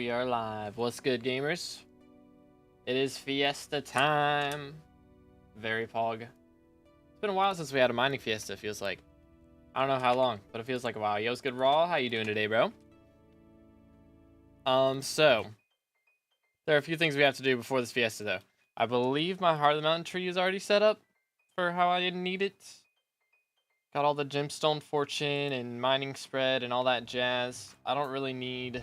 we are live. What's good, gamers? It is Fiesta time. BearyyPubg. It's been a while since we had a mining Fiesta, it feels like. I don't know how long, but it feels like a while. Yo, what's good, Raw? How you doing today, bro? So there are a few things we have to do before this Fiesta, though. I believe my Heart of the Mountain tree is already set up for how I didn't need it. Got all the gemstone fortune and mining spread and all that jazz. I don't really need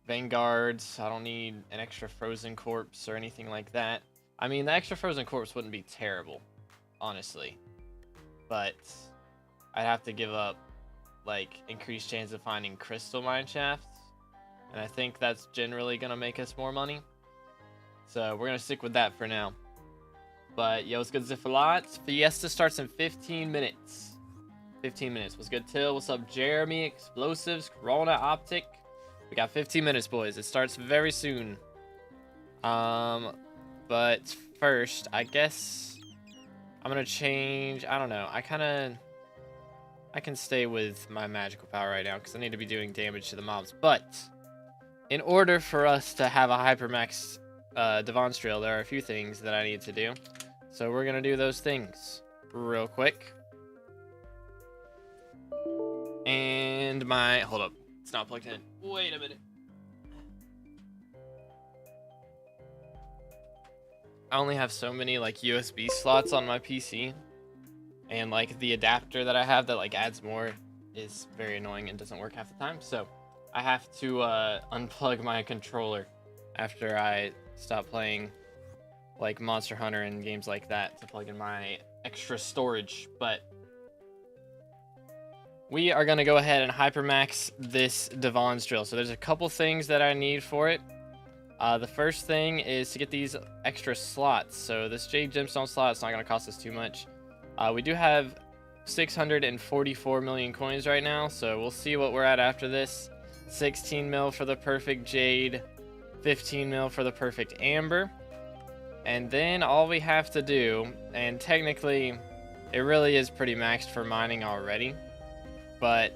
vanguards. I don't need an extra frozen corpse or anything like that. I mean, the extra frozen corpse wouldn't be terrible, honestly. But I'd have to give up, like, increased chance of finding crystal mine shafts. And I think that's generally going to make us more money. So we're going to stick with that for now. But, yo, what's good, Zifalot? Fiesta starts in 15 minutes. 15 minutes. What's good, Till? What's up, Jeremy? Explosives, Corona, Optic. We got 15 minutes, boys. It starts very soon. But first, I guess I'm going to change. I don't know. I can stay with my magical power right now because I need to be doing damage to the mobs. But in order for us to have a Hypermaxed Divan Drill, there are a few things that I need to do. So we're going to do those things real quick. And my... Hold up. It's not plugged in. Wait a minute. I only have so many, like, USB slots on my PC. And, like, the adapter that I have that, like, adds more is very annoying and doesn't work half the time. So I have to unplug my controller after I stop playing, like, Monster Hunter and games like that to plug in my extra storage. But we are going to go ahead and hypermax this Divan's drill. So there's a couple things that I need for it. The first thing is to get these extra slots. So this Jade Gemstone slot is not going to cost us too much. We do have 644 million coins right now, so we'll see what we're at after this. 16 mil for the perfect Jade, 15 mil for the perfect Amber. And then all we have to do, and technically it really is pretty maxed for mining already, but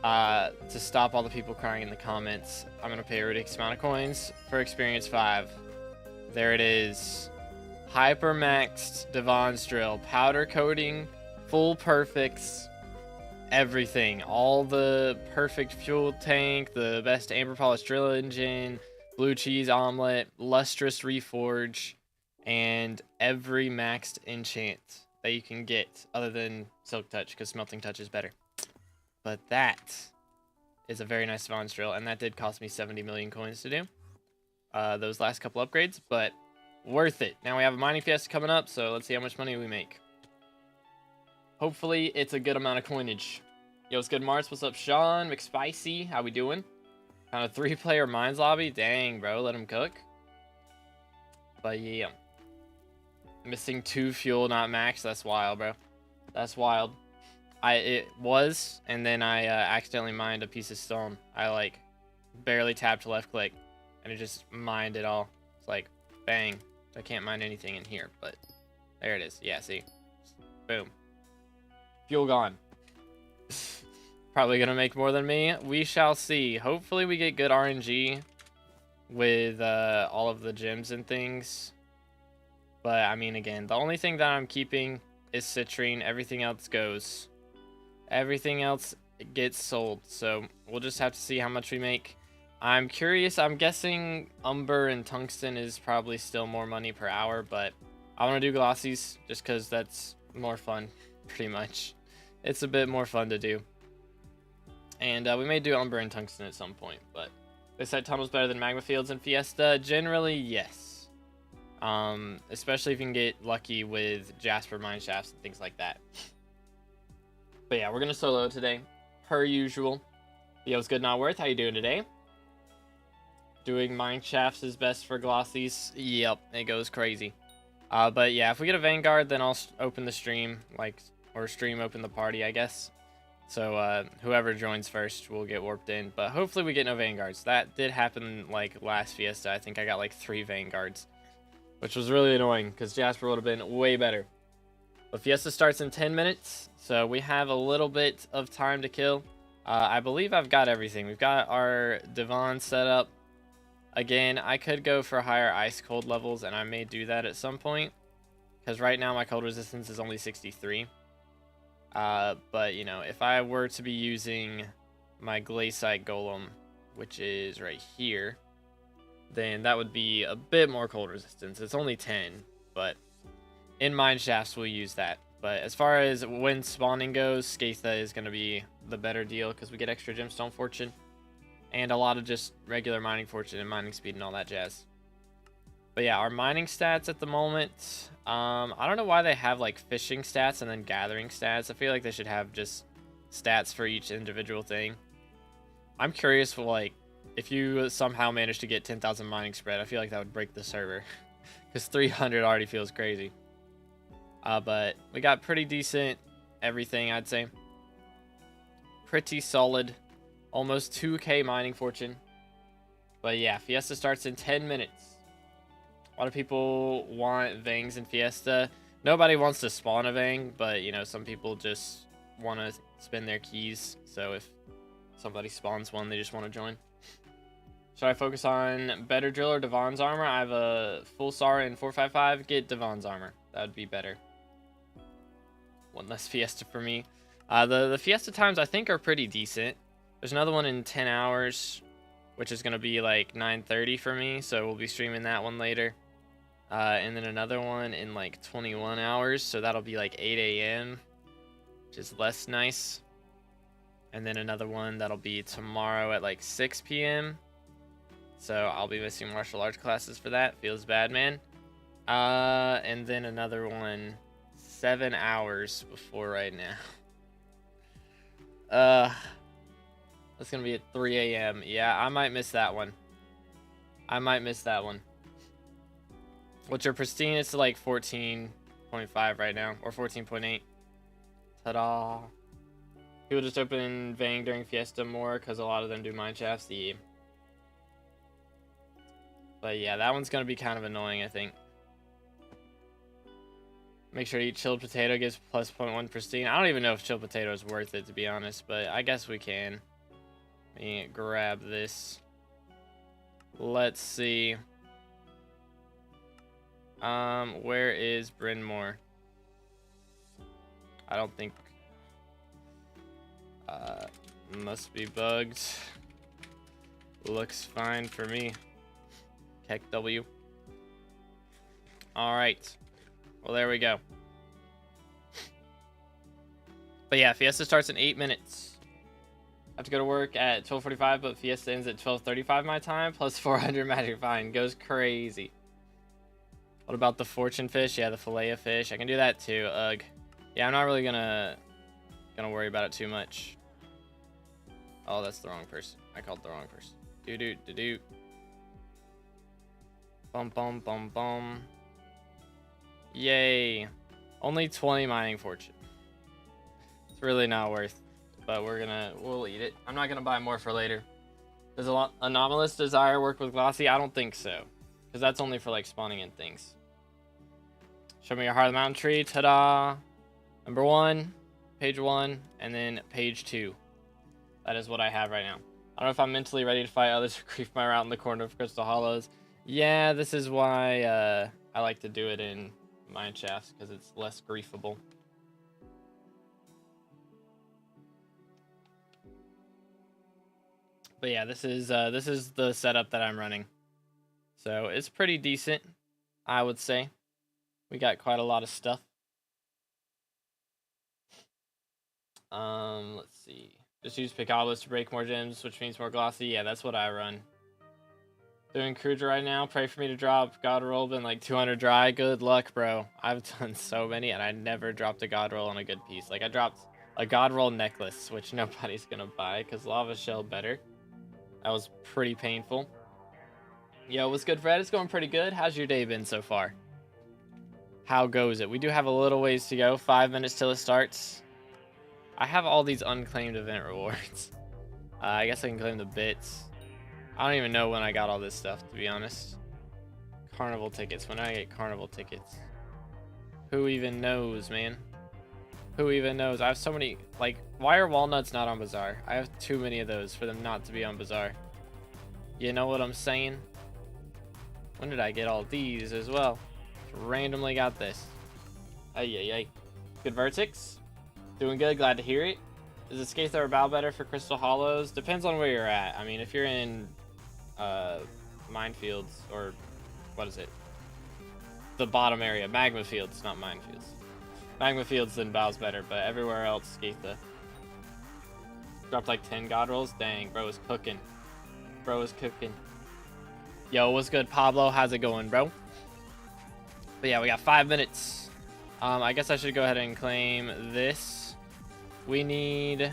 to stop all the people crying in the comments, I'm going to pay a ridiculous amount of coins for Experience 5. There it is. Hypermaxed Divan's Drill. Powder coating, full perfects, everything. All the perfect fuel tank, the best amber polished drill engine, blue cheese omelet, lustrous reforge, and every maxed enchant that you can get other than Silk Touch, because Smelting Touch is better. But that is a very nice Divan's Drill, and that did cost me 70 million coins to do those last couple upgrades, but worth it. Now we have a mining fiesta coming up, so let's see how much money we make. Hopefully it's a good amount of coinage. Yo, what's good, Mars? What's up, Sean? McSpicy, how we doing? Kind of 3-player mines lobby? Dang, bro, let him cook. But yeah. Missing 2 fuel, not max. That's wild, bro. That's wild. It was, and then I accidentally mined a piece of stone. I, like, barely tapped left click, and it just mined it all. It's like, bang. I can't mine anything in here, but there it is. Yeah, see? Boom. Fuel gone. Probably gonna make more than me. We shall see. Hopefully we get good RNG with all of the gems and things. But, I mean, again, the only thing that I'm keeping is citrine. Everything else goes. Everything else gets sold. So we'll just have to see how much we make. I'm curious. I'm guessing umber and tungsten is probably still more money per hour, but I want to do glossies just because that's more fun, pretty much. It's a bit more fun to do. And we may do umber and tungsten at some point, but they said tunnel's better than magma fields in Fiesta. Generally, yes. Especially if you can get lucky with Jasper mine shafts and things like that. But yeah, we're going to solo today, per usual. Yo, what's good, Not Worth? How you doing today? Doing mine shafts is best for glossies. Yep, it goes crazy. But yeah, if we get a Vanguard, then I'll open the stream, like, or stream open the party, I guess. So whoever joins first will get warped in. But hopefully we get no Vanguards. That did happen, like, last Fiesta. I think I got, like, 3 Vanguards, which was really annoying because Jasper would have been way better. But Fiesta starts in 10 minutes, so we have a little bit of time to kill. I believe I've got everything. We've got our Divan set up. Again, I could go for higher ice cold levels, and I may do that at some point. Because right now my cold resistance is only 63. But, you know, if I were to be using my Glaciite Golem, which is right here, then that would be a bit more cold resistance. It's only 10, but in Mineshafts we'll use that. But as far as when spawning goes, Skatha is going to be the better deal because we get extra gemstone fortune and a lot of just regular mining fortune and mining speed and all that jazz. But yeah, our mining stats at the moment, I don't know why they have like fishing stats and then gathering stats. I feel like they should have just stats for each individual thing. I'm curious, like, if you somehow manage to get 10,000 mining spread, I feel like that would break the server because 300 already feels crazy. But we got pretty decent everything, I'd say. Pretty solid. Almost 2k mining fortune. But yeah, Fiesta starts in 10 minutes. A lot of people want Vangs in Fiesta. Nobody wants to spawn a Vang, but, you know, some people just want to spend their keys. So if somebody spawns one, they just want to join. Should I focus on Better Drill or Divan's armor? I have a full SAR in 455. Get Divan's armor. That would be better. One less Fiesta for me. The Fiesta times I think are pretty decent. There's another one in 10 hours, which is going to be like 9:30 for me. So we'll be streaming that one later. And then another one in like 21 hours. So that'll be like 8 a.m., which is less nice. And then another one that'll be tomorrow at like 6 p.m. So I'll be missing martial arts classes for that. Feels bad, man. And then another one 7 hours before right now. That's gonna be at 3 a.m. Yeah, I might miss that one. What's your pristine? It's like 14.5 right now, or 14.8. Ta-da! People just open Vang during Fiesta more because a lot of them do Mineshafts. Yeah. But yeah, that one's gonna be kind of annoying, I think. Make sure to eat chilled potato gives plus 0.1 pristine. I don't even know if chilled potato is worth it, to be honest, but I guess we can. Let me grab this. Let's see. Where is Bryn Mawr? I don't think. Must be bugged. Looks fine for me. Heck W. Alright. Well, there we go. But yeah, Fiesta starts in 8 minutes. I have to go to work at 12:45, but Fiesta ends at 12:35 my time, plus 400 magic fine. Goes crazy. What about the fortune fish? Yeah, the fillet of fish. I can do that too. Ugh. Yeah, I'm not really gonna worry about it too much. Oh, that's the wrong person. I called the wrong person. Do. Bum bum bum bum. Yay. Only 20 mining fortune. It's really not worth, but we'll eat it. I'm not gonna buy more for later. Does anomalous desire work with glossy? I don't think so, because that's only for like spawning in things. Show me your heart of the mountain tree. Ta-da! Number 1, page 1, and then page 2. That is what I have right now. I don't know if I'm mentally ready to fight others who creep my route in the corner of Crystal Hollows. Yeah, this is why I like to do it in Mineshafts, because it's less griefable. But yeah, this is the setup that I'm running. So it's pretty decent, I would say. We got quite a lot of stuff. Let's see. Just use Picoblos to break more gems, which means more glossy. Yeah, that's what I run. Doing Kruger right now. Pray for me to drop God Roll in like 200 dry. Good luck, bro. I've done so many, and I never dropped a God Roll on a good piece. Like, I dropped a God Roll necklace, which nobody's gonna buy, because Lava Shell better. That was pretty painful. Yo, what's good, Fred? It's going pretty good. How's your day been so far? How goes it? We do have a little ways to go. 5 minutes till it starts. I have all these unclaimed event rewards. I guess I can claim the bits. I don't even know when I got all this stuff, to be honest. Carnival tickets. When did I get carnival tickets? Who even knows, man? Who even knows? I have so many, like, why are walnuts not on Bazaar? I have too many of those for them not to be on Bazaar. You know what I'm saying? When did I get all these as well? Just randomly got this. Ay. Good Vertex. Doing good, glad to hear it. Is the Skater or Bow better for Crystal Hollows? Depends on where you're at. I mean, if you're in minefields, or what is it? The bottom area, magma fields, not minefields. Magma fields, then Bow's better, but everywhere else, Skater. Dropped like 10 god rolls. Dang, bro is cooking. Bro is cooking. Yo, what's good, Pablo? How's it going, bro? But yeah, we got 5 minutes. I guess I should go ahead and claim this. We need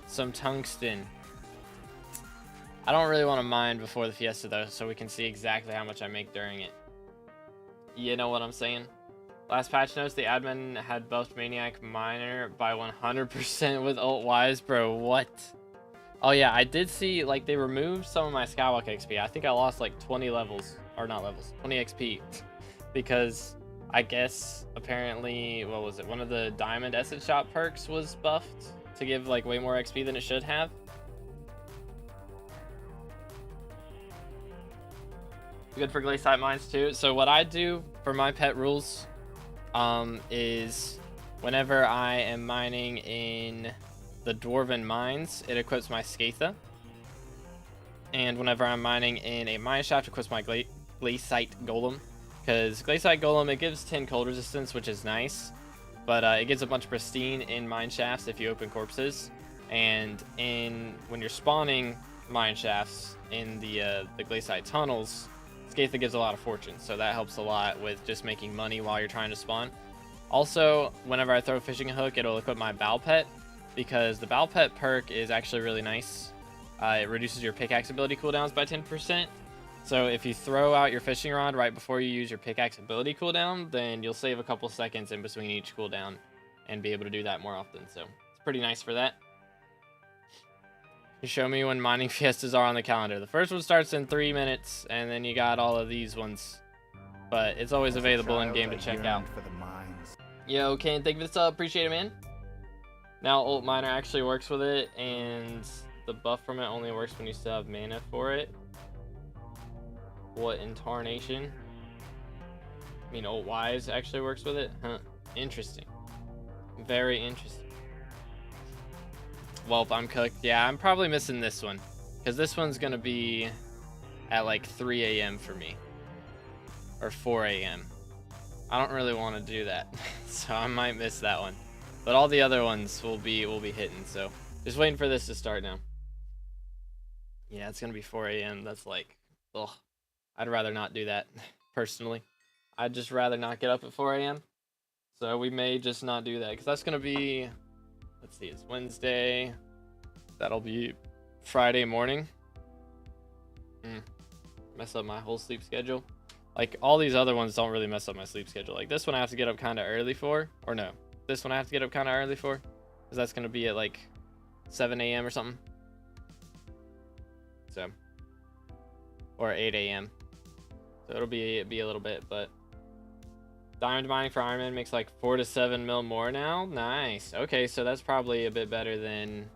some tungsten. I don't really want to mine before the Fiesta though, so we can see exactly how much I make during it. You know what I'm saying? Last patch notes, the admin had buffed Maniac Miner by 100% with ult-wise. Bro, what? Oh yeah, I did see, like, they removed some of my Skywalk XP. I think I lost like 20 levels, or not levels, 20 XP. Because I guess, apparently, what was it? One of the Diamond Essence Shop perks was buffed to give like way more XP than it should have. Good for glaciate mines too. So what I do for my pet rules is whenever I am mining in the Dwarven mines, it equips my Skatha. And whenever I'm mining in a mine shaft, it equips my glaciate golem. Because glaciate golem, it gives 10 cold resistance, which is nice. But it gives a bunch of pristine in mine shafts if you open corpses. And when you're spawning mine shafts in the glaciate tunnels, Skatha gives a lot of fortune, so that helps a lot with just making money while you're trying to spawn. Also, whenever I throw a fishing hook, it'll equip my Bow Pet, because the Bow Pet perk is actually really nice. It reduces your pickaxe ability cooldowns by 10%. So if you throw out your fishing rod right before you use your pickaxe ability cooldown, then you'll save a couple seconds in between each cooldown and be able to do that more often. So it's pretty nice for that. You show me when mining fiestas are on the calendar. The first one starts in 3 minutes, and then you got all of these ones. But it's always available in game to check out. Yo, Kane, thank you for the sub. Appreciate it, man. Now Ult Miner actually works with it, and the buff from it only works when you still have mana for it. What in tarnation? I mean, Ult Wise actually works with it? Huh. Interesting. Very interesting. Well, I'm cooked. Yeah, I'm probably missing this one, because this one's gonna be at like 3 a.m. for me, or 4 a.m. I don't really want to do that, so I might miss that one. But all the other ones will be hitting. So just waiting for this to start now. Yeah, it's gonna be 4 a.m. That's like, ugh. I'd rather not do that personally. I'd just rather not get up at 4 a.m. So we may just not do that, because that's gonna be. Let's see, it's Wednesday. That'll be Friday morning. Mess up my whole sleep schedule. Like, all these other ones don't really mess up my sleep schedule. Like, this one I have to get up kind of early for. Or no, this one I have to get up kind of early for. Because that's going to be at like 7 a.m. or something. So. Or 8 a.m. So it'll be a little bit, but. Diamond mining for Iron Man makes like 4 to 7 mil more now. Nice. Okay, so that's probably a bit better than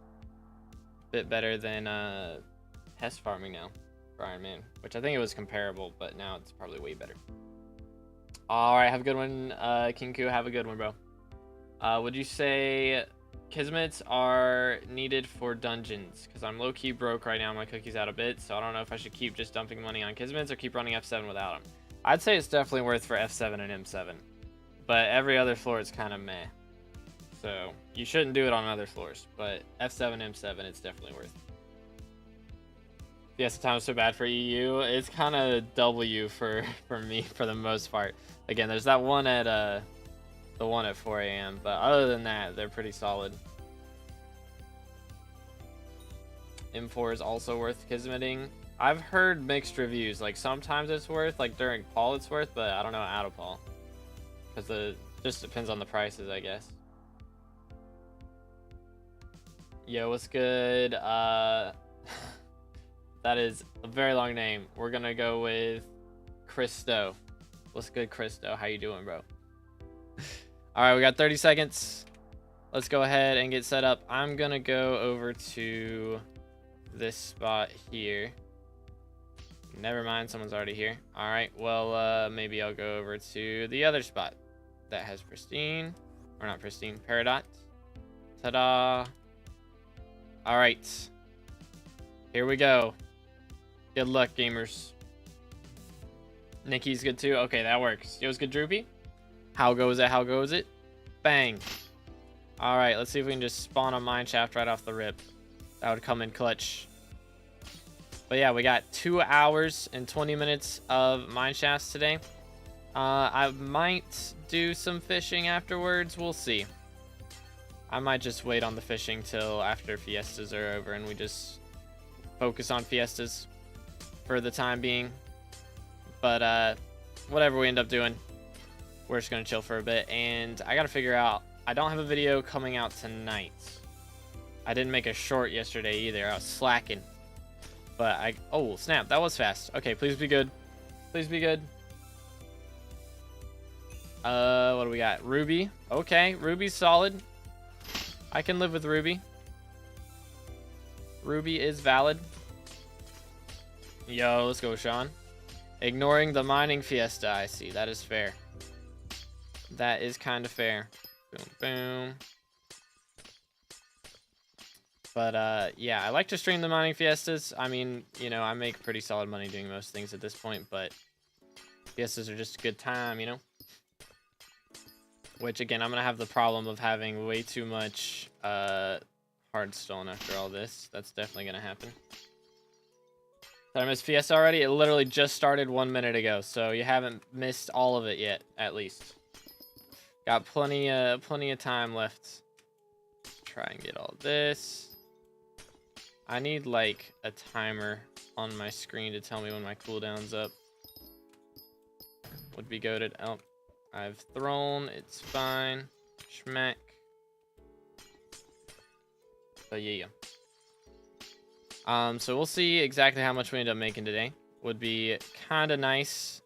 test farming now for Iron Man, which I think it was comparable, but now it's probably way better. All right, have a good one, Kinku. Have a good one, bro. Would you say Kismets are needed for dungeons? Because I'm low-key broke right now. My cookie's out a bit, so I don't know if I should keep just dumping money on Kismets or keep running F7 without them. I'd say it's definitely worth for F7 and M7, but every other floor it's kind of meh. So you shouldn't do it on other floors, but F7, M7, it's definitely worth. Fiesta time is so bad for EU. It's kind of W for me for the most part. Again, there's that one at the one at 4 a.m. But other than that, they're pretty solid. M4 is also worth kismeting. I've heard mixed reviews. Like, sometimes it's worth, like during Paul it's worth, but I don't know out of Paul. Because it just depends on the prices, I guess. Yo, what's good? That is a very long name. We're gonna go with Christo. What's good, Christo? How you doing, bro? All right, we got 30 seconds. let's go ahead and get set up. I'm gonna go over to this spot here. Never mind, someone's already here. All right, well, maybe I'll go over to the other spot that has pristine, or not pristine, Peridot. Ta-da. All right, here we go. Good luck, gamers. Nikki's good too. Okay, that works. Yo's good, Droopy. How goes it? How goes it? Bang. All right, let's see if we can just spawn a mineshaft right off the rip. That would come in clutch. But yeah, we got 2 hours and 20 minutes of mineshafts today. I might do some fishing afterwards. We'll see. I might just wait on the fishing till after Fiestas are over and we just focus on Fiestas for the time being. But whatever we end up doing, we're just gonna chill for a bit. And I gotta figure out, I don't have a video coming out tonight. I didn't make a short yesterday either. I was slacking. But oh snap, that was fast. Okay, please be good. Please be good. What do we got? Ruby. Okay, Ruby's solid. I can live with Ruby. Ruby is valid. Yo, let's go, Sean. Ignoring the mining Fiesta, I see. That is fair. That is kind of fair. Boom, boom. But, yeah, I like to stream the mining Fiestas. I mean, you know, I make pretty solid money doing most things at this point, but Fiestas are just a good time, you know? Which, again, I'm going to have the problem of having way too much hardstone after all this. That's definitely going to happen. Did I miss Fiesta already? It literally just started 1 minute ago, so you haven't missed all of it yet, at least. Got plenty of time left. Try and get all this. I need, like, a timer on my screen to tell me when my cooldown's up. Would be goated. Oh, I've thrown. It's fine. Schmack. But yeah. So we'll see exactly how much we end up making today. Would be kind of nice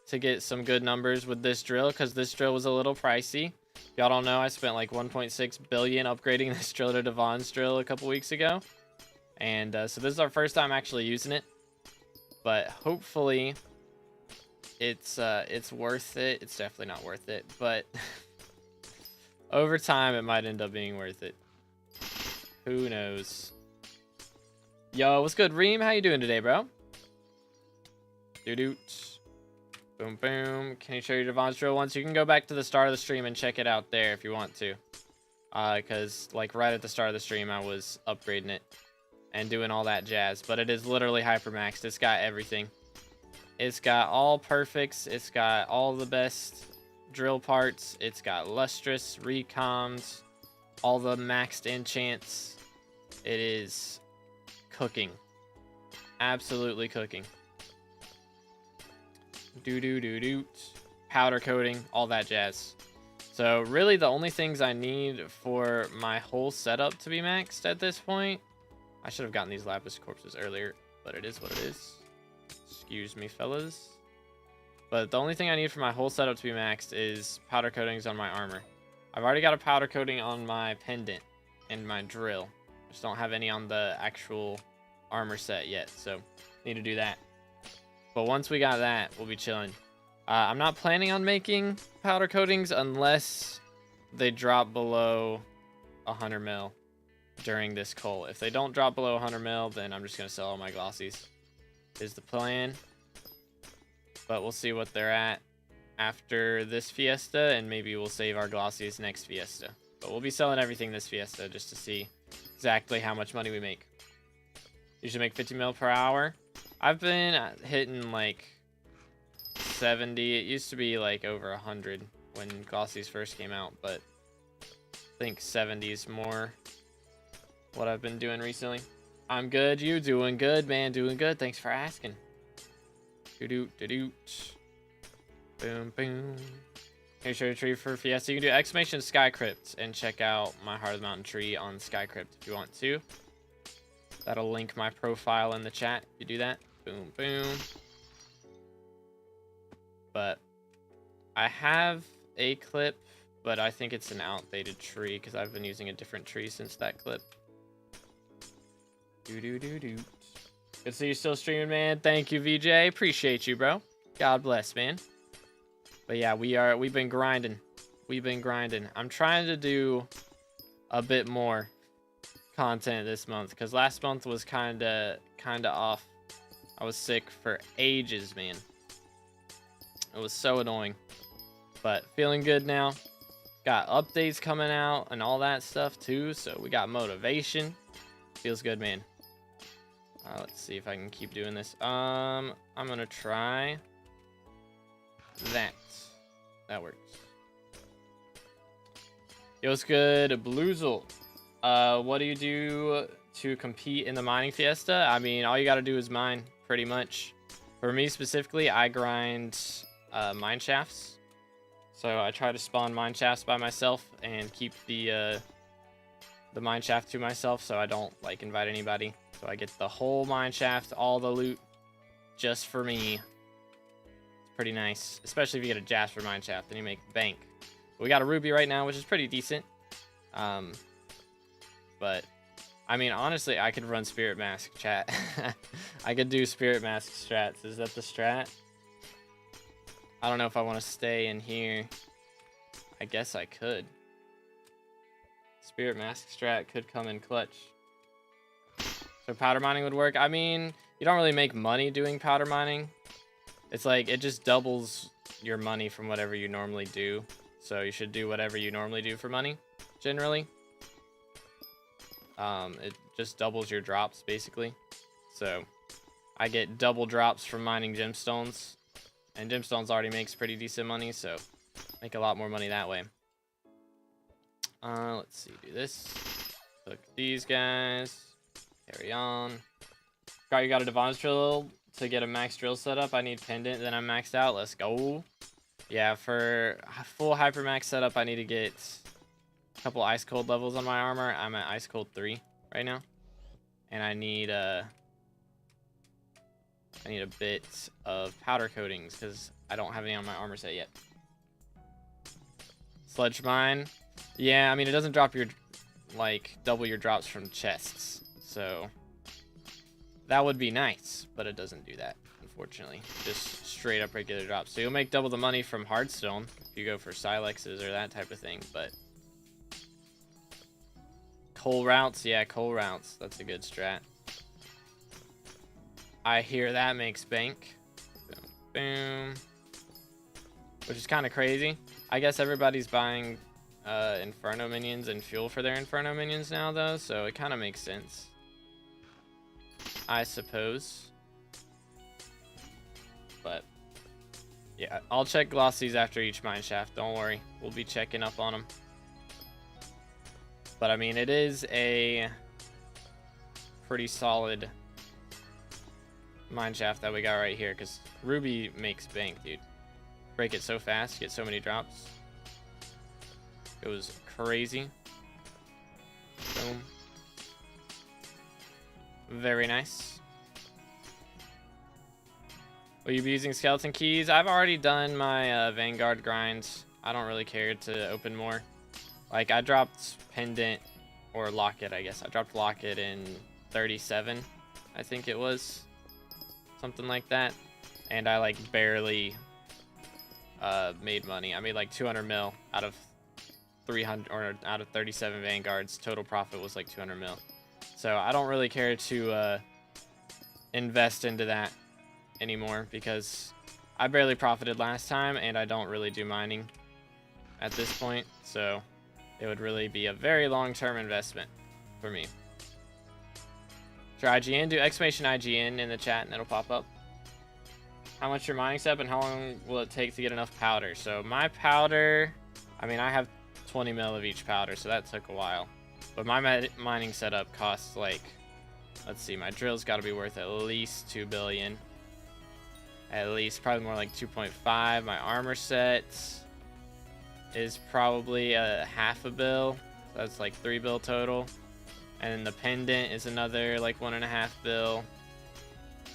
to get some good numbers with this drill, because this drill was a little pricey. Y'all don't know, I spent like 1.6 billion upgrading this drill to Divan's drill a couple weeks ago. And so this is our first time actually using it. But hopefully it's worth it. It's definitely not worth it, but over time it might end up being worth it. Who knows? Yo, what's good, Reem? How you doing today, bro? Doot. Boom, boom. Can you show your Divan's drill once? You can go back to the start of the stream and check it out there if you want to. Because, like, right at the start of the stream, I was upgrading it and doing all that jazz. But it is literally hypermaxed. It's got everything. It's got all perfects. It's got all the best drill parts. It's got lustrous, recoms, all the maxed enchants. It is cooking. Absolutely cooking. Doot. Powder coating, all that jazz. So really the only things I need for my whole setup to be maxed at this point, I should have gotten these lapis corpses earlier, but it is what it is. Excuse me, fellas. But the only thing I need for my whole setup to be maxed is powder coatings on my armor. I've already got a powder coating on my pendant and my drill. Just don't have any on the actual armor set yet, so need to do that. But once we got that, we'll be chilling. I'm not planning on making powder coatings unless they drop below 100 mil during this cull. If they don't drop below 100 mil, then I'm just going to sell all my glossies. Is the plan. But we'll see what they're at after this Fiesta, and maybe we'll save our glossies next Fiesta. But we'll be selling everything this Fiesta just to see exactly how much money we make. Usually make 50 mil per hour. I've been hitting like 70. It used to be like over 100 when glossies first came out, but I think 70 is more what I've been doing recently. I'm good. You doing good, man? Doing good. Thanks for asking. Doot. Boom, boom. Can you show your tree for Fiesta? You can do exclamation Sky Crypt and check out my Heart of the Mountain tree on Sky Crypt if you want to. That'll link my profile in the chat if you do that. Boom, boom. But I have a clip but I think it's an outdated tree because I've been using a different tree since that clip. Good to see you still streaming, man. Thank you, VJ. Appreciate you, bro. God bless, man. But yeah, we've been grinding. We've been grinding. I'm trying to do a bit more content this month because last month was kind of off. I was sick for ages, man. It was so annoying. But feeling good now. Got updates coming out and all that stuff too, so we got motivation. Feels good, man. Let's see if I can keep doing this. I'm gonna try that. That works. Yo, what's good, Bloozle? What do you do to compete in the mining fiesta? I mean, all you gotta do is mine, pretty much. For me specifically, I grind mine shafts. So I try to spawn mine shafts by myself and keep the mine shaft to myself, so I don't like invite anybody. So I get the whole mine shaft, all the loot, just for me. It's pretty nice, especially if you get a Jasper mine shaft, then you make bank. We got a ruby right now, which is pretty decent. But I mean, honestly, I could run Spirit Mask chat. I could do Spirit Mask strats. Is that the strat? I don't know if I want to stay in here. I guess I could. Spirit Mask strat could come in clutch. So powder mining would work. I mean, you don't really make money doing powder mining. It's like, it just doubles your money from whatever you normally do. So you should do whatever you normally do for money, generally. It just doubles your drops, basically. So I get double drops from mining gemstones. And gemstones already makes pretty decent money, so make a lot more money that way. Let's see, do this. Hook these guys. Carry on. You got a Divan drill to get a max drill set up. I need pendant, then I'm maxed out. Let's go. Yeah, for full hypermax setup, I need to get a couple ice cold levels on my armor. I'm at ice cold 3 right now. And I need a bit of powder coatings because I don't have any on my armor set yet. Sledge mine. Yeah, I mean, it doesn't drop your, like, double your drops from chests. So that would be nice, but it doesn't do that, unfortunately. Just straight up regular drops. So you'll make double the money from hardstone if you go for silexes or that type of thing, but coal routes, yeah, coal routes. That's a good strat. I hear that makes bank. Boom, boom. Which is kind of crazy. I guess everybody's buying Inferno minions and fuel for their Inferno minions now, though, so it kind of makes sense, I suppose. But yeah, I'll check glossies after each mine shaft. Don't worry, we'll be checking up on them. But I mean, it is a pretty solid mine shaft that we got right here, because Ruby makes bank, dude. Break it so fast, get so many drops. It was crazy. Boom. Very nice. Will you be using skeleton keys? I've already done my Vanguard grinds. I don't really care to open more. Like, I dropped pendant, or locket, I guess. I dropped locket in 37, I think it was. Something like that. And I, like, barely made money. I made, like, 200 mil out of 300, or out of 37 Vanguards. Total profit was, like, 200 mil. So I don't really care to invest into that anymore, because I barely profited last time, and I don't really do mining at this point. So it would really be a very long-term investment for me. Sure, IGN, do exclamation IGN in the chat and it'll pop up. How much your mining setup and how long will it take to get enough powder? So my powder, I mean, I have 20 mil of each powder, so that took a while. But my mining setup costs, like, let's see, my drill's got to be worth at least 2 billion. At least, probably more like 2.5. My armor set is probably a $500 million. So that's like 3 bill total. And then the pendant is another like 1.5 bill.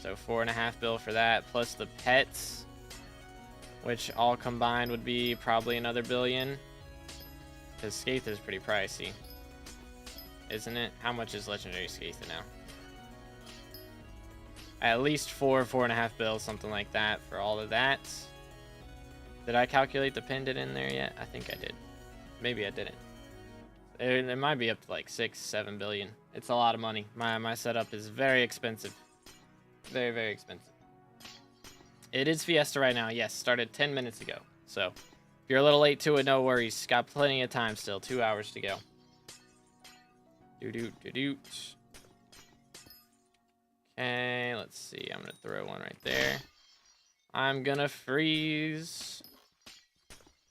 So 4.5 bill for that, plus the pets, which all combined would be probably another billion. Because Skaith is pretty pricey, isn't it? How much is legendary Skaith now? At least 4.5 bills, something like that for all of that. Did I calculate the pendant in there yet? I think I did. Maybe I didn't. It might be up to like 6-7 billion. It's a lot of money. My setup is very expensive. Very, very expensive. It is Fiesta right now. Yes, started 10 minutes ago. So if you're a little late to it, no worries. Got plenty of time still. 2 hours to go. Okay, let's see. I'm gonna throw one right there. I'm gonna freeze.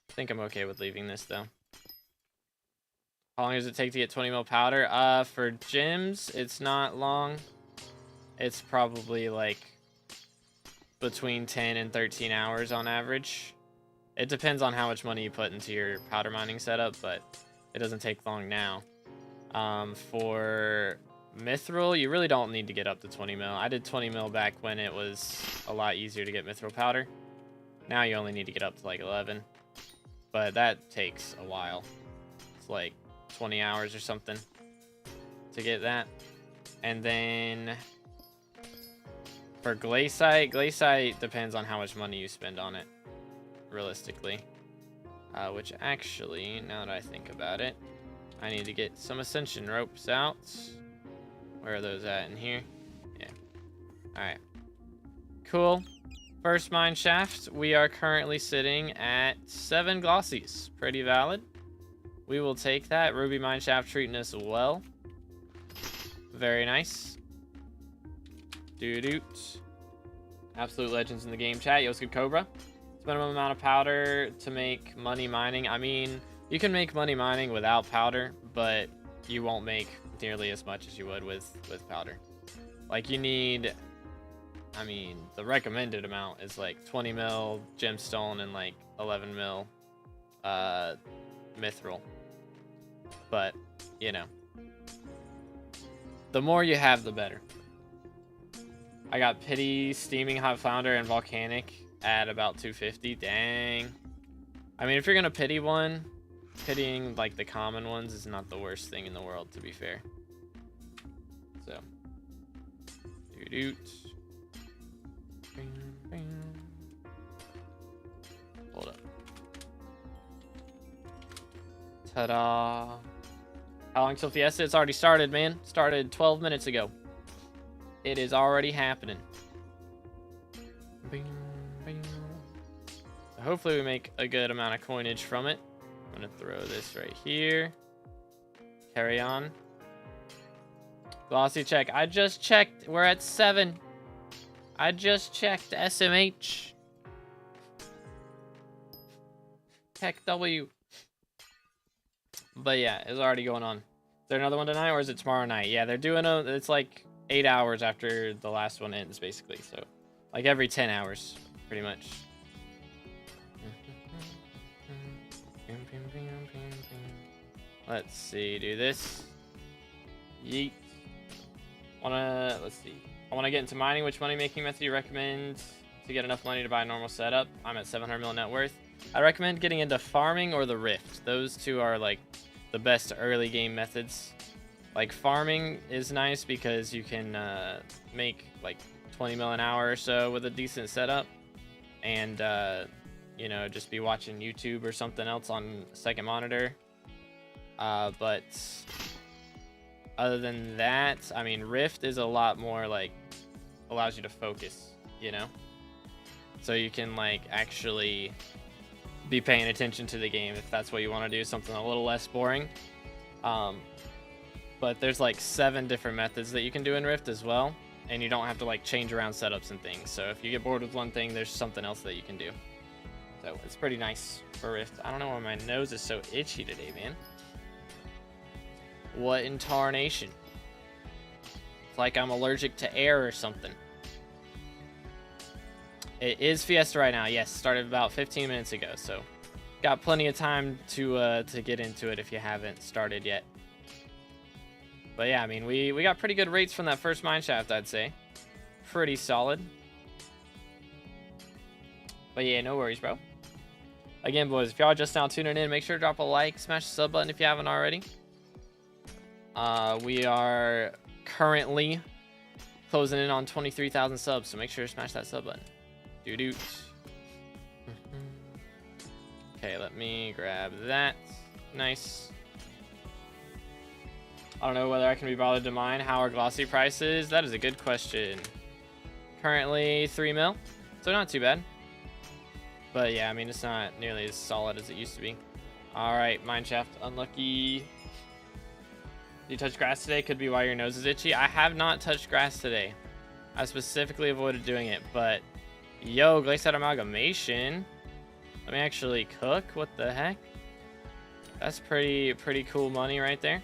I think I'm okay with leaving this though. How long does it take to get 20 mil powder? For gems, it's not long. It's probably like between 10 and 13 hours on average. It depends on how much money you put into your powder mining setup, but it doesn't take long now. For mithril, you really don't need to get up to 20 mil. I did 20 mil back when it was a lot easier to get mithril powder. Now you only need to get up to like 11. But that takes a while. It's like 20 hours or something to get that. And then for glaciite depends on how much money you spend on it, realistically. Which actually, now that I think about it, I need to get some ascension ropes out. Where are those at in here? Yeah. Alright. Cool. First mine shaft, we are currently sitting at 7 glossies. Pretty valid. We will take that. Ruby mine shaft treating us well. Very nice. Doot. Absolute legends in the game chat. Yo, good Cobra. It's minimum amount of powder to make money mining. I mean, you can make money mining without powder, but you won't make nearly as much as you would with powder. Like, you need, I mean, the recommended amount is like 20 mil gemstone and like 11 mil mithril. But, you know, the more you have, the better. I got Pity, Steaming Hot Flounder, and Volcanic at about 250. Dang. I mean, if you're gonna pity one, pitying like the common ones is not the worst thing in the world, to be fair. So, doot. Hold up. Ta-da. How long till Fiesta? It's already started, man. Started 12 minutes ago. It is already happening. Bing, bing. So hopefully we make a good amount of coinage from it. I'm gonna throw this right here. Carry on. Glossy check. I just checked. We're at 7. I just checked. SMH. Tech W. But yeah, it's already going on. Is there another one tonight or is it tomorrow night? Yeah, they're doing it's like 8 hours after the last one ends, basically. So, like every 10 hours, pretty much. Let's see, do this. Yeet. Let's see. I want to get into mining. Which money making method do you recommend to get enough money to buy a normal setup? I'm at 700 mil net worth. I recommend getting into farming or the rift. Those two are like the best early game methods. Like farming is nice because you can make like 20 mil an hour or so with a decent setup, and you know, just be watching YouTube or something else on a second monitor. But other than that, I mean, rift is a lot more like allows you to focus, you know, so you can like actually be paying attention to the game if that's what you want to do, something a little less boring. But there's like 7 different methods that you can do in Rift as well, and you don't have to like change around setups and things. So if you get bored with one thing, there's something else that you can do. So it's pretty nice for Rift. I don't know why my nose is so itchy today, man. What in tarnation? It's like I'm allergic to air or something. It is Fiesta right now. Yes, started about 15 minutes ago, so got plenty of time to get into it if you haven't started yet. But yeah, I mean, we got pretty good rates from that first mine shaft, I'd say. Pretty solid. But yeah, no worries, bro. Again, boys, if y'all are just now tuning in, make sure to drop a like, smash the sub button if you haven't already. We are currently closing in on 23,000 subs, so make sure to smash that sub button. Doo-doo. Okay, let me grab that. Nice. I don't know whether I can be bothered to mine. How are glossy prices? That is a good question. Currently 3 mil, so not too bad. But yeah, I mean, it's not nearly as solid as it used to be. All right, mineshaft, unlucky. You touched grass today? Could be why your nose is itchy. I have not touched grass today. I specifically avoided doing it, but yo, Glacial Amalgamation. Let me actually cook. What the heck? That's pretty cool money right there.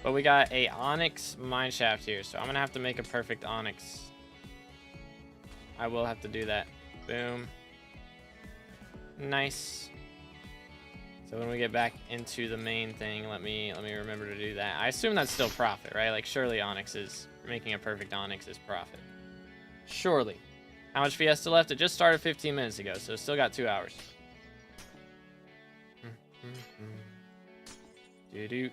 But we got a onyx mineshaft here, so I'm gonna have to make a perfect onyx. I will have to do that. Boom. Nice. So when we get back into the main thing, let me remember to do that. I assume that's still profit, right? Like surely onyx is making a perfect onyx is profit. Surely. How much Fiesta left? It just started 15 minutes ago, so still got 2 hours. Doo-doo.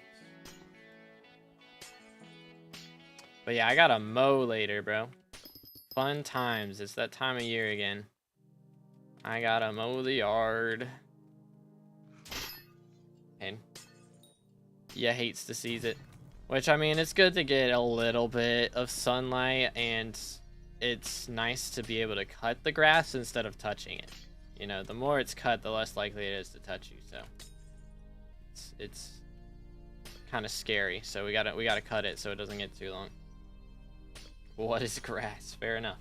But yeah, I gotta mow later, bro. Fun times. It's that time of year again. I gotta mow the yard. And yeah, hates to seize it. Which, I mean, it's good to get a little bit of sunlight, and it's nice to be able to cut the grass instead of touching it. You know, the more it's cut, the less likely it is to touch you. So it's kind of scary. So we gotta cut it so it doesn't get too long. What is grass? Fair enough.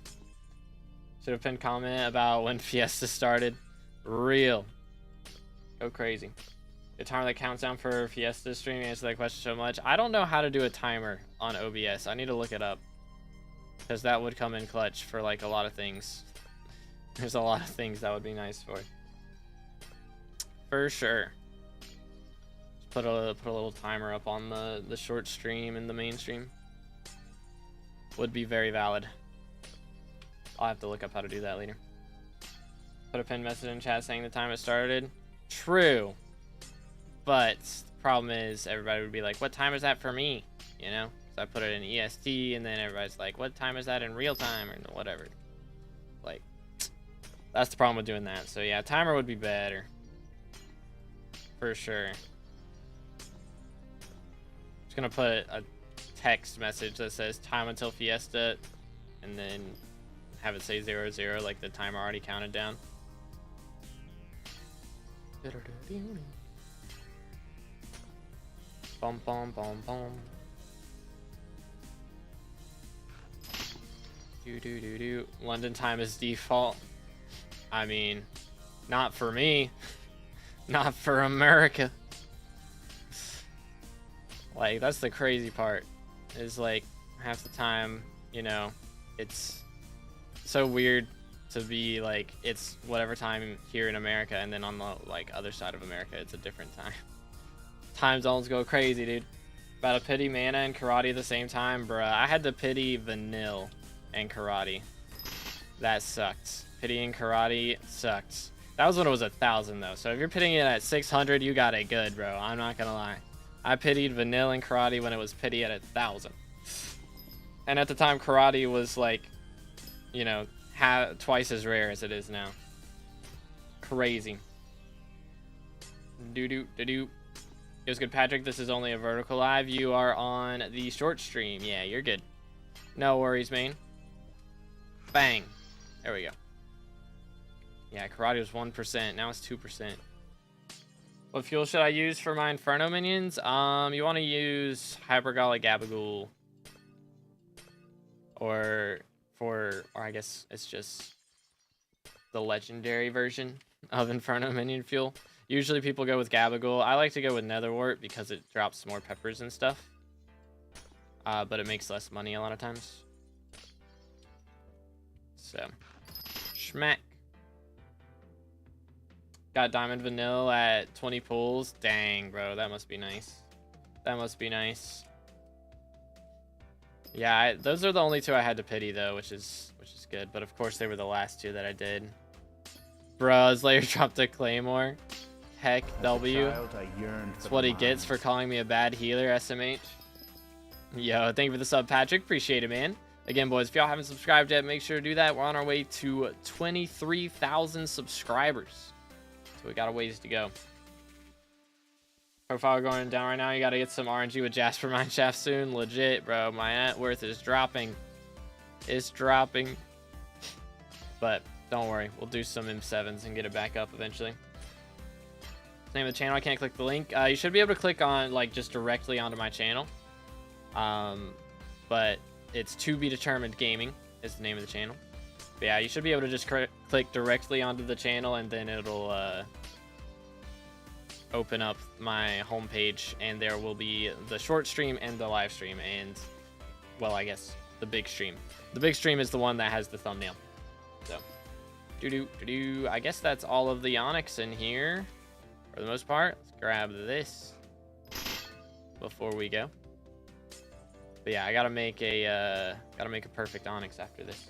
Should have pinned comment about when Fiesta started. Real. Go crazy. The timer that counts down for Fiesta stream, answer that question so much. I don't know how to do a timer on OBS. I need to look it up, because that would come in clutch for like a lot of things. There's a lot of things that would be nice for sure. Just put a little timer up on the short stream and the main stream. Would be very valid. I'll have to look up how to do that later. Put a pinned message in chat saying the time it started. True. But the problem is everybody would be like, what time is that for me? You know? So I put it in EST, and then everybody's like, what time is that in real time? Or whatever. Like, that's the problem with doing that. So yeah, timer would be better. For sure. Just gonna put a text message that says time until Fiesta, and then have it say 00, like the timer already counted down. Bum bum bum bum. Do. London time is default. I mean, not for me. Not for America. Like, that's the crazy part. Is like half the time, you know, it's so weird to be like it's whatever time here in America, and then on the like other side of America it's a different time. Time zones go crazy, dude. About to pity mana and karate at the same time, bruh. I had to pity vanilla and karate. That sucked. Pitying karate sucked. That was when it was 1,000 though, so if you're pitying it at 600, you got it good, bro. I'm not gonna lie. I pitied vanilla and karate when it was pity at 1,000. And at the time, karate was like, you know, twice as rare as it is now. Crazy. Do. It was good, Patrick. This is only a vertical live. You are on the short stream. Yeah, you're good. No worries, man. Bang. There we go. Yeah, karate was 1%. Now it's 2%. What fuel should I use for my Inferno minions? You want to use Hypergala Gabagool. Or I guess it's just the legendary version of Inferno minion fuel. Usually people go with Gabagool. I like to go with Netherwort because it drops more peppers and stuff. But it makes less money a lot of times. So, schmack. Got Diamond Vanilla at 20 pulls. Dang, bro, that must be nice. That must be nice. Yeah, those are the only two I had to pity though, which is good. But of course they were the last two that I did. Bro, Slayer dropped a Claymore. Heck W. That's what he gets for calling me a bad healer, SMH. Yo, thank you for the sub, Patrick. Appreciate it, man. Again, boys, if y'all haven't subscribed yet, make sure to do that. We're on our way to 23,000 subscribers. So we got a ways to go. Profile going down right now. You got to get some RNG with Jasper Mineshaft soon. Legit, bro. My net worth is dropping. It's dropping. But don't worry. We'll do some M7s and get it back up eventually. Name of the channel. I can't click the link. You should be able to click on, like, just directly onto my channel. But it's To Be Determined Gaming is the name of the channel. But yeah, you should be able to just click directly onto the channel, and then it'll open up my homepage, and there will be the short stream and the live stream, and, well, I guess the big stream. The big stream is the one that has the thumbnail. So, I guess that's all of the onyx in here for the most part. Let's grab this before we go. But yeah, I gotta make a perfect onyx after this.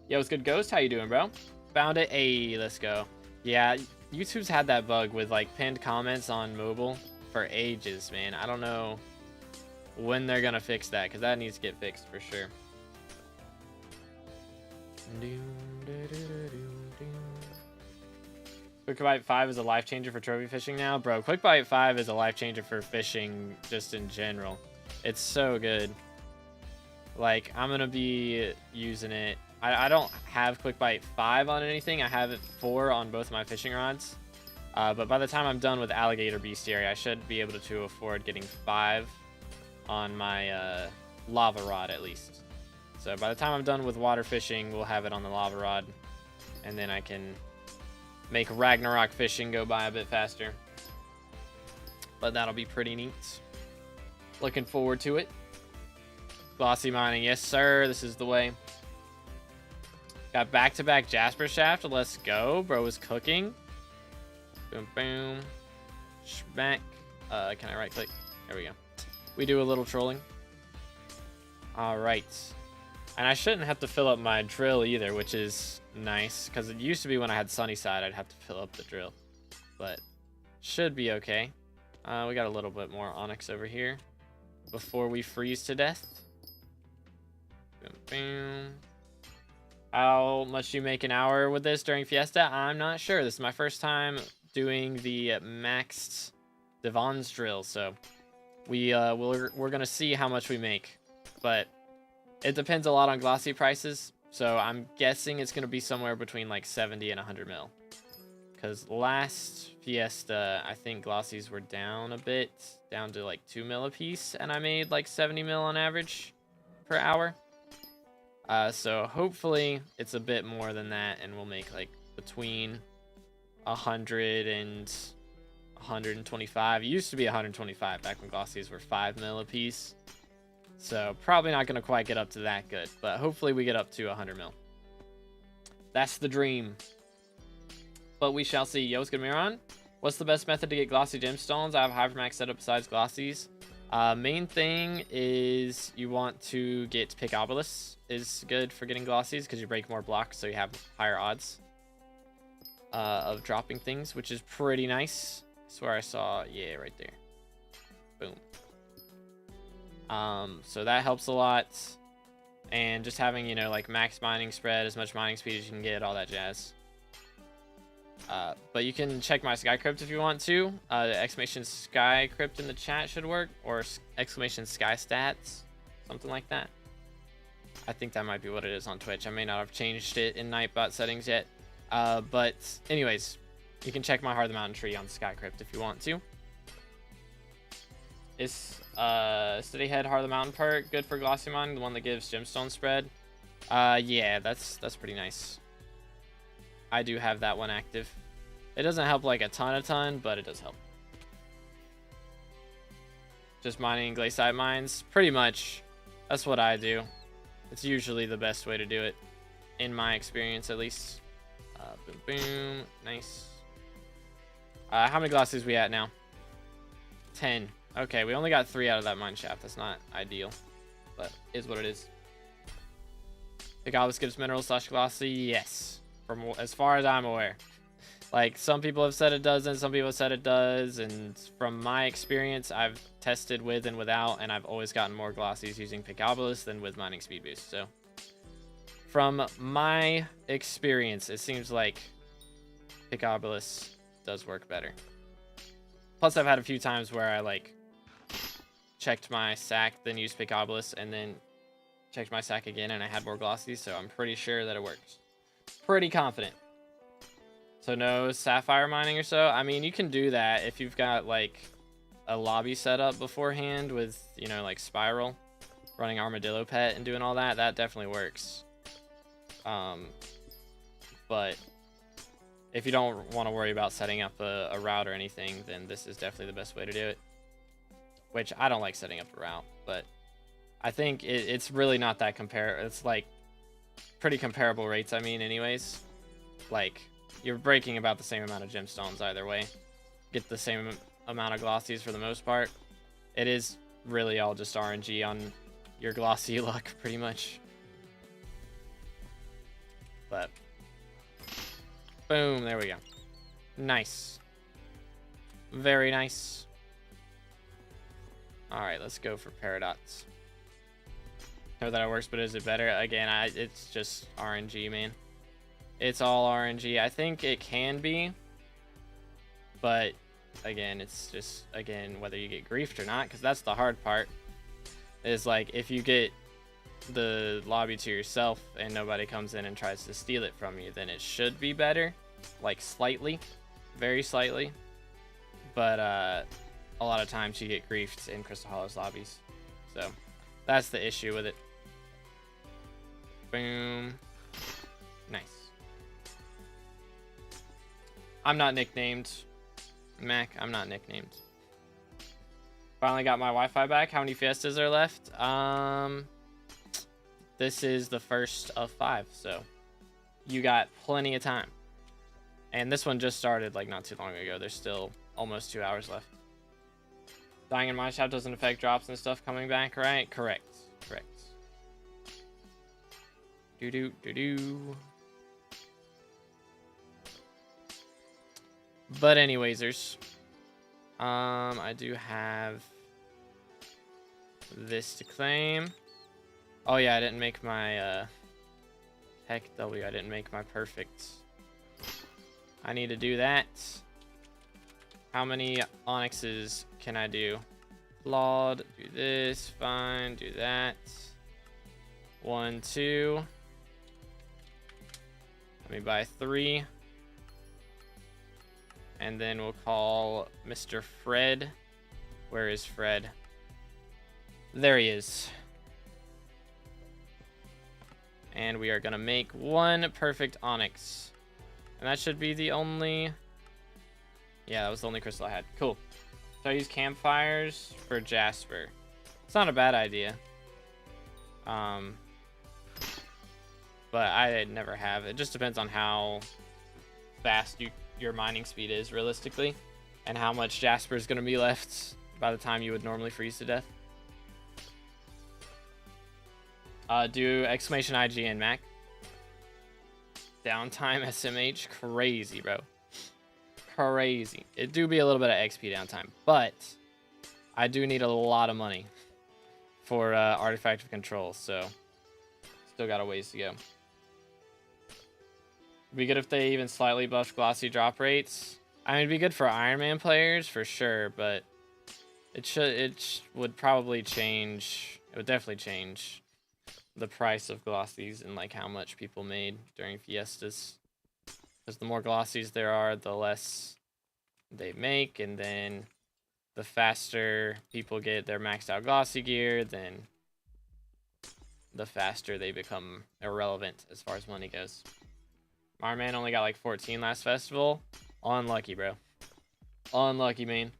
Yo, what's good, Ghost? How you doing, bro? Found it. Hey, let's go. Yeah, YouTube's had that bug with, like, pinned comments on mobile for ages, man. I don't know when they're gonna fix that, because that needs to get fixed for sure. Quick Bite 5 is a life changer for trophy fishing now. Bro, Quick Bite 5 is a life changer for fishing just in general. It's so good. Like, I'm gonna be using it. I don't have Quick Bite 5 on anything. I have it 4 on both my fishing rods. But by the time I'm done with alligator bestiary, I should be able to afford getting 5 on my lava rod at least. So by the time I'm done with water fishing, we'll have it on the lava rod. And then I can make Ragnarok fishing go by a bit faster. But that'll be pretty neat. Looking forward to it. Glossy mining, yes sir, this is the way. Got back-to-back Jasper Shaft, let's go. Bro is cooking. Boom, boom. Smack. Can I right-click? There we go. We do a little trolling. Alright. And I shouldn't have to fill up my drill either, which is nice. Because it used to be when I had Sunnyside, I'd have to fill up the drill. But should be okay. We got a little bit more onyx over here before we freeze to death. Boom, boom. How much do you make an hour with this during Fiesta? I'm not sure. This is my first time doing the maxed Divan's drill, so we're gonna see how much we make. But it depends a lot on glossy prices, so I'm guessing it's gonna be somewhere between like 70 and 100 mil. Because last Fiesta, I think glossies were down a bit, down to like 2 mil a piece, and I made like 70 mil on average per hour. So hopefully it's a bit more than that, and we'll make like between 100 and 125. It used to be 125 back when glossies were 5 mil a piece. So probably not going to quite get up to that good, but hopefully we get up to 100 mil. That's the dream. But we shall see. Yo, what's good, Miron? What's the best method to get glossy gemstones? I have Hypermaxed set up besides glossies. Main thing is you want to get pick obelisk is good for getting glossies because you break more blocks, so you have higher odds of dropping things, which is pretty nice. I swear I saw, yeah, right there. Boom. So that helps a lot, and just having, you know, like max mining spread, as much mining speed as you can get, all that jazz. But you can check my SkyCrypt if you want to. Exclamation SkyCrypt in the chat should work, or exclamation SkyStats, something like that. I think that might be what it is on Twitch. I may not have changed it in Nightbot settings yet. But anyways, you can check my Heart of the Mountain tree on SkyCrypt if you want to. Is Steady Head Heart of the Mountain perk good for glossy mining, the one that gives gemstone spread? Yeah, that's pretty nice. I do have that one active. It doesn't help like a ton, but it does help. Just mining glaciite mines, pretty much. That's what I do. It's usually the best way to do it, in my experience at least. Boom, boom, nice. How many glossies we at now? 10. Okay, we only got 3 out of that mine shaft. That's not ideal, but is what it is. The Goblet gives minerals / glossy, yes. From as far as I'm aware. Like, some people have said it doesn't, some people have said it does, and from my experience, I've tested with and without, and I've always gotten more glossies using Picobulus than with Mining Speed Boost, so. From my experience, it seems like Picobulus does work better. Plus, I've had a few times where I, like, checked my sack, then used Picobulus, and then checked my sack again, and I had more glossies, so I'm pretty sure that it works. Pretty confident. So no sapphire mining or so. I mean, you can do that if you've got like a lobby set up beforehand with, you know, like Spiral, running Armadillo Pet and doing all that. That definitely works. But if you don't want to worry about setting up a route or anything, then this is definitely the best way to do it. Which I don't like setting up a route, but I think it's really not that It's like pretty comparable rates. I mean, anyways, like. You're breaking about the same amount of gemstones either way. Get the same amount of glossies for the most part. It is really all just RNG on your glossy luck, pretty much. But, boom, there we go. Nice. Very nice. Alright, let's go for Paradox. Know that it works, but is it better? Again, it's just RNG, man. It's all RNG. I think it can be, but again, it's just, again, whether you get griefed or not, because that's the hard part, is like, if you get the lobby to yourself and nobody comes in and tries to steal it from you, then it should be better, like slightly, very slightly, but a lot of times you get griefed in Crystal Hollows lobbies, so that's the issue with it. Boom. Nice. I'm not nicknamed. Mac, I'm not nicknamed. Finally got my Wi-Fi back. How many Fiestas are left? This is the first of 5, so you got plenty of time. And this one just started like not too long ago. There's still almost 2 hours left. Dying in my shop doesn't affect drops and stuff coming back, right? Correct. Correct. Do-do-do-do. But anywaysers, I do have this to claim. Oh yeah, I didn't make my Heck W. I didn't make my perfect. I need to do that. How many onyxes can I do? Flawed. Do this. Fine. Do that. 1, 2. Let me buy 3. And then we'll call Mr. Fred. Where is Fred? There he is. And we are going to make 1 perfect onyx. And that should be the only... Yeah, that was the only crystal I had. Cool. So I use campfires for Jasper. It's not a bad idea. But I never have. It just depends on how fast your mining speed is realistically, and how much Jasper is going to be left by the time you would normally freeze to death. Do exclamation IGN, Mac. Downtime SMH, crazy, bro. Crazy. It do be a little bit of XP downtime, but I do need a lot of money for Artifact of Control, so still got a ways to go. It'd be good if they even slightly buffed glossy drop rates. I mean, it'd be good for Iron Man players for sure, but it would probably change. It would definitely change the price of glossies and like how much people made during Fiestas. Because the more glossies there are, the less they make, and then the faster people get their maxed out glossy gear, then the faster they become irrelevant as far as money goes. Our man only got like 14 last festival. Unlucky, bro. Unlucky, man.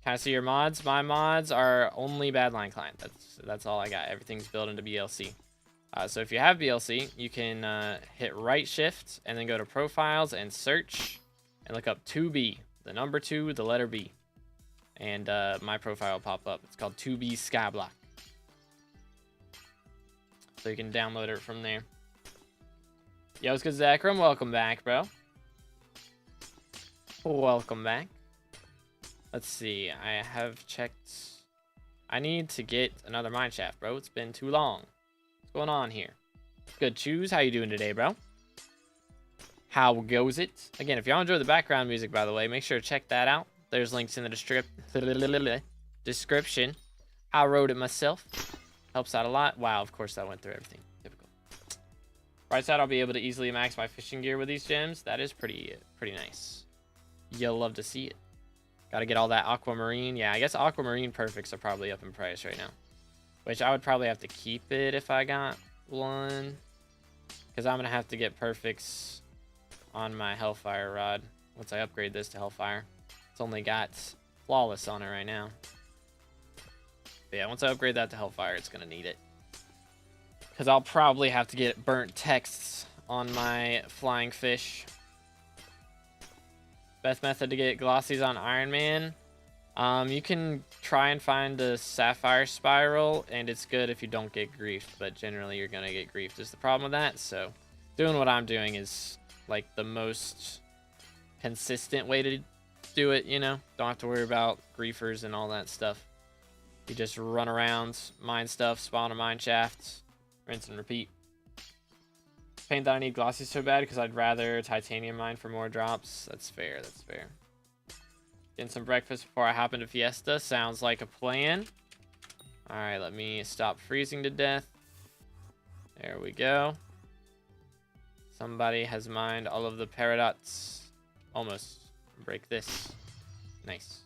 Can I see your mods? My mods are only Badline Client. That's all I got. Everything's built into BLC. So if you have BLC, you can hit right shift and then go to profiles and search and look up 2B. The number 2, the letter B. And my profile will pop up. It's called 2B SkyBlock. So you can download it from there. Yo, what's good, Zachram? Welcome back, bro. Welcome back. Let's see. I have checked. I need to get another mine shaft, bro. It's been too long. What's going on here? Good choose. How you doing today, bro? How goes it? Again, if y'all enjoy the background music, by the way, make sure to check that out. There's links in the description. I wrote it myself. Helps out a lot. Wow, of course that went through everything. Typical. Right side, I'll be able to easily max my fishing gear with these gems. That is pretty nice. You'll love to see it. Got to get all that aquamarine. Yeah, I guess aquamarine perfects are probably up in price right now. Which I would probably have to keep it if I got one. Because I'm going to have to get perfects on my Hellfire rod once I upgrade this to Hellfire. It's only got flawless on it right now. But yeah, once I upgrade that to Hellfire, it's going to need it. Because I'll probably have to get burnt texts on my flying fish. Best method to get glossies on Iron Man. You can try and find a Sapphire Spiral, and it's good if you don't get griefed, but generally you're going to get griefed is the problem with that. So doing what I'm doing is like the most consistent way to do it, you know? Don't have to worry about griefers and all that stuff. You just run around, mine stuff, spawn a mine shaft, rinse and repeat. Pain that I need glossy so bad because I'd rather titanium mine for more drops. That's fair, that's fair. Getting some breakfast before I hop into Fiesta. Sounds like a plan. Alright, let me stop freezing to death. There we go. Somebody has mined all of the paradots. Almost. Break this. Nice.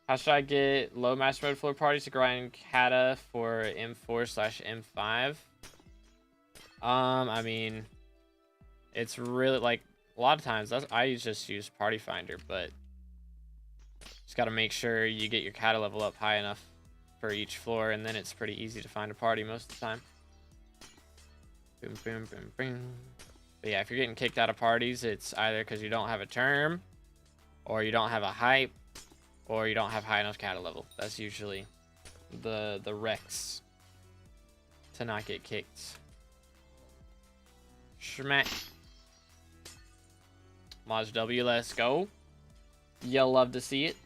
How should I get low master mode floor parties to grind kata for M4/M5? I mean, it's really like a lot of times I just use Party Finder, but just got to make sure you get your kata level up high enough for each floor, and then it's pretty easy to find a party most of the time. Boom, boom, boom, boom. But yeah, if you're getting kicked out of parties, it's either because you don't have a term, or you don't have a hype, or you don't have high enough kata level. That's usually the recs to not get kicked. Schmack. Maj W, let's go. You'll love to see it.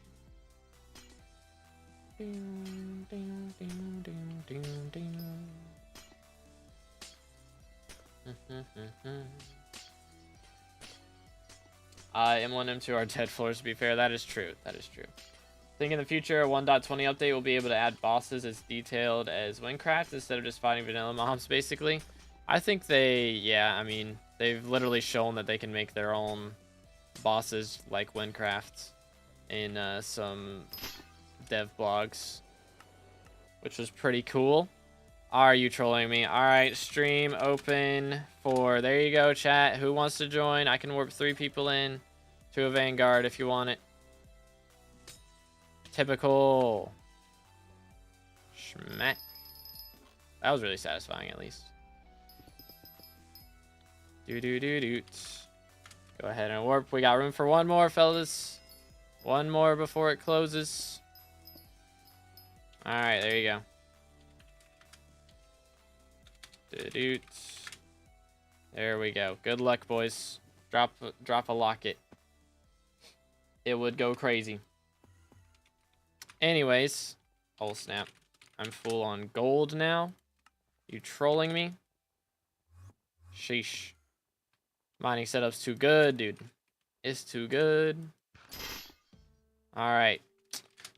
M1, M2 are dead floors, to be fair. That is true. That is true. I think in the future, a 1.20 update will be able to add bosses as detailed as Minecraft instead of just fighting vanilla mobs, basically. I think yeah, I mean, they've literally shown that they can make their own bosses like Minecraft in some dev blogs, which was pretty cool. Are you trolling me? All right, stream open for, there you go, chat. Who wants to join? I can warp 3 people in to a Vanguard if you want it. Typical. Schmack. That was really satisfying, at least. Doot. Go ahead and warp. We got room for one more, fellas. One more before it closes. All right, there you go. Doot. There we go. Good luck, boys. Drop a locket. It would go crazy. Anyways, oh snap. I'm full on gold now. You trolling me? Sheesh. Mining setup's too good, dude. It's too good. Alright.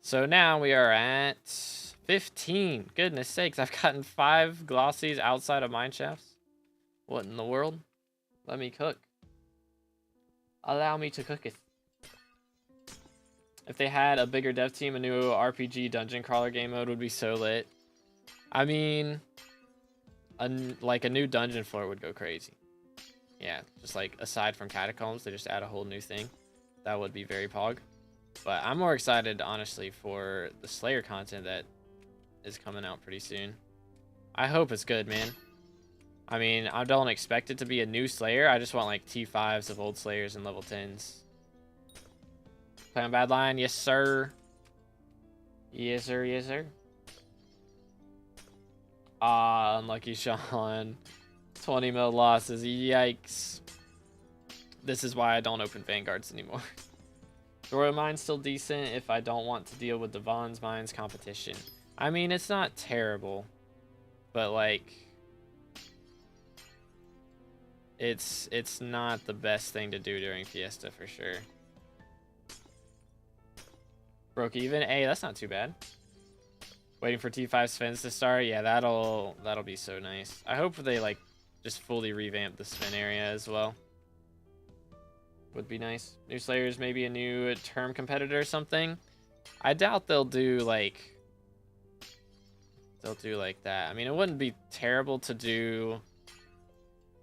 So now we are at 15. Goodness sakes, I've gotten 5 glossies outside of mine shafts. What in the world? Let me cook. Allow me to cook it. If they had a bigger dev team, a new RPG dungeon crawler game mode would be so lit. I mean, like a new dungeon floor would go crazy. Yeah, just like aside from catacombs, they just add a whole new thing. That would be very pog. But I'm more excited, honestly, for the Slayer content that is coming out pretty soon. I hope it's good, man. I mean, I don't expect it to be a new Slayer. I just want like T5s of old Slayers and level 10s. Play on bad line, yes sir. Yes sir, yes sir. Ah, unlucky Sean. 20 mil losses. Yikes. This is why I don't open Vanguards anymore. The Royal Mine's still decent if I don't want to deal with Divan's Mines competition. I mean, it's not terrible, but like, it's not the best thing to do during Fiesta for sure. Broke even. Hey, that's not too bad. Waiting for T5 spins to start. Yeah, that'll be so nice. I hope they like just fully revamp the spin area as well. Would be nice. New Slayers, maybe a new term competitor or something. I doubt they'll do like that. I mean, it wouldn't be terrible to do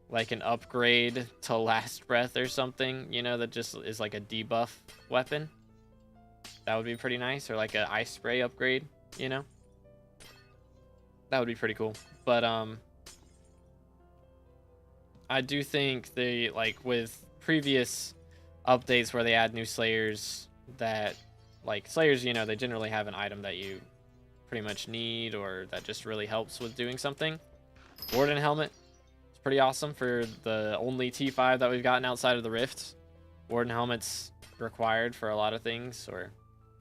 like an upgrade to Last Breath or something, you know, that just is like a debuff weapon. That would be pretty nice. Or like an Ice Spray upgrade, you know. That would be pretty cool. But I do think they, like, with previous updates where they add new Slayers, that like Slayers, you know, they generally have an item that you pretty much need or that just really helps with doing something. Warden Helmet is pretty awesome for the only T5 that we've gotten outside of the Rift. Warden Helmet's required for a lot of things, or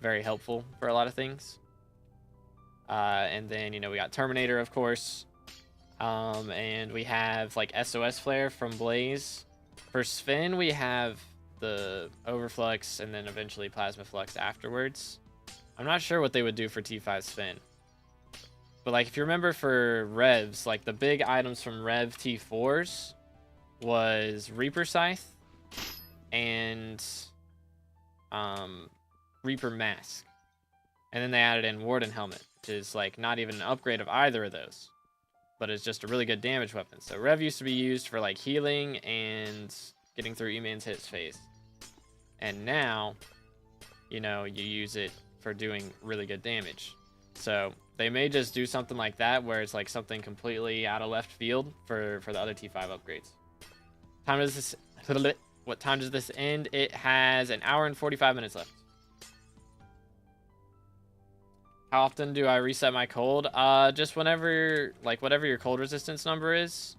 very helpful for a lot of things. And then, you know, we got Terminator, of course. And we have like SOS Flare from Blaze. For Sven, we have the Overflux and then eventually Plasma Flux afterwards. I'm not sure what they would do for T5 Sven. But like, if you remember for Revs, like the big items from Rev T4s was Reaper Scythe and Reaper Mask. And then they added in Warden Helmet, which is like not even an upgrade of either of those, but it's just a really good damage weapon. So Rev used to be used for like healing and getting through E-Man's hits phase. And now, you know, you use it for doing really good damage. So they may just do something like that where it's like something completely out of left field for the other T5 upgrades. What time does this end? It has 1 hour and 45 minutes left. How often do I reset my cold? Just whenever, like whatever your cold resistance number is,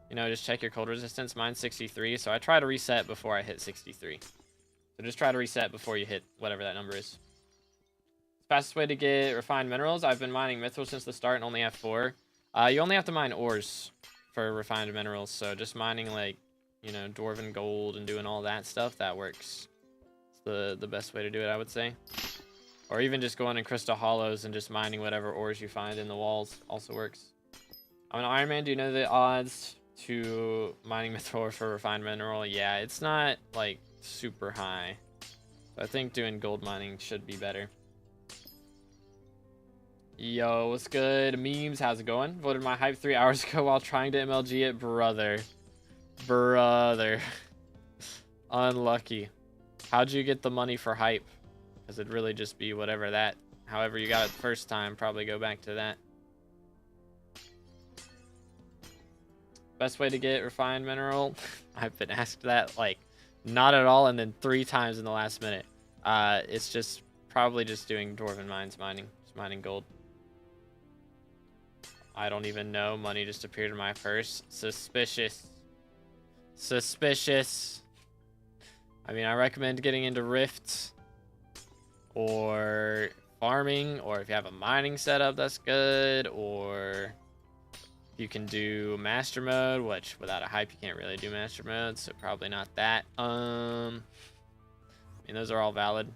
you know, just check your cold resistance. Mine's 63, so I try to reset before I hit 63. So just try to reset before you hit whatever that number is. Fastest way to get refined minerals. I've been mining mithril since the start and only have 4. You only have to mine ores for refined minerals, so just mining like, you know, dwarven gold and doing all that stuff, that works. It's the best way to do it, I would say. Or even just going in crystal hollows and just mining whatever ores you find in the walls also works. I'm an Iron Man. Do you know the odds to mining mithril for refined mineral? Yeah, it's not like super high. So I think doing gold mining should be better. Yo, what's good? Memes, how's it going? Voted my hype 3 hours ago while trying to MLG it. Brother. Unlucky. How'd you get the money for hype? Because it'd really just be whatever that, however you got it the first time, probably go back to that. Best way to get refined mineral? I've been asked that like not at all and then 3 times in the last minute. It's just probably just doing dwarven mines mining, just mining gold. I don't even know. Money just appeared in my purse. Suspicious. Suspicious. I mean, I recommend getting into Rift or farming, or if you have a mining setup, that's good. Or you can do master mode, which without a hype, you can't really do master mode, so probably not that. I mean, those are all valid.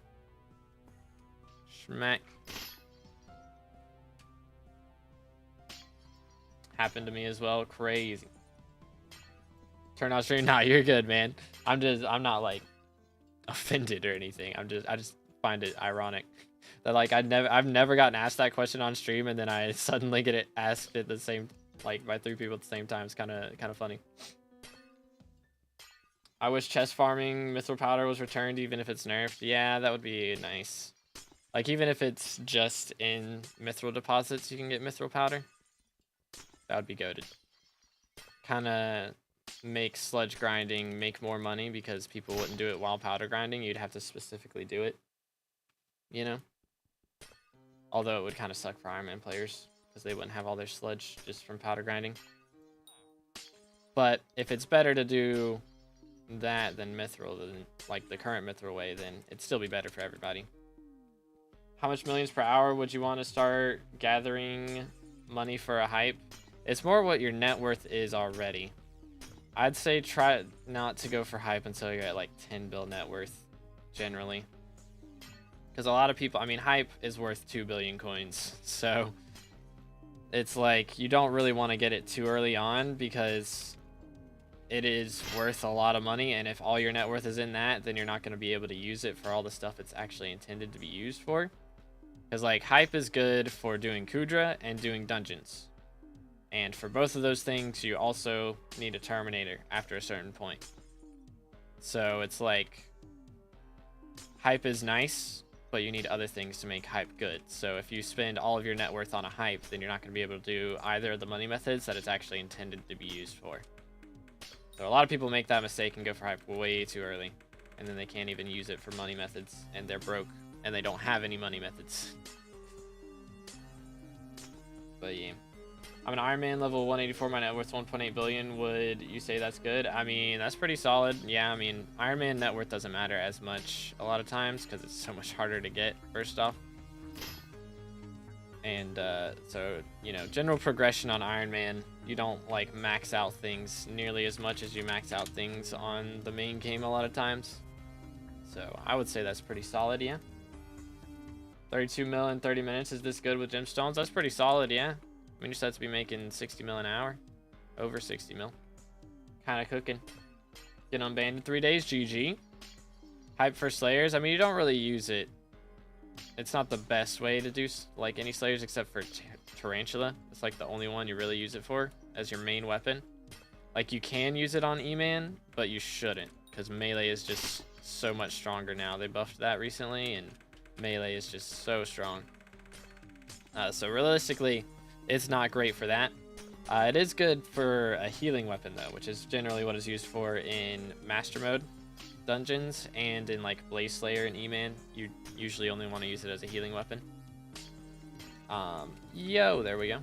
Schmack. Happened to me as well. Crazy. Turn on stream. Nah, you're good, man. I'm not like offended or anything. I just find it ironic that like I've never gotten asked that question on stream, and then I suddenly get it asked at the same, like by 3 people at the same time. It's kind of funny. I wish chest farming mithril powder was returned, even if it's nerfed. Yeah, that would be nice. Like even if it's just in mithril deposits, you can get mithril powder. That would be goated. Kind of make sludge grinding make more money because people wouldn't do it while powder grinding. You'd have to specifically do it, you know? Although it would kind of suck for Iron Man players because they wouldn't have all their sludge just from powder grinding. But if it's better to do that than Mithril, than like the current Mithril way, then it'd still be better for everybody. How much millions per hour would you want to start gathering money for a hype? It's more what your net worth is already. I'd say try not to go for hype until you're at like 10 bill net worth, generally. Because a lot of people, I mean, hype is worth 2 billion coins. So it's like you don't really want to get it too early on because it is worth a lot of money. And if all your net worth is in that, then you're not going to be able to use it for all the stuff it's actually intended to be used for. Because like hype is good for doing Kudra and doing dungeons. And for both of those things, you also need a Terminator after a certain point. So it's like, hype is nice, but you need other things to make hype good. So if you spend all of your net worth on a hype, then you're not going to be able to do either of the money methods that it's actually intended to be used for. So a lot of people make that mistake and go for hype way too early. And then they can't even use it for money methods, and they're broke, and they don't have any money methods. But yeah. I'm an Iron Man level 184, my net worth 1.8 billion. Would you say that's good? I mean, that's pretty solid. Yeah, I mean, Iron Man net worth doesn't matter as much a lot of times because it's so much harder to get, first off. And so, you know, general progression on Iron Man, you don't like max out things nearly as much as you max out things on the main game a lot of times. So I would say that's pretty solid, yeah. 32 mil in 30 minutes. Is this good with gemstones? That's pretty solid, yeah. I mean, you're set to be making 60 mil an hour. Over 60 mil. Kind of cooking. Get unbanned in 3 days. GG. Hype for Slayers. I mean, you don't really use it. It's not the best way to do like any Slayers except for Tarantula. It's like the only one you really use it for as your main weapon. Like, you can use it on E-Man, but you shouldn't. Because melee is just so much stronger now. They buffed that recently, and melee is just so strong. So realistically, it's not great for that. It is good for a healing weapon though, which is generally what it's used for in Master Mode dungeons, and in like Blaze Slayer and E-Man, you usually only want to use it as a healing weapon. Yo, there we go.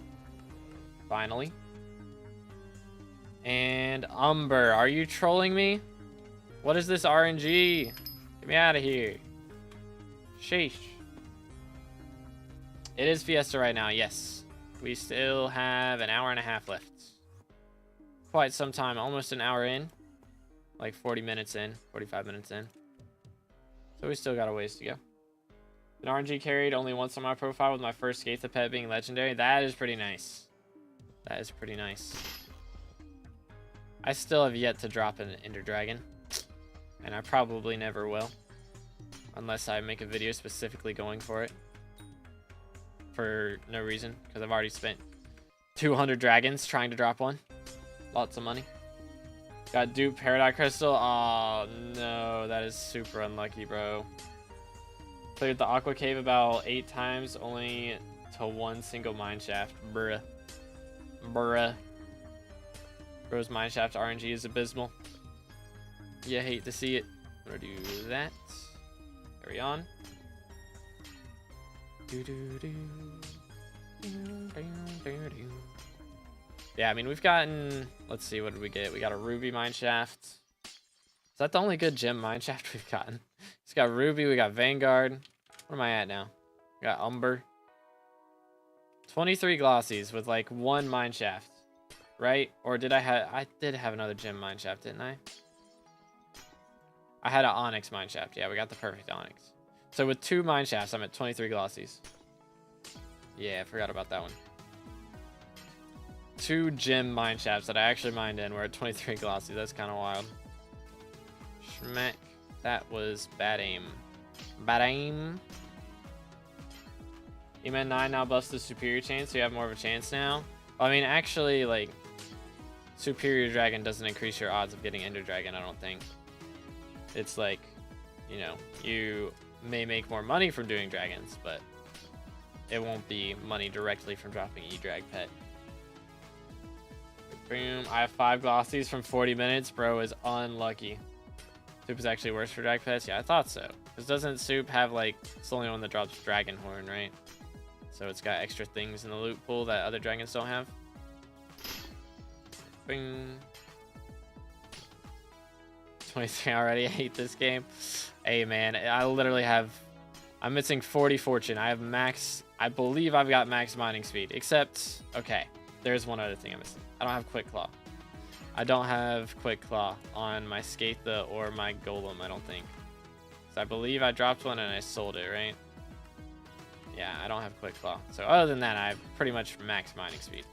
Finally. And Umber, are you trolling me? What is this RNG? Get me out of here. Sheesh. It is Fiesta right now, yes. We still have an hour and a half left. Quite some time, almost an hour in. Like 40 minutes in, 45 minutes in. So we still got a ways to go. An RNG carried only once on my profile with my first Skaitha pet being legendary. That is pretty nice. That is pretty nice. I still have yet to drop an Ender Dragon. And I probably never will. Unless I make a video specifically going for it. For no reason, because I've already spent 200 dragons trying to drop one. Lots of money. Got dupe Peridot Crystal. Oh no, that is super unlucky, bro. Cleared the Aqua Cave about 8 times, only to 1 single mineshaft. Bruh. Bruh. Bro's mineshaft RNG is abysmal. You hate to see it. I'm gonna do that. Carry on. Yeah, I mean, we've gotten, let's see, what did we get? We got a Ruby mineshaft. Is that the only good gem mineshaft we've gotten? It's got Ruby, we got Vanguard. Where am I at now? We got Umber. 23 glossies with like 1 mineshaft, right? Or did I did have another gem mineshaft, didn't I? I had an Onyx mineshaft. Yeah, we got the perfect Onyx. So with 2 mineshafts, I'm at 23 glossies. Yeah, I forgot about that one. 2 gem mineshafts that I actually mined in were at 23 glossies. That's kind of wild. Schmack. That was bad aim. Bad aim. E-Man 9 now buffs the Superior Chain, so you have more of a chance now. Well, I mean, actually, like, Superior Dragon doesn't increase your odds of getting Ender Dragon, I don't think. It's like, you know, you may make more money from doing dragons, but it won't be money directly from dropping E-Drag Pet. Boom. I have 5 glossies from 40 minutes. Bro is unlucky. Soup is actually worse for drag pets? Yeah, I thought so. Because doesn't Soup have, like, it's the only one that drops Dragon Horn, right? So it's got extra things in the loot pool that other dragons don't have. Bing. 23 already. I hate this game. Hey, man, I literally have... I'm missing 40 fortune. I have max... I believe I've got max mining speed. Except... Okay, there's one other thing I'm missing. I don't have Quick Claw. I don't have Quick Claw on my Skatha or my Golem, I don't think. So I believe I dropped one and I sold it, right? Yeah, I don't have Quick Claw. So other than that, I have pretty much max mining speed.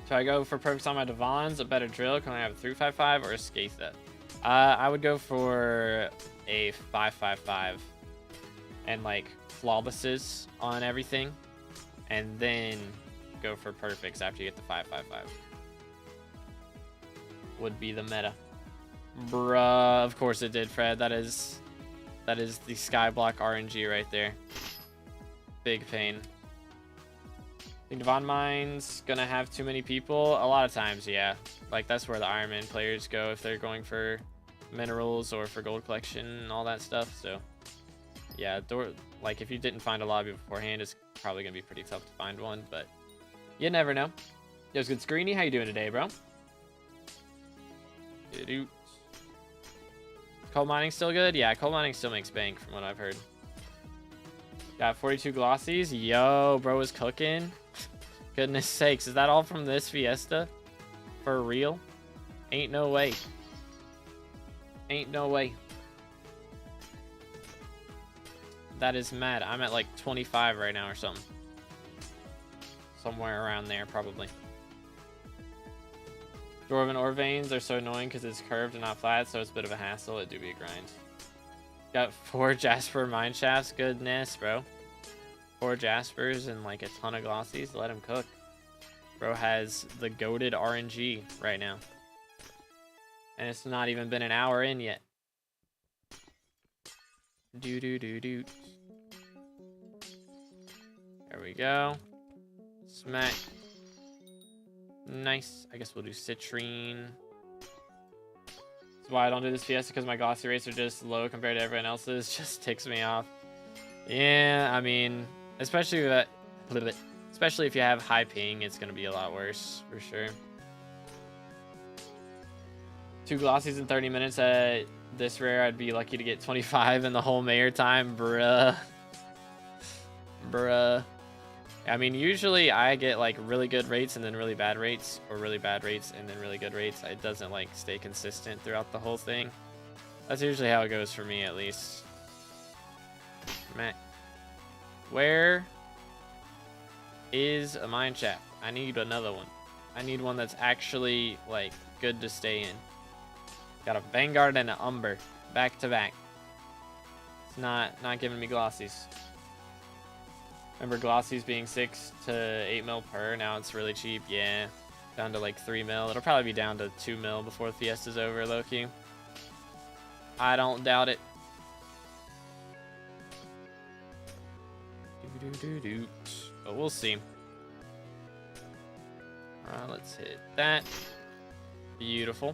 Should I go for perks on my Divans, a better drill? Can I have a 355 or a Skatha? I would go for a 555 and like flawlesses on everything, and then go for perfects after you get the 555. Would be the meta. Bruh, of course it did, Fred. That is the SkyBlock RNG right there. Big pain. Think Divan Mine's gonna have too many people? A lot of times, yeah. Like, that's where the Iron Man players go if they're going for minerals or for gold collection and all that stuff. So, yeah, like, if you didn't find a lobby beforehand, it's probably gonna be pretty tough to find one, but you never know. Yo, it's good. Screeny, how you doing today, bro? Coal mining still good? Yeah, coal mining still makes bank from what I've heard. Got 42 glossies. Yo, bro is cooking. Goodness sakes, is that all from this Fiesta? For real? Ain't no way. Ain't no way. That is mad. I'm at like 25 right now or something. Somewhere around there, probably. Dwarven ore veins are so annoying because it's curved and not flat, so it's a bit of a hassle. It do be a grind. Got 4 Jasper mine shafts. Goodness, bro. 4 Jaspers and like a ton of glossies. Let him cook. Bro has the goated RNG right now. And it's not even been an hour in yet. There we go. Smack. Nice. I guess we'll do citrine. That's why I don't do this Fiesta, because my glossy rates are just low compared to everyone else's. Just ticks me off. Yeah, I mean, especially if you have high ping, it's gonna be a lot worse for sure. 2 glossies in 30 minutes at this rare. I'd be lucky to get 25 in the whole mayor time, bruh. I mean, usually I get like really good rates and then really bad rates, or really bad rates and then really good rates. It doesn't like stay consistent throughout the whole thing. That's usually how it goes for me, at least. Matt, where is a mine shaft? I need another one. I need one that's actually like good to stay in. Got a Vanguard and an Umber back to back. It's not giving me glossies. Remember glossies being 6 to 8 mil per. Now it's really cheap. Yeah, down to like 3 mil. It'll probably be down to 2 mil before the Fiesta's over, low-key. I don't doubt it. But we'll see. Alright, let's hit that. Beautiful.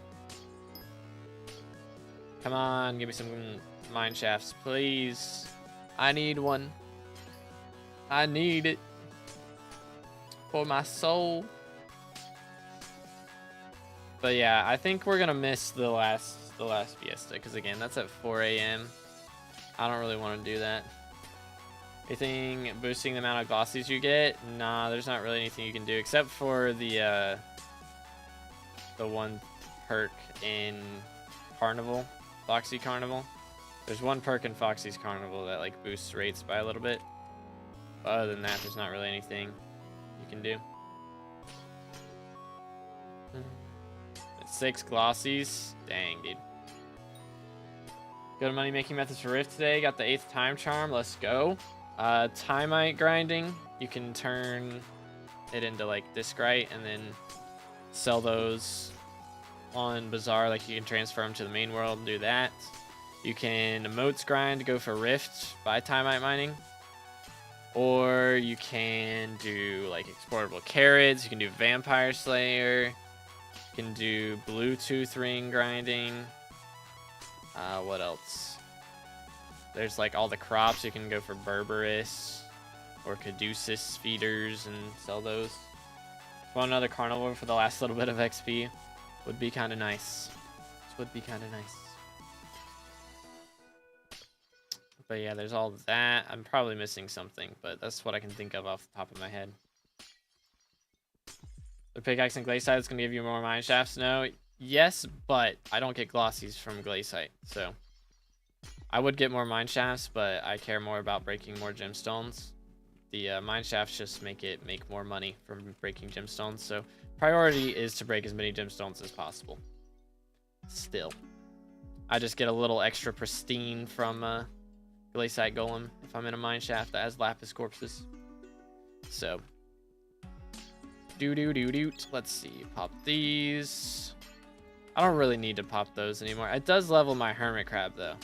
Come on, give me some mine shafts, please. I need one. I need it for my soul. But yeah, I think we're gonna miss the last Fiesta, because again, that's at 4 a.m. I don't really want to do that. Anything boosting the amount of glossies you get? Nah, there's not really anything you can do except for the one perk in Carnival, Foxy Carnival. There's one perk in Foxy's Carnival that like boosts rates by a little bit. But other than that, there's not really anything you can do. 6 glossies. Dang, dude. Go to money making methods for Rift today. Got the 8th time charm. Let's go. Timite grinding. You can turn it into like discrete and then sell those on Bazaar. Like you can transfer them to the main world and do that. You can emotes grind, go for Rift by Timite mining. Or you can do like exportable carrots. You can do Vampire Slayer. You can do Bluetooth ring grinding. What else? There's like all the crops. You can go for Berberis or Caduceus feeders and sell those. Want another carnival for the last little bit of XP. Would be kind of nice. This would be kind of nice. But yeah, there's all that. I'm probably missing something, but that's what I can think of off the top of my head. The pickaxe and glaciite is going to give you more mine shafts. No, yes, but I don't get glossies from glaciite, so I would get more mine shafts, but I care more about breaking more gemstones. The mine shafts just make more money from breaking gemstones, so priority is to break as many gemstones as possible. Still, I just get a little extra pristine from glaciite golem if I'm in a mine shaft that has lapis corpses. So let's see, pop these. I don't really need to pop those anymore. It does level my hermit crab though.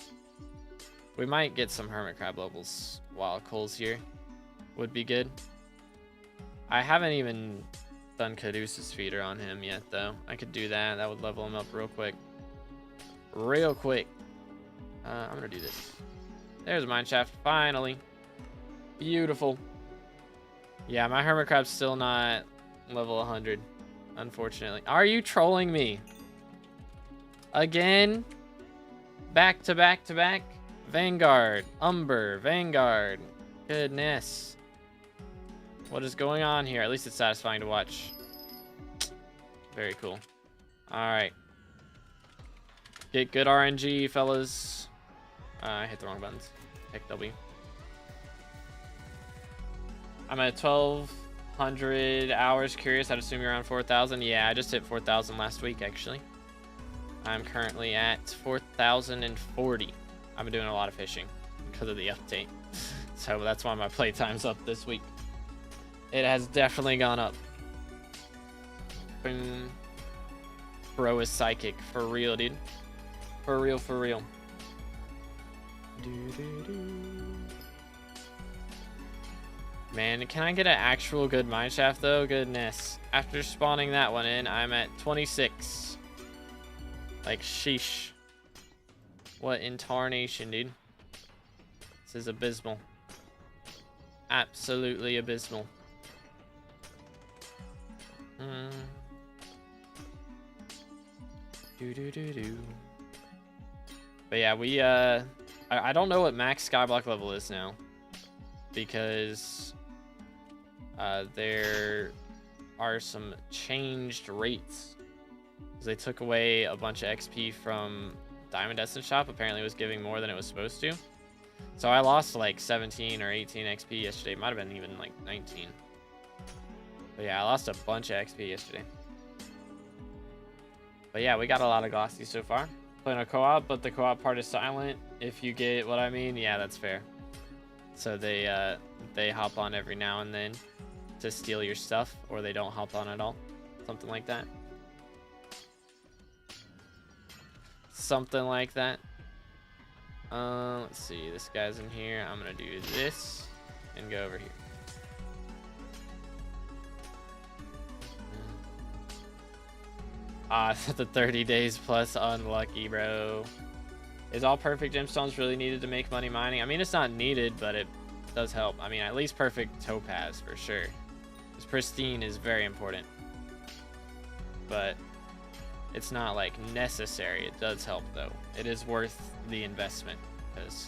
We might get some hermit crab levels while Cole's here. Would be good. I haven't even done Caduceus feeder on him yet though. I could do that. That would level him up real quick. I'm gonna do this. There's a mine shaft, finally. Beautiful. Yeah, my hermit crab's still not level 100, unfortunately. Are you trolling me? Again? Back to back to back? Vanguard, Umber, Vanguard. Goodness. What is going on here? At least it's satisfying to watch. Very cool. Alright. Get good RNG, fellas. I hit the wrong buttons. Pick W. I'm at 1,200 hours. Curious, I'd assume you're around 4,000. Yeah, I just hit 4,000 last week, actually. I'm currently at 4,040. I've been doing a lot of fishing because of the update. So that's why my playtime's up this week. It has definitely gone up. Boom. Bro is psychic. For real, dude. For real, for real. Man, can I get an actual good mine shaft though? Goodness. After spawning that one in, I'm at 26. Like, sheesh. What in tarnation, dude? This is abysmal. Absolutely abysmal. But yeah, we I don't know what max skyblock level is now, because there are some changed rates. They took away a bunch of XP from Diamond Essence Shop. Apparently it was giving more than it was supposed to. So I lost like 17 or 18 XP yesterday. Might have been even like 19. But yeah, I lost a bunch of XP yesterday. But yeah, we got a lot of glossy so far. Playing a co-op, but the co-op part is silent. If you get what I mean, yeah, that's fair. So they hop on every now and then to steal your stuff, or they don't hop on at all. Something like that. Something like that. Let's see, this guy's in here. I'm gonna do this and go over here. The 30 days plus unlucky, bro. Is all perfect gemstones really needed to make money mining? I mean, it's not needed, but it does help. I mean, at least perfect topaz for sure. Because pristine is very important. But it's not like necessary. It does help though. It is worth the investment because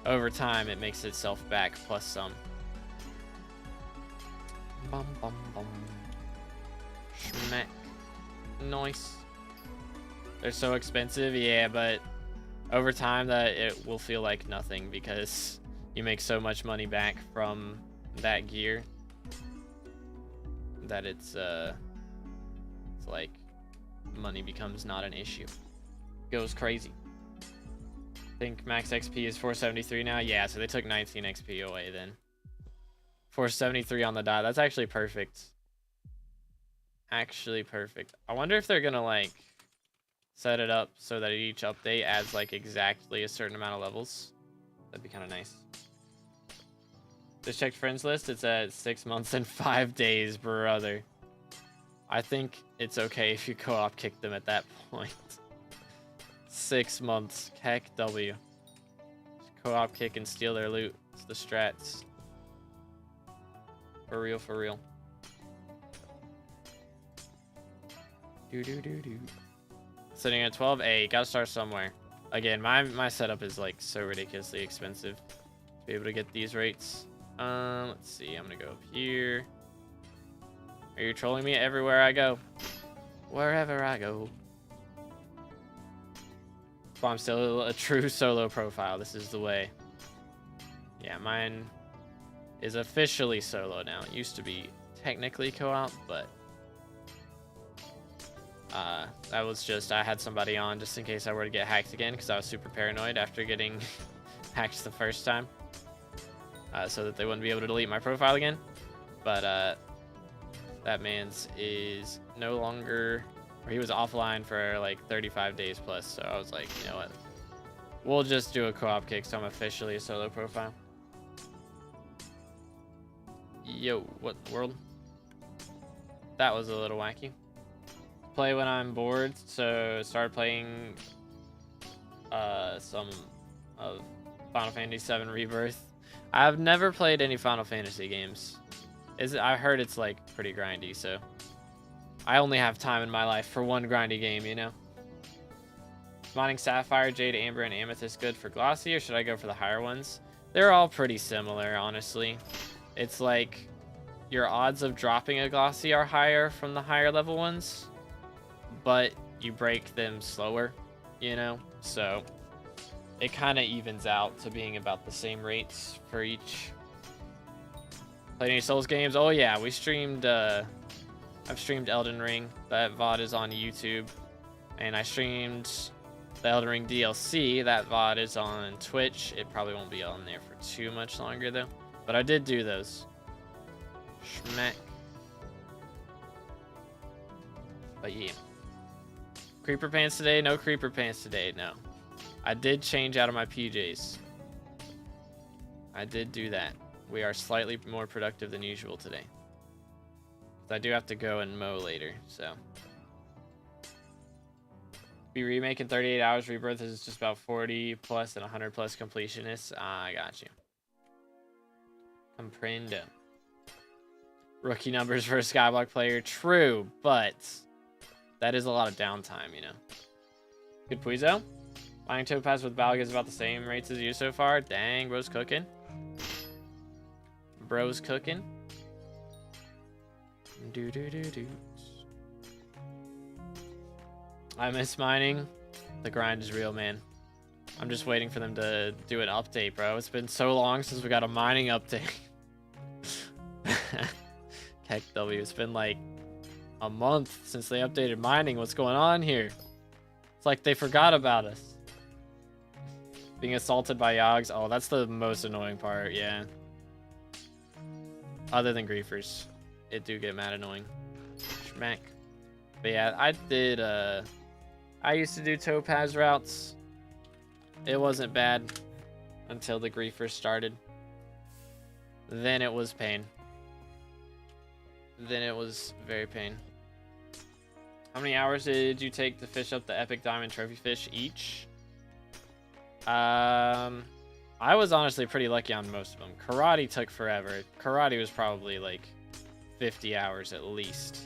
over time it makes itself back plus some. Bum bum bum. Schmack. Nice. They're so expensive, yeah, but over time that it will feel like nothing because you make so much money back from that gear that it's like money becomes not an issue. Goes crazy. I think max XP is 473 now. Yeah, so they took 19 XP away then. 473 on the dot. That's actually perfect. Actually perfect. I wonder if they're gonna like set it up so that each update adds like exactly a certain amount of levels. That'd be kind of nice. Just checked friends list. It's at 6 months and 5 days, brother. I think it's okay if you co-op kick them at that point. 6 months. Heck W. Co-op kick and steal their loot. It's the strats. For real, for real. Sitting at 12. Gotta start somewhere. Again, my setup is like so ridiculously expensive to be able to get these rates. Let's see. I'm gonna go up here. Are you trolling me everywhere I go? Wherever I go. So I'm still a true solo profile. This is the way. Yeah, mine is officially solo now. It used to be technically co-op, but that was just, I had somebody on just in case I were to get hacked again, because I was super paranoid after getting hacked the first time, so that they wouldn't be able to delete my profile again. But that man's is no longer, or he was offline for like 35 days plus, so I was like, you know what, we'll just do a co-op kick, so I'm officially a solo profile. Yo, what world? That was a little wacky. Play when I'm bored, so started playing some of Final Fantasy VII Rebirth. I've never played any Final Fantasy games. I heard it's like pretty grindy, so I only have time in my life for one grindy game, you know? Mining Sapphire, Jade, Amber, and Amethyst good for glossy, or should I go for the higher ones? They're all pretty similar, honestly. It's like your odds of dropping a glossy are higher from the higher level ones, but you break them slower, you know? So it kind of evens out to being about the same rates for each. Played any Souls games? Oh yeah, we streamed, I've streamed Elden Ring. That VOD is on YouTube. And I streamed the Elden Ring DLC. That VOD is on Twitch. It probably won't be on there for too much longer though. But I did do those. Schmack. But yeah. Creeper pants today? No creeper pants today, no. I did change out of my PJs. I did do that. We are slightly more productive than usual today. I do have to go and mow later, so. Be remake in 38 hours. Rebirth is just about 40 plus and 100 plus completionists. I got you. Comprendo. Rookie numbers for a SkyBlock player. True, but that is a lot of downtime, you know. Good Puizo. Buying Topaz with Balga is about the same rates as you so far. Dang, bro's cooking. Bro's cooking. I miss mining. The grind is real, man. I'm just waiting for them to do an update, bro. It's been so long since we got a mining update. KEKW, it's been like a month since they updated mining. What's going on here? It's like they forgot about us. Being assaulted by Yogs. Oh, that's the most annoying part, yeah. Other than griefers. It do get mad annoying. Schmack. But yeah, I used to do Topaz routes. It wasn't bad until the griefers started. Then it was pain. Then it was very pain. How many hours did you take to fish up the epic diamond trophy fish each? I was honestly pretty lucky on most of them. Karate took forever. Karate was probably like 50 hours at least.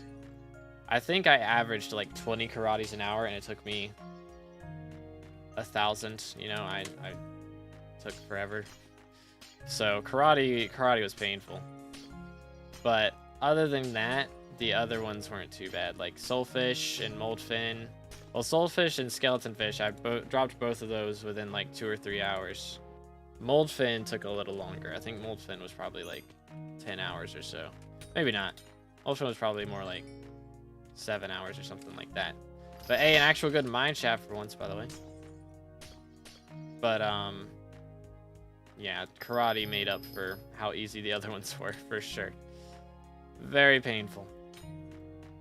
I think I averaged like 20 karates an hour, and it took me 1,000. You know, I took forever. So karate was painful. But other than that, the other ones weren't too bad. Like soulfish and moldfin. Well, soulfish and skeleton fish, I dropped both of those within like 2 or 3 hours. Moldfin took a little longer. I think moldfin was probably like 10 hours or so. Maybe not. Moldfin was probably more like 7 hours or something like that. But hey, an actual good mine shaft for once, by the way. But yeah, karate made up for how easy the other ones were, for sure. Very painful.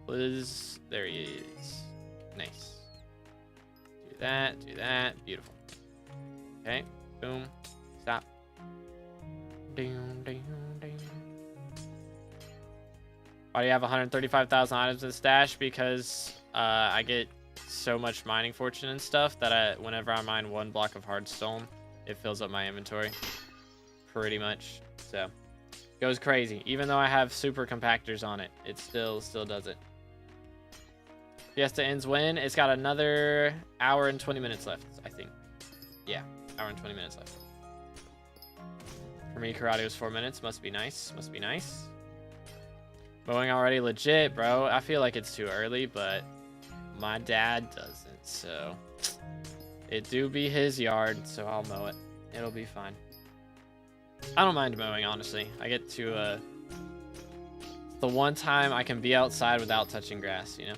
Liz, there he is. Nice. Do that, beautiful. Okay, boom, stop. Ding, ding, ding. Why do you have 135,000 items in the stash? Because I get so much mining fortune and stuff that whenever I mine 1 block of hardstone, it fills up my inventory. Pretty much. So goes crazy. Even though I have super compactors on it, it still does it. Fiesta ends when? It's got another hour and 20 minutes left, I think. Yeah, hour and 20 minutes left. For me, karate was 4 minutes. Must be nice. Must be nice. Mowing already legit, bro. I feel like it's too early, but my dad doesn't, so it do be his yard, so I'll mow it. It'll be fine. I don't mind mowing, honestly. I get to the one time I can be outside without touching grass, you know,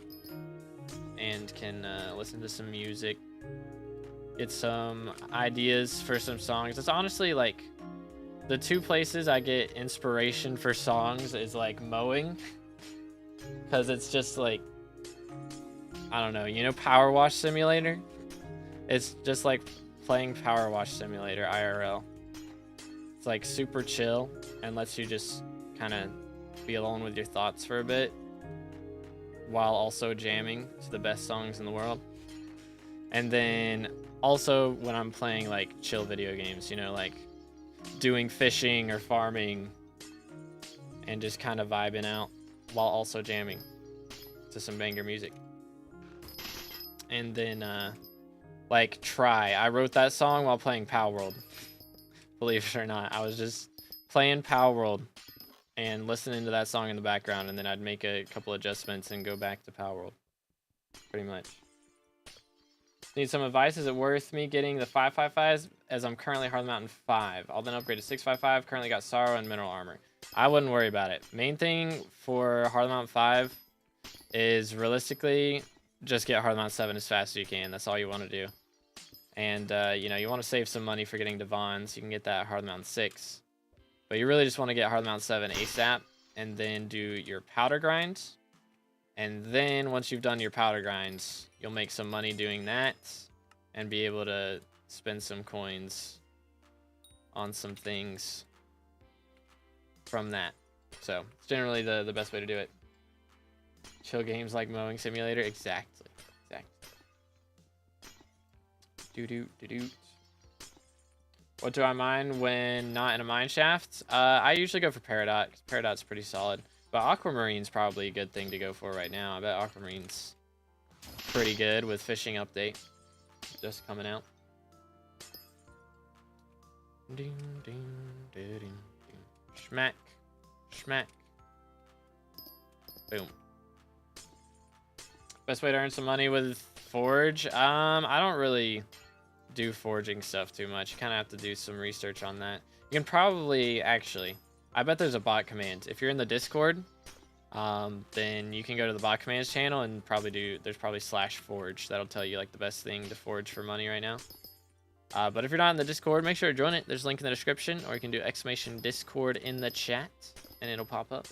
and can listen to some music, get some ideas for some songs. It's honestly like the two places I get inspiration for songs is like mowing, because it's just like, I don't know, you know, Power Wash Simulator? It's just like playing Power Wash Simulator IRL. It's like super chill and lets you just kind of be alone with your thoughts for a bit while also jamming to the best songs in the world. And then also when I'm playing like chill video games, you know, like doing fishing or farming and just kind of vibing out while also jamming to some banger music. And then like Try, I wrote that song while playing Power World. Believe it or not, I was just playing Power World and listening to that song in the background, and then I'd make a couple adjustments and go back to Power World. Pretty much. Need some advice. Is it worth me getting the 555s, as I'm currently Hard Mountain 5? I'll then upgrade to 655. Currently got Sorrow and Mineral Armor. I wouldn't worry about it. Main thing for Hard Mountain 5 is realistically just get Hard Mountain 7 as fast as you can. That's all you want to do. And, you know, you want to save some money for getting Divans. You can get that at Hard Mountain 6. But you really just want to get Hard Mountain 7 ASAP and then do your powder grinds. And then once you've done your powder grinds, you'll make some money doing that and be able to spend some coins on some things from that. So it's generally the best way to do it. Chill games like Mowing Simulator. Exactly. Doo-doo-doo-doo. What do I mine when not in a mine shaft? I usually go for Peridot, because Peridot's pretty solid. But Aquamarine's probably a good thing to go for right now. I bet Aquamarine's pretty good with fishing update just coming out. Ding, ding, ding, ding. Schmack. Schmack. Boom. Best way to earn some money with Forge? I don't really do forging stuff too much. You kind of have to do some research on that. You can probably, actually, I bet there's a bot command. If you're in the Discord, then you can go to the bot commands channel and there's probably /forge. That'll tell you like the best thing to forge for money right now. But if you're not in the Discord, make sure to join it. There's a link in the description, or you can do !Discord in the chat and it'll pop up.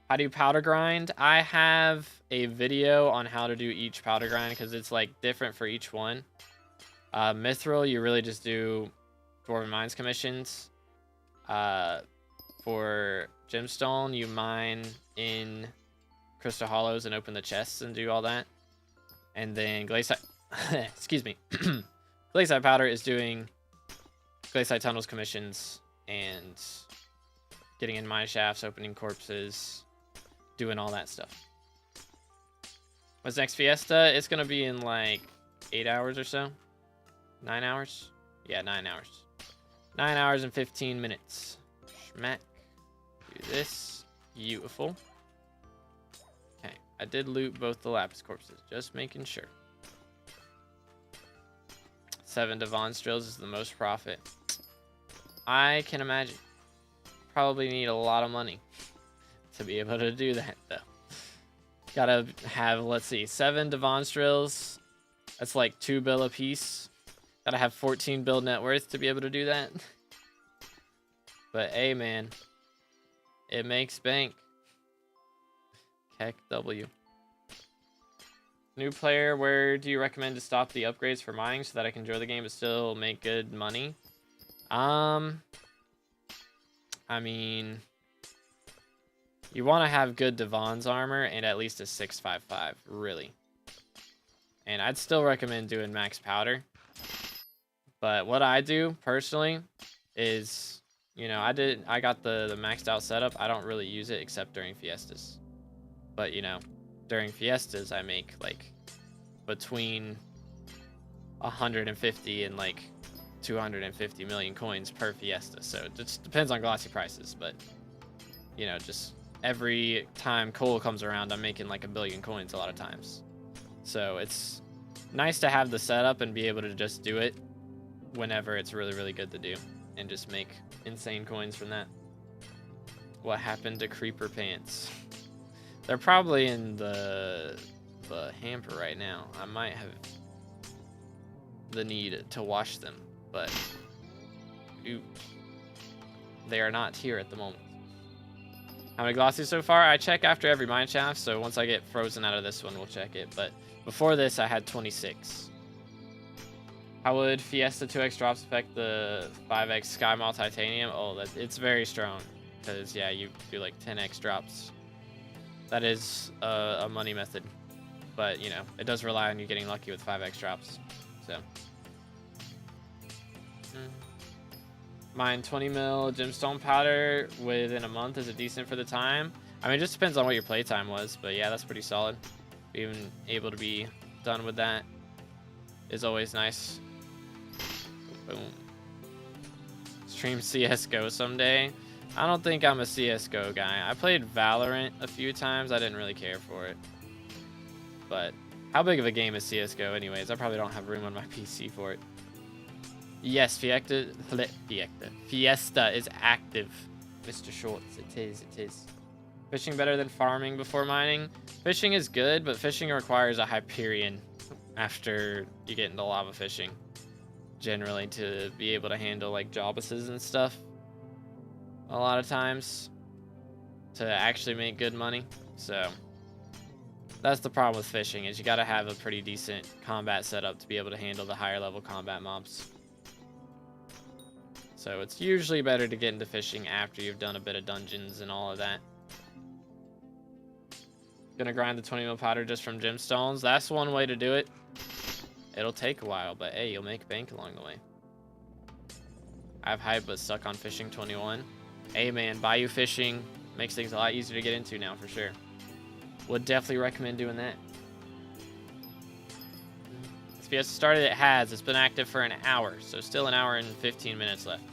How do you powder grind? I have a video on how to do each powder grind because it's like different for each one. Mithril, you really just do Dwarven Mines commissions. For Gemstone, you mine in Crystal Hollows and open the chests and do all that. And then Glaciite, excuse me, Glaciite Powder is doing Glaciite Tunnels commissions and getting in mine shafts, opening corpses, doing all that stuff. What's next Fiesta? It's gonna be in like 8 hours or so. 9 hours? Yeah, 9 hours. 9 hours and 15 minutes. Schmack. Do this. Beautiful. Okay, I did loot both the Lapis corpses, just making sure. 7 Divan drills is the most profit. I can imagine. Probably need a lot of money to be able to do that, though. Gotta have, let's see, 7 Divan drills. That's like 2 bill a piece. Gotta have 14 bill net worth to be able to do that. But hey, man, it makes bank. Heck W. New player, where do you recommend to stop the upgrades for mining so that I can enjoy the game but still make good money? I mean, you want to have good Divan's armor and at least a 655, really. And I'd still recommend doing max powder. But what I do personally is, you know, I got the maxed out setup. I don't really use it except during Fiestas. But, you know, during Fiestas, I make like between 150 and like 250 million coins per Fiesta. So it just depends on glossy prices, but you know, just every time coal comes around, I'm making like 1 billion coins a lot of times. So it's nice to have the setup and be able to just do it whenever it's really, really good to do and just make insane coins from that. What happened to Creeper Pants? They're probably in the hamper right now. I might have the need to wash them, but they are not here at the moment. How many glossies so far? I check after every mine shaft, so once I get frozen out of this one, we'll check it. But before this, I had 26. How would Fiesta 2x drops affect the 5x SkyBlock titanium? Oh, it's very strong. Because, yeah, you do like 10x drops. That is a money method. But, you know, it does rely on you getting lucky with 5x drops. So. Mine 20 mil gemstone powder within a month. Is it decent for the time? I mean, it just depends on what your playtime was. But, yeah, that's pretty solid. Being able to be done with that is always nice. Boom. Stream CSGO someday. I don't think I'm a CSGO guy. I played Valorant a few times. I didn't really care for it. But how big of a game is CSGO anyways? I probably don't have room on my PC for it. Yes, Fiesta is active. Mr. Shorts, it is. Fishing better than farming before mining? Fishing is good, but fishing requires a Hyperion after you get into lava fishing. Generally, to be able to handle like jobuses and stuff. A lot of times. To actually make good money. So that's the problem with fishing, is you gotta have a pretty decent combat setup to be able to handle the higher level combat mobs. So it's usually better to get into fishing after you've done a bit of dungeons and all of that. Gonna grind the 20 mil powder just from gemstones. That's one way to do it. It'll take a while, but hey, you'll make bank along the way. I have hype, but stuck on fishing 21. Hey man, bayou fishing makes things a lot easier to get into now for sure. Would definitely recommend doing that. This Fiesta started, it has. It's been active for an hour, so still an hour and 15 minutes left.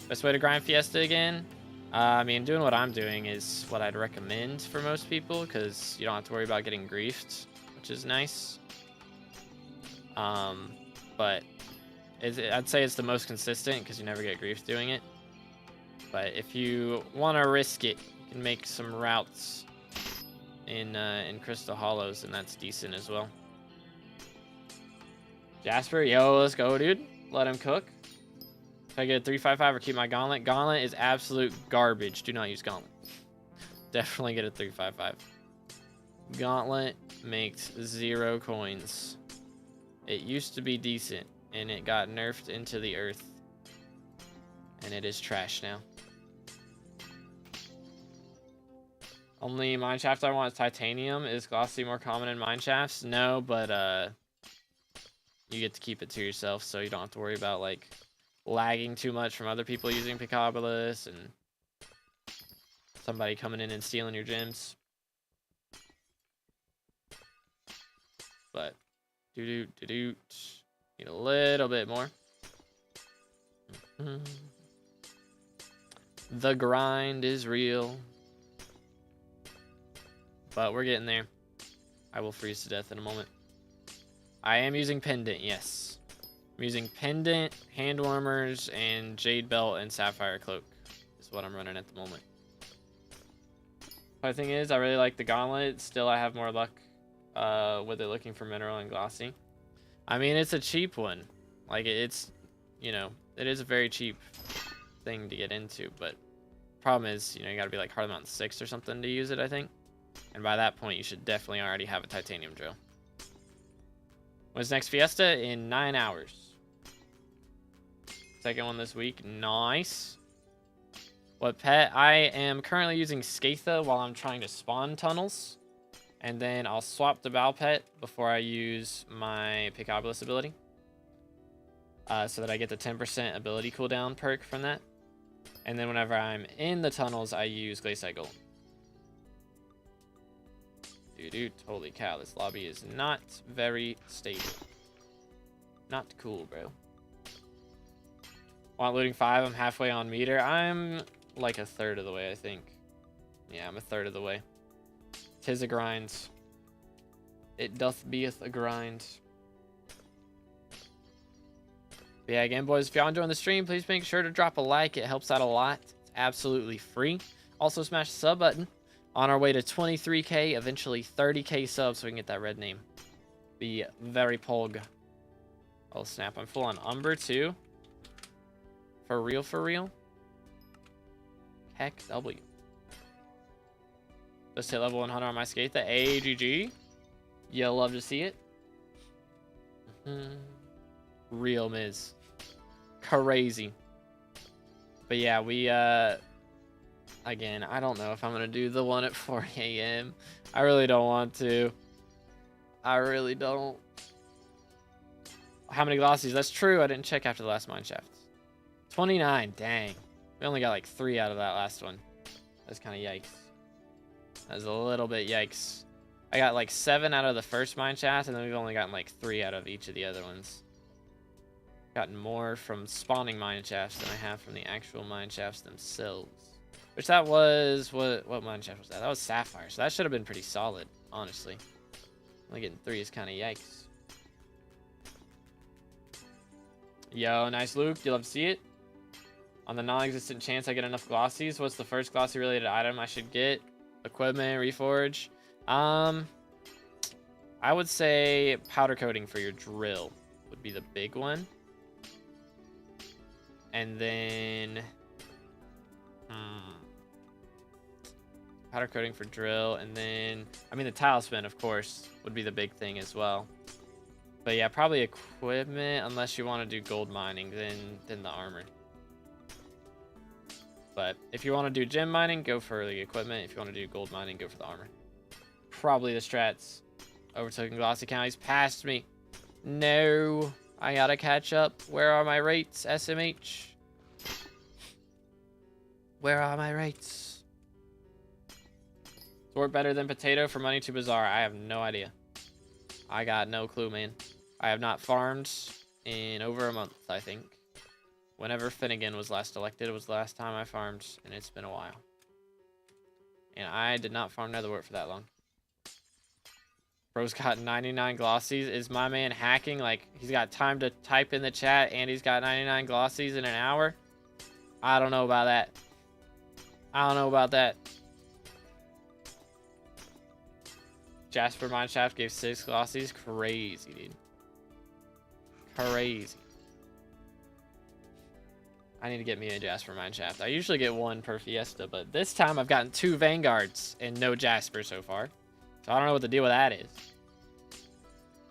Best way to grind Fiesta again? I mean, doing what I'm doing is what I'd recommend for most people, because you don't have to worry about getting griefed, which is nice. But I'd say it's the most consistent because you never get griefed doing it. But if you want to risk it, you can make some routes in Crystal Hollows, and that's decent as well. Jasper, yo, let's go, dude. Let him cook. If I get a 355 or keep my gauntlet. Gauntlet is absolute garbage. Do not use gauntlet. Definitely get a 355. Gauntlet makes 0 coins. It used to be decent, and it got nerfed into the earth. And it is trash now. Only mineshaft I want is titanium. Is glossy more common in mineshafts? No, but you get to keep it to yourself, so you don't have to worry about like lagging too much from other people using Picobolus and somebody coming in and stealing your gems. But need a little bit more. The grind is real. But we're getting there. I will freeze to death in a moment. I am using Pendant, yes. I'm using Pendant, Hand Warmers, and Jade Belt and Sapphire Cloak is what I'm running at the moment. The thing is, I really like the Gauntlet. Still, I have more luck with it looking for Mineral and Glossy. I mean, it's a cheap one. Like, it's, you know, it is a very cheap thing to get into, but problem is, you know, you gotta be like Hard Mountain 6 or something to use it, I think. And by that point, you should definitely already have a titanium drill. When's next Fiesta? In 9 hours. Second one this week. Nice. What pet? I am currently using Skatha while I'm trying to spawn tunnels. And then I'll swap the Bow Pet before I use my Picobolus ability. So that I get the 10% ability cooldown perk from that. And then whenever I'm in the tunnels, I use Glacial Golem. Dude, holy cow, this lobby is not very stable. Not cool, bro. Want looting 5? I'm halfway on meter. I'm like a third of the way, I think. Yeah, I'm a third of the way. 'Tis a grind. It doth beeth a grind. But yeah, again, boys, if y'all enjoying the stream, please make sure to drop a like. It helps out a lot. It's absolutely free. Also, smash the sub button. On our way to 23K, eventually 30K subs so we can get that red name. Be very pog. Oh, snap. I'm full on Umber, too. For real, for real? Heck W. Just hit level 100 on my skate. The AGG. You'll love to see it. Real Miz. Crazy. But yeah, we, again, I don't know if I'm going to do the one at 4 a.m. I really don't want to. I really don't. How many glossies? That's true. I didn't check after the last mineshaft. 29. Dang. We only got like 3 out of that last one. That's kind of yikes. That was a little bit yikes. I got like 7 out of the first mineshaft, and then we've only gotten like 3 out of each of the other ones. Gotten more from spawning mineshafts than I have from the actual mineshafts themselves. Which that was... What mineshaft was that? That was Sapphire, so that should have been pretty solid, honestly. Only getting 3 is kind of yikes. Yo, nice Luke. You love to see it. On the non-existent chance I get enough glossies, what's the first glossy related item I should get? Equipment, reforge. I would say powder coating for your drill would be the big one. And then powder coating for drill, and then I mean the tile spin, of course, would be the big thing as well. But yeah, probably equipment, unless you want to do gold mining, then the armor. But if you want to do gem mining, go for the equipment. If you want to do gold mining, go for the armor. Probably the strats. Overtaking glossy counties past me. No, I gotta catch up. Where are my rates, SMH? Where are my rates? Sort better than potato for money to bazaar. I have no idea. I got no clue, man. I have not farmed in over a month, I think. Whenever Finnegan was last elected, it was the last time I farmed, and it's been a while. And I did not farm Netherwort for that long. Bro's got 99 glossies. Is my man hacking? Like, he's got time to type in the chat, and he's got 99 glossies in an hour? I don't know about that. I don't know about that. Jasper Mineshaft gave 6 glossies. Crazy, dude. Crazy. I need to get me a Jasper Mineshaft. I usually get 1 per Fiesta, but this time I've gotten 2 Vanguards and no Jasper so far. So I don't know what the deal with that is.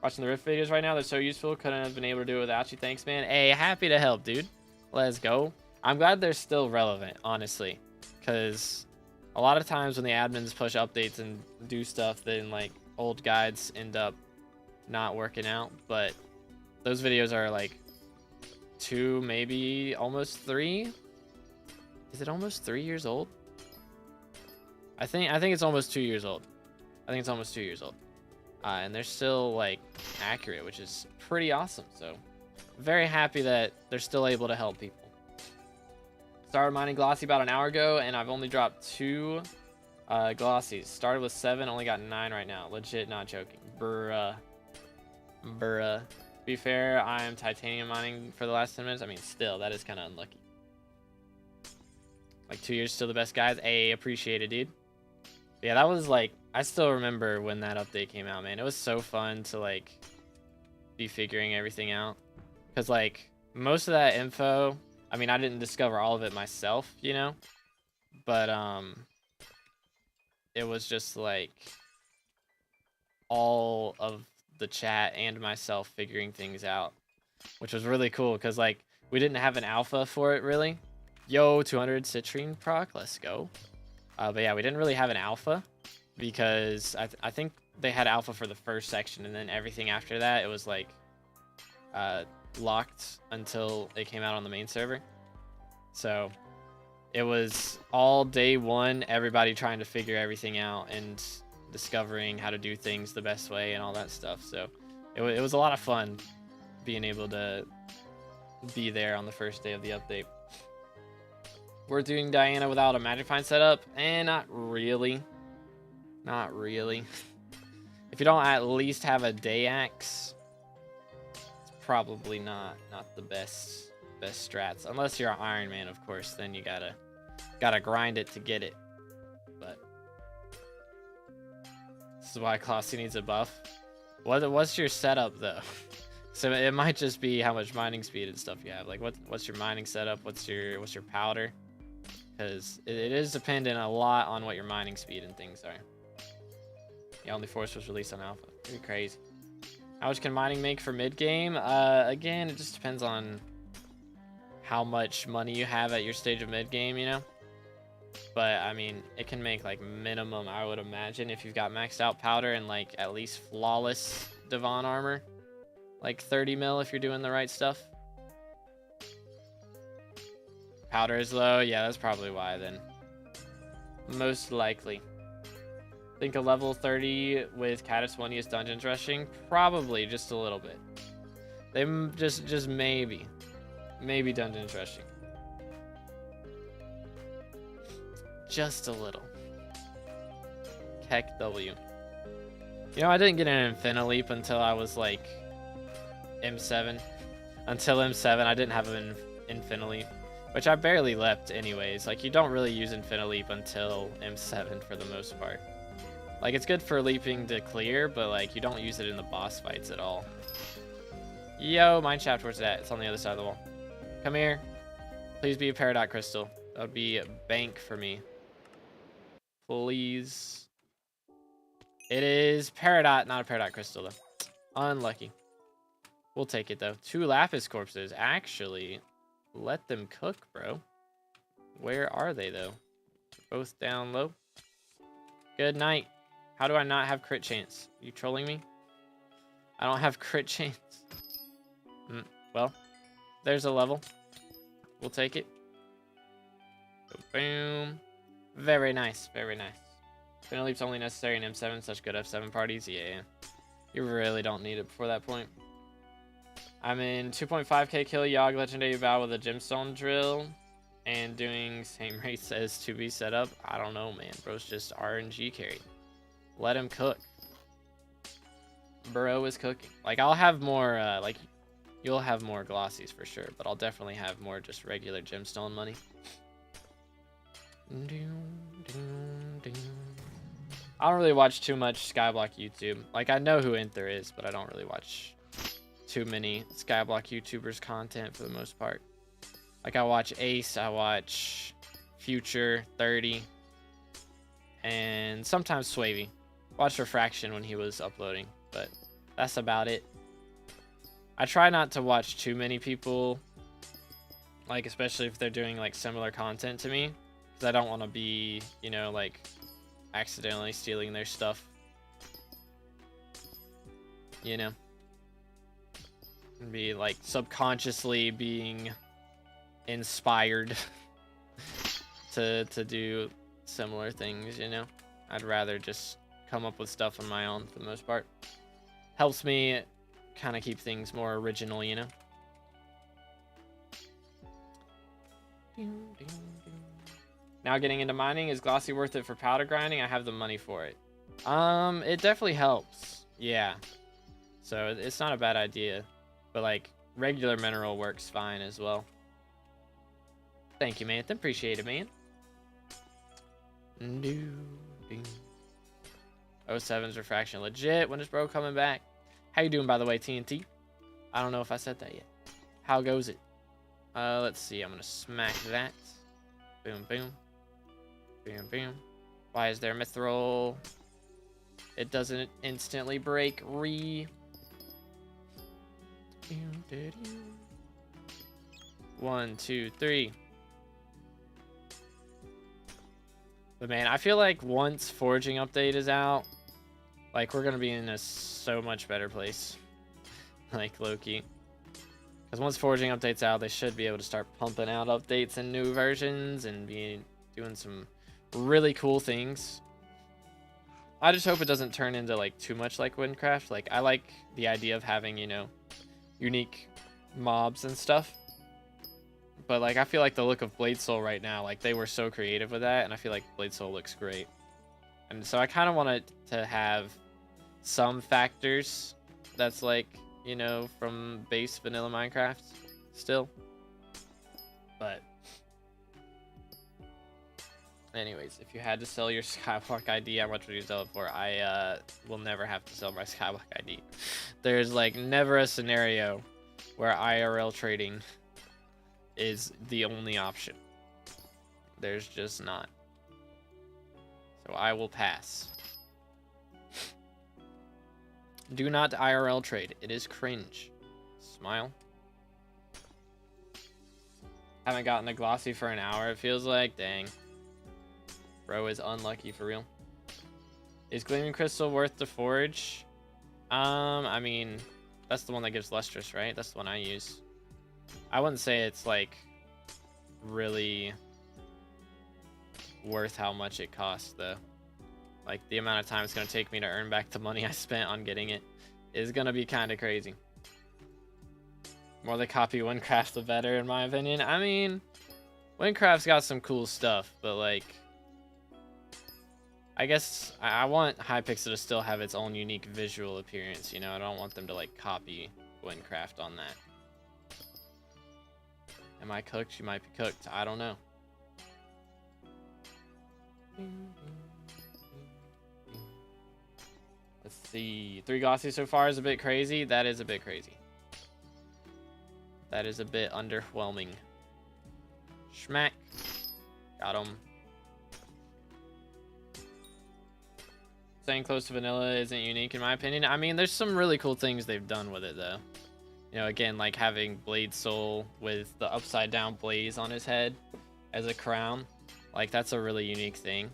Watching the Rift videos right now, they're so useful. Couldn't have been able to do it without you. Thanks, man. Hey, happy to help, dude. Let's go. I'm glad they're still relevant, honestly. Because a lot of times when the admins push updates and do stuff, then like old guides end up not working out. But those videos are like 2, maybe almost 3. Is it almost 3 years old? I think it's almost 2 years old. I think it's almost 2 years old. And they're still like accurate, which is pretty awesome. So very happy that they're still able to help people. Started mining glossy about an hour ago, and I've only dropped 2 glossies. Started with 7, only got 9 right now. Legit, not joking. Bruh. Bruh. To be fair, I am titanium mining for the last 10 minutes. I mean, still, that is kind of unlucky. Like 2 years, still the best guys. Hey, appreciate it, dude. Yeah, that was like, I still remember when that update came out, man. It was so fun to like be figuring everything out. Because like most of that info, I mean, I didn't discover all of it myself, you know, but it was just like all of the chat and myself figuring things out, which was really cool because like we didn't have an alpha for it really. Yo, 200 citrine proc, let's go. But yeah, we didn't really have an alpha because I think they had alpha for the first section, and then everything after that it was like locked until it came out on the main server. So it was all day one, everybody trying to figure everything out, and discovering how to do things the best way and all that stuff. So it was a lot of fun being able to be there on the first day of the update. We're doing Diana without a Magic Find setup? Not really. Not really. If you don't at least have a Day Axe, it's probably not the best strats. Unless you're Iron Man, of course, then you gotta grind it to get it. But this is why Classy needs a buff. What's your setup though? So it might just be how much mining speed and stuff you have. Like what's your mining setup? What's your powder? Because it is dependent a lot on what your mining speed and things are. Yeah, only Force was released on Alpha. Pretty crazy. How much can mining make for mid game? Again, it just depends on how much money you have at your stage of mid game, you know. But I mean, it can make like minimum, I would imagine, if you've got maxed out powder and like at least flawless Divan armor, like 30 mil if you're doing the right stuff. Powder is low. Yeah, that's probably why then. Most likely. Think a level 30 with Caddis 1 is dungeons rushing? Probably, just a little bit. They just maybe. Maybe dungeons rushing. Just a little. Heck W. You know, I didn't get an Infinite Leap until I was like M7. Until M7, I didn't have an Infinite Leap. Which I barely leapt anyways. Like, you don't really use Infinite Leap until M7 for the most part. Like, it's good for leaping to clear, but like, you don't use it in the boss fights at all. Yo, mine shaft, where's that? It's on the other side of the wall. Come here. Please be a Peridot Crystal. That would be a bank for me. Please. It is Peridot, not a Peridot Crystal though. Unlucky. We'll take it though. 2 Lapis Corpses. Actually, let them cook, bro. Where are they though? Both down low. Good night. How do I not have crit chance? Are you trolling me? I don't have crit chance. Well, there's a level. We'll take it. Boom. Very nice. Very nice. Infinite Leap's only necessary in M7, such good F7 parties. Yeah. You really don't need it before that point. I'm in 2.5k kill Yogg Legendary Bow with a Gemstone Drill. And doing same rates as 2B setup. I don't know, man. Bro's just RNG carry. Let him cook. Bro is cooking. Like, I'll have more, like, you'll have more glossies for sure. But I'll definitely have more just regular gemstone money. I don't really watch too much SkyBlock YouTube. Like, I know who Inther is, but I don't really watch too many SkyBlock YouTubers content for the most part. Like, I watch Ace, I watch Future 30, and sometimes Swavey. Watch Refraction when he was uploading, but that's about it. I try not to watch too many people, like, especially if they're doing, like, similar content to me, because I don't want to be, you know, like, accidentally stealing their stuff. You know? And be, like, subconsciously being inspired to do similar things, you know? I'd rather just come up with stuff on my own for the most part. Helps me kind of keep things more original, you know? Now getting into mining, is Glossy worth it for powder grinding? I have the money for it. It definitely helps. Yeah. So it's not a bad idea. But like regular mineral works fine as well. Thank you, man. Appreciate it, man. 07's Refraction legit. When is bro coming back? How you doing, by the way, TNT? I don't know if I said that yet. How goes it? Let's see. I'm gonna smack that. Boom, boom. Boom, boom. Why is there mithril? It doesn't instantly break. 1, 2, 3. But man, I feel like once foraging update is out, like we're gonna be in a so much better place. Like low-key. Because once foraging update's out, they should be able to start pumping out updates and new versions and be doing some really cool things. I just hope it doesn't turn into like too much like Windcraft. Like I like the idea of having, you know, unique mobs and stuff. But like I feel like the look of Blade Soul right now, like they were so creative with that, and I feel like Blade Soul looks great. And so I kind of want it to have some factors that's like, you know, from base vanilla Minecraft still. But anyways, if you had to sell your SkyBlock ID, how much would you sell it for? I will never have to sell my SkyBlock ID. There's like never a scenario where IRL trading is the only option. There's just not. So I will pass. Do not IRL trade. It is cringe. Smile. Haven't gotten a glossy for an hour, it feels like. Dang. Bro is unlucky for real. Is Gleaming Crystal worth the forge? I mean, that's the one that gives lustrous, right? That's the one I use. I wouldn't say it's like really worth how much it costs though. Like the amount of time it's gonna take me to earn back the money I spent on getting it is gonna be kind of crazy. More they copy Windcraft, the better, in my opinion. I mean, Windcraft's got some cool stuff, but like, I guess I want Hypixel to still have its own unique visual appearance. You know, I don't want them to like copy Windcraft on that. Am I cooked? You might be cooked. I don't know. Let's see. 3 glossy so far is a bit crazy. That is a bit crazy. That is a bit underwhelming. Schmack. Got him. Staying close to vanilla isn't unique in my opinion. I mean, there's some really cool things they've done with it though. You know, again, like having Blade Soul with the upside down blaze on his head as a crown. Like, that's a really unique thing.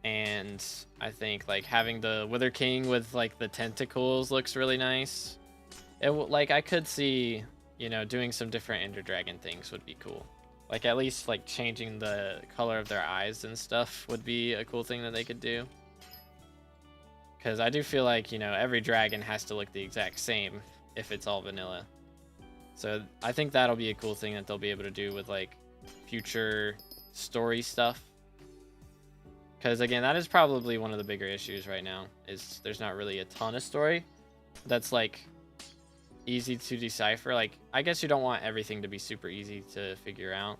And I think, like, having the Wither King with, like, the tentacles looks really nice. Like, I could see, you know, doing some different Ender Dragon things would be cool. Like, at least, like, changing the color of their eyes and stuff would be a cool thing that they could do. Because I do feel like, you know, every dragon has to look the exact same if it's all vanilla. So I think that'll be a cool thing that they'll be able to do with like future story stuff. Because again, that is probably one of the bigger issues right now, is there's not really a ton of story that's like easy to decipher. Like, I guess you don't want everything to be super easy to figure out.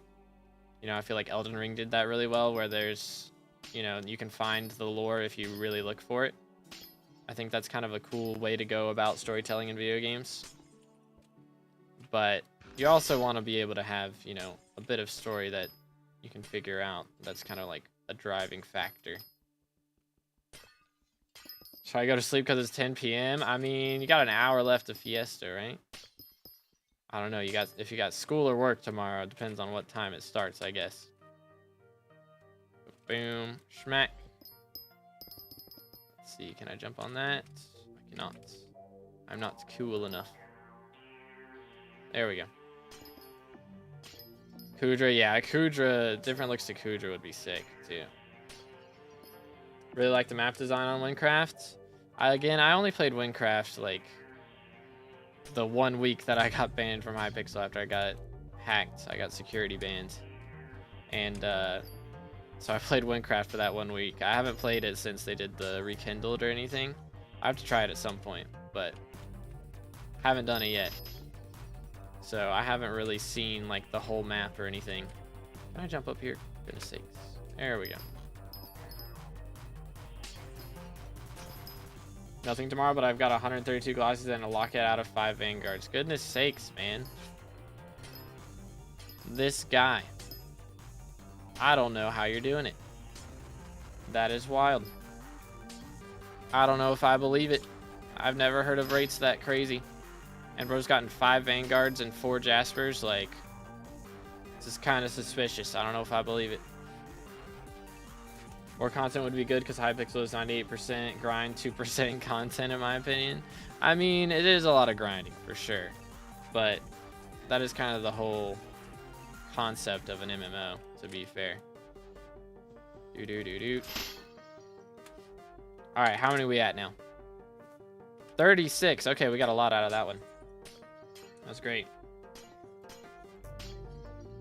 You know, I feel like Elden Ring did that really well, where there's, you know, you can find the lore if you really look for it. I think that's kind of a cool way to go about storytelling in video games. But you also want to be able to have, you know, a bit of story that you can figure out. That's kind of like a driving factor. Should I go to sleep because it's 10 p.m.? I mean, you got an hour left of Fiesta, right? I don't know. If you got school or work tomorrow, it depends on what time it starts, I guess. Boom. Schmack. See, can I jump on that? I cannot. I'm not cool enough. There we go. Kudra, yeah, Kudra, different looks to Kudra would be sick too. Really like the map design on Windcraft. I only played Windcraft like the 1 week that I got banned from Hypixel after I got hacked. I got security banned. And so I played Windcraft for that 1 week. I haven't played it since they did the rekindled or anything. I have to try it at some point, but haven't done it yet. So I haven't really seen like the whole map or anything. Can I jump up here? Goodness sakes. There we go. Nothing tomorrow, but I've got 132 glosses and a locket out of 5 vanguards. Goodness sakes, man. This guy. I don't know how you're doing it. That is wild. I don't know if I believe it. I've never heard of rates that crazy. And bro's gotten 5 vanguards and 4 jaspers. Like, this is kind of suspicious. I don't know if I believe it. More content would be good because Hypixel is 98% grind, 2% content in my opinion. I mean, it is a lot of grinding for sure. But that is kind of the whole concept of an MMO, to be fair. All right, how many are we at now? 36. Okay, we got a lot out of that one. That's great.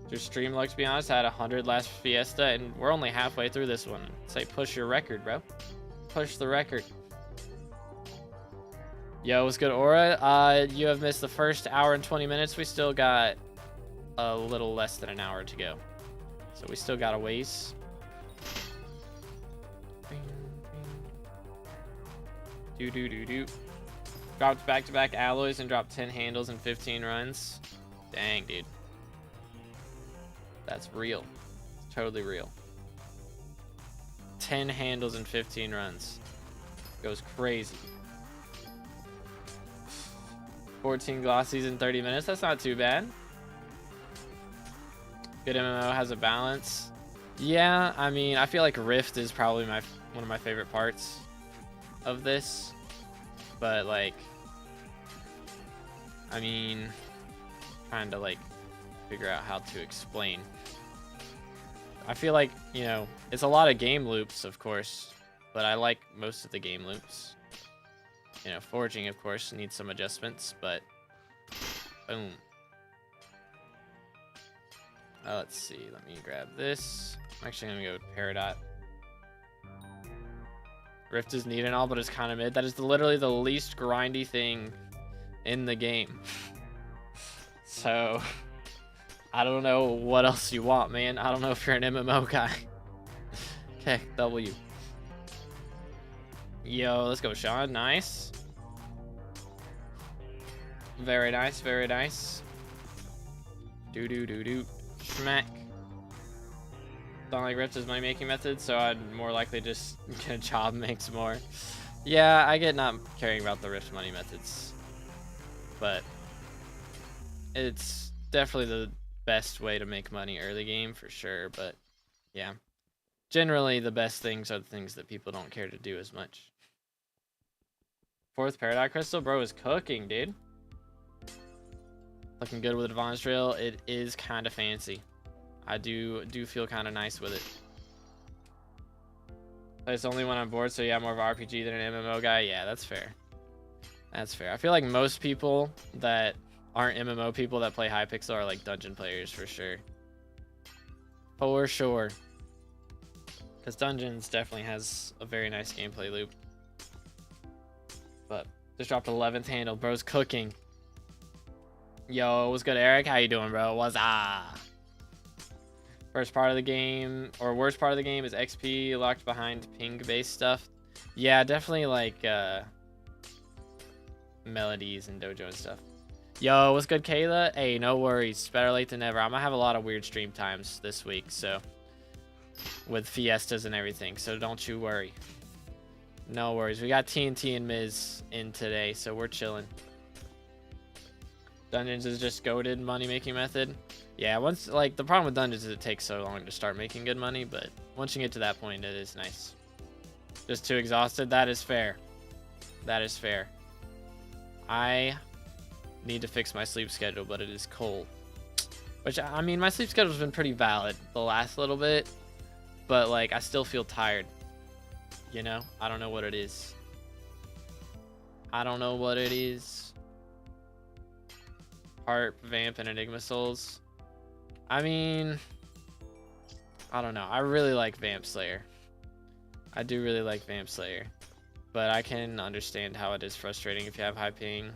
Your stream luck, to be honest, I had 100 last Fiesta, and we're only halfway through this one. Say, push your record, bro. Push the record. Yo, what's good, Aura? You have missed the first hour and 20 minutes. We still got a little less than an hour to go. So we still got a ways. Do. Dropped back-to-back alloys and dropped 10 handles in 15 runs. Dang, dude. That's real. It's totally real. 10 handles in 15 runs. Goes crazy. 14 glossies in 30 minutes. That's not too bad. Good MMO has a balance. Yeah, I mean, I feel like Rift is probably one of my favorite parts of this. But, like, I mean, trying to, like, figure out how to explain. I feel like, you know, it's a lot of game loops, of course, but I like most of the game loops. You know, forging, of course, needs some adjustments, but boom. Let's see. Let me grab this. I'm actually going to go with Peridot. Rift is neat and all, but it's kind of mid. That is literally the least grindy thing in the game. So, I don't know what else you want, man. I don't know if you're an MMO guy. Okay, W. Yo, let's go, Sean. Nice. Very nice, very nice. Do. Schmack. Don't like Rift as money making method, so I'd more likely just get a job makes more. Yeah, I get not caring about the Rift money methods, but it's definitely the best way to make money early game for sure. But yeah, generally the best things are the things that people don't care to do as much. 4th Peridot Crystal, bro, is cooking, dude. Looking good with the Divan Drill. It is kind of fancy. I do feel kind of nice with it. But it's only when I'm bored, so yeah, more of an RPG than an MMO guy. Yeah, that's fair. That's fair. I feel like most people that aren't MMO people that play Hypixel are like dungeon players for sure. For sure. Because Dungeons definitely has a very nice gameplay loop. But just dropped 11th handle. Bro's cooking. Yo, what's good, Eric? How you doing, bro? What's up? First part of the game, or worst part of the game, is XP locked behind ping-based stuff. Yeah, definitely like melodies and dojo and stuff. Yo, what's good, Kayla? Hey, no worries. Better late than never. I'm gonna have a lot of weird stream times this week, so with fiestas and everything, so don't you worry. No worries. We got TNT and Miz in today, so we're chilling. Dungeons is just goated money making method. Yeah, once, like, the problem with Dungeons is it takes so long to start making good money, but once you get to that point, it is nice. Just too exhausted. That is fair. That is fair. I need to fix my sleep schedule, but it is cold. Which, I mean, my sleep schedule's been pretty valid the last little bit, but, like, I still feel tired. You know? I don't know what it is. I don't know what it is. Harp, Vamp, and Enigma Souls. I mean, I don't know. I really like Vamp Slayer. I do really like Vamp Slayer. But I can understand how it is frustrating if you have high ping.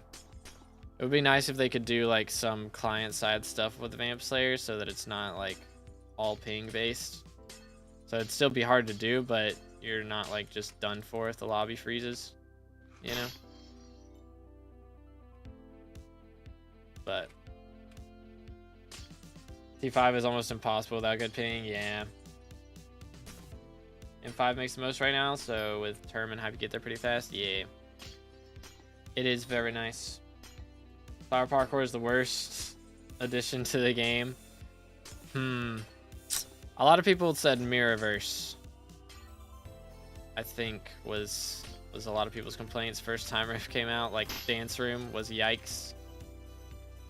It would be nice if they could do like some client-side stuff with Vamp Slayer so that it's not like all ping-based. So it'd still be hard to do, but you're not like just done for if the lobby freezes, you know? But T5 is almost impossible without good ping. Yeah. M5 makes the most right now, so with Term and Hype you get there pretty fast. Yeah. It is very nice. Flower Parkour is the worst addition to the game. A lot of people said Mirrorverse, I think, was a lot of people's complaints first time Rift came out. Like, Dance Room was yikes.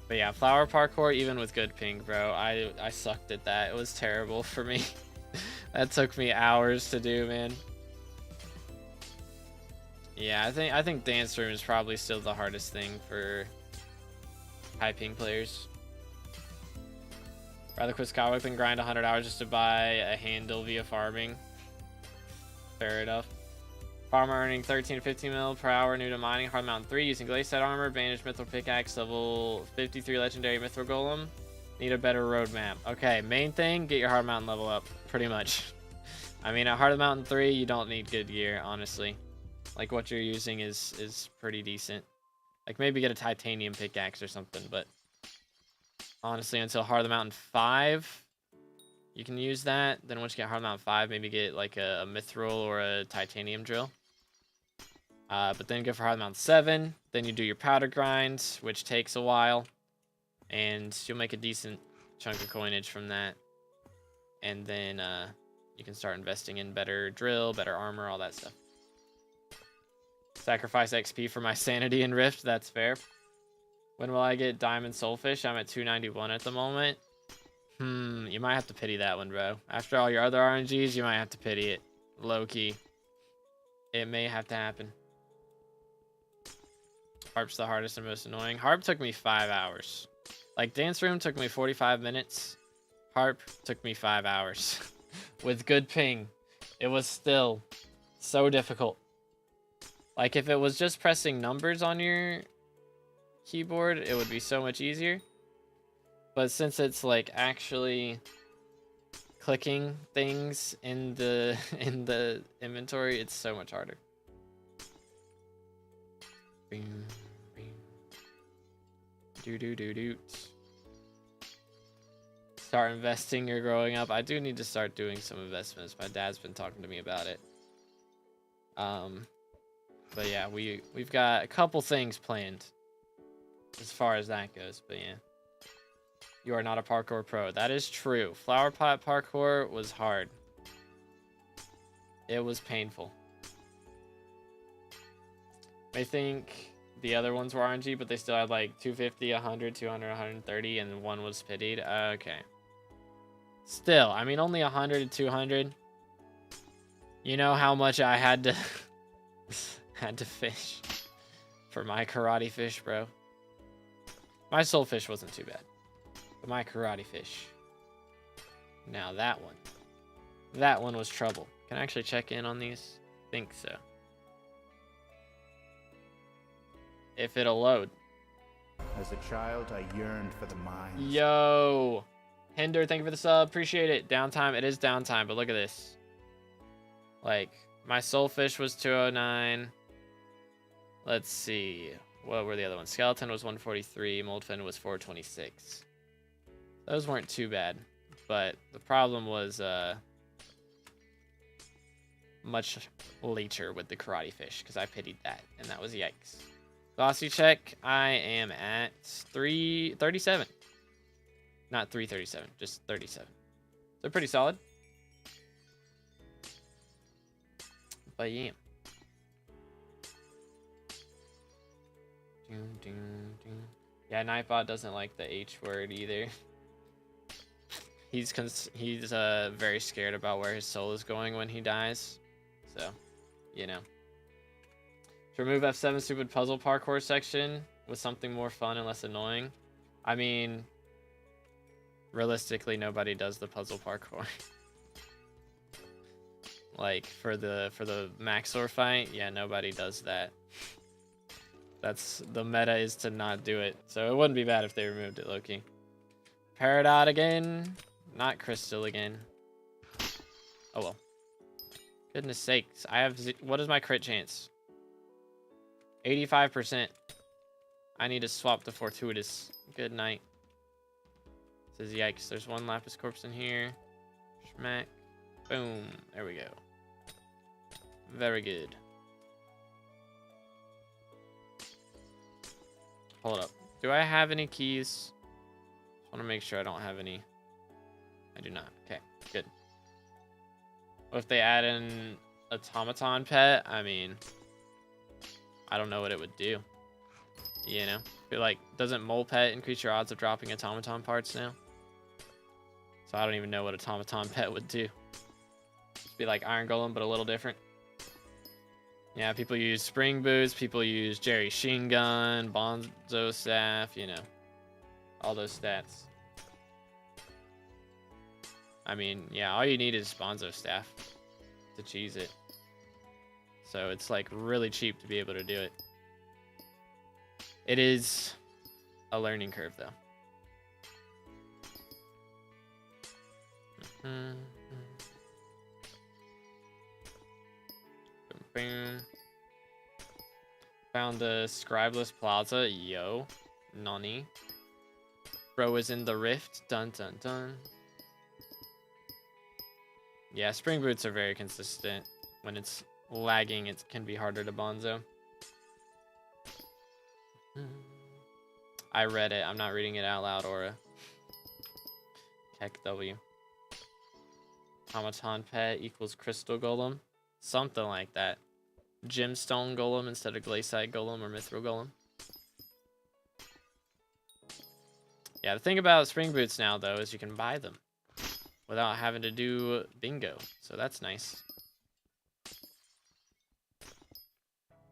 But yeah, Flower Parkour, even with good ping, bro, I sucked at that. It was terrible for me. That took me hours to do, man. Yeah, I think Dance Room is probably still the hardest thing for high ping players. Rather quit Skywalk than grind 100 hours just to buy a handle via farming. Fair enough. Farmer earning 13 to 15 mil per hour new to mining. Hard Mountain 3 using Glaze Set Armor, Bandage Mithril Pickaxe, level 53 Legendary Mithril Golem. Need a better roadmap. Okay, main thing, get your Hard Mountain level up, pretty much. I mean, at Heart of Mountain 3, you don't need good gear, honestly. Like, what you're using is pretty decent. Like, maybe get a titanium pickaxe or something, but honestly, until Heart of the Mountain 5, you can use that. Then once you get Heart of the Mountain 5, maybe get, like, a mithril or a titanium drill. But then go for Heart of the Mountain 7. Then you do your powder grind, which takes a while. And you'll make a decent chunk of coinage from that. And then you can start investing in better drill, better armor, all that stuff. Sacrifice XP for my sanity and Rift, that's fair. When will I get Diamond Soulfish? I'm at 291 at the moment. You might have to pity that one, bro. After all your other RNGs, you might have to pity it. Low-key. It may have to happen. Harp's the hardest and most annoying. Harp took me 5 hours. Like, Dance Room took me 45 minutes. Harp took me 5 hours. With good ping. It was still so difficult. Like, if it was just pressing numbers on your keyboard, it would be so much easier. But since it's, like, actually clicking things in the inventory, it's so much harder. Bing, bing. Do. Start investing, you're growing up. I do need to start doing some investments. My dad's been talking to me about it. But yeah, we've got a couple things planned as far as that goes. But yeah, you are not a parkour pro. That is true. Flower pot parkour was hard. It was painful. I think the other ones were RNG, but they still had like 250, 100, 200, 130, and one was pitied. Okay. Still, I mean, only 100 and 200. You know how much I had to had to fish for my karate fish, bro. My soul fish wasn't too bad, but my karate fish. Now that one was trouble. Can I actually check in on these? Think so. If it'll load. As a child, I yearned for the mines. Yo, Hinder, thank you for the sub. Appreciate it. Downtime. It is downtime, but look at this. Like, my soulfish was 209. Let's see. What were the other ones? Skeleton was 143. Moldfin was 426. Those weren't too bad, but the problem was much later with the karate fish because I pitied that, and that was yikes. Glossy check. I am at 337. Not 337, just 37. So pretty solid. But yeah. Yeah, Nightbot doesn't like the H word either. He's very scared about where his soul is going when he dies. So, you know. To remove F7 stupid puzzle parkour section with something more fun and less annoying. I mean, realistically, nobody does the puzzle parkour. Like for the Maxor fight, yeah, nobody does that. That's the meta, is to not do it. So it wouldn't be bad if they removed it, Loki. Peridot again, not Crystal again. Oh well. Goodness sakes, I have what is my crit chance? 85%. I need to swap to Fortuitous. Good night. Says yikes. There's one Lapis Corpse in here. Schmack. Boom. There we go. Very good. Hold up. Do I have any keys? Just want to make sure I don't have any. I do not. Okay, good. What if they add in automaton pet? I mean, I don't know what it would do. You know? But like, doesn't mole pet increase your odds of dropping automaton parts now? So I don't even know what automaton pet would do. Be like Iron Golem, but a little different. Yeah, people use spring boots, people use Jerry Sheen Gun, Bonzo Staff, you know, all those stats. I mean, yeah, all you need is Bonzo Staff to cheese it. So it's like really cheap to be able to do it. It is a learning curve though. Boom. Found the Scribeless Plaza. Yo. Nani. Bro is in the rift. Dun dun dun. Yeah, spring boots are very consistent. When it's lagging, it can be harder to bonzo. I read it. I'm not reading it out loud, Aura. Heck W. Automaton pet equals crystal golem. Something like that. Gemstone golem instead of glaciite golem or mithril golem. Yeah, the thing about spring boots now, though, is you can buy them without having to do bingo. So that's nice.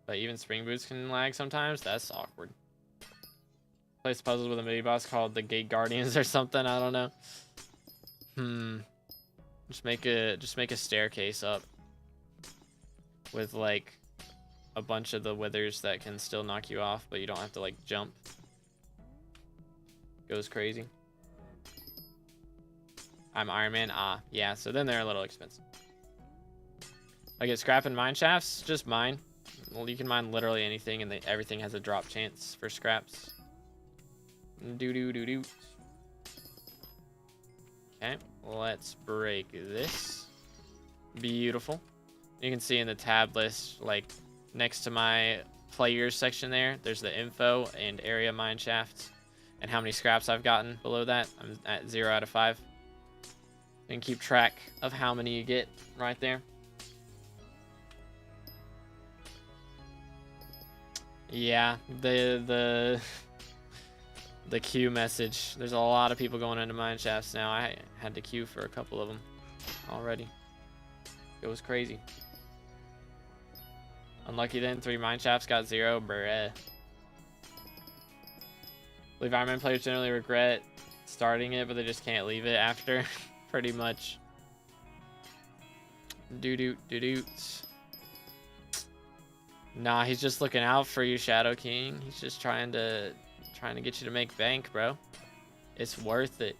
But even spring boots can lag sometimes. That's awkward. Place puzzles with a mini boss called the Gate Guardians or something. I don't know. Just make a staircase up with like a bunch of the withers that can still knock you off, but you don't have to like jump. Goes crazy. I'm Iron Man. Ah, yeah. So then they're a little expensive. I get scrap and mine shafts. Just mine. Well, you can mine literally anything, and everything has a drop chance for scraps. Do. Okay, let's break this. Beautiful. You can see in the tab list, like next to my players section there's the info and area mine shafts and how many scraps I've gotten below that. I'm at 0 out of 5. You can keep track of how many you get right there. Yeah, the queue message. There's a lot of people going into mine shafts now. I had to queue for a couple of them already. It was crazy. Unlucky then, 3 mine shafts got 0. Bruh. I believe Iron Man players generally regret starting it, but they just can't leave it after. Pretty much. Doo-doo. Nah, he's just looking out for you, Shadow King. He's just trying to get you to make bank, bro. It's worth it.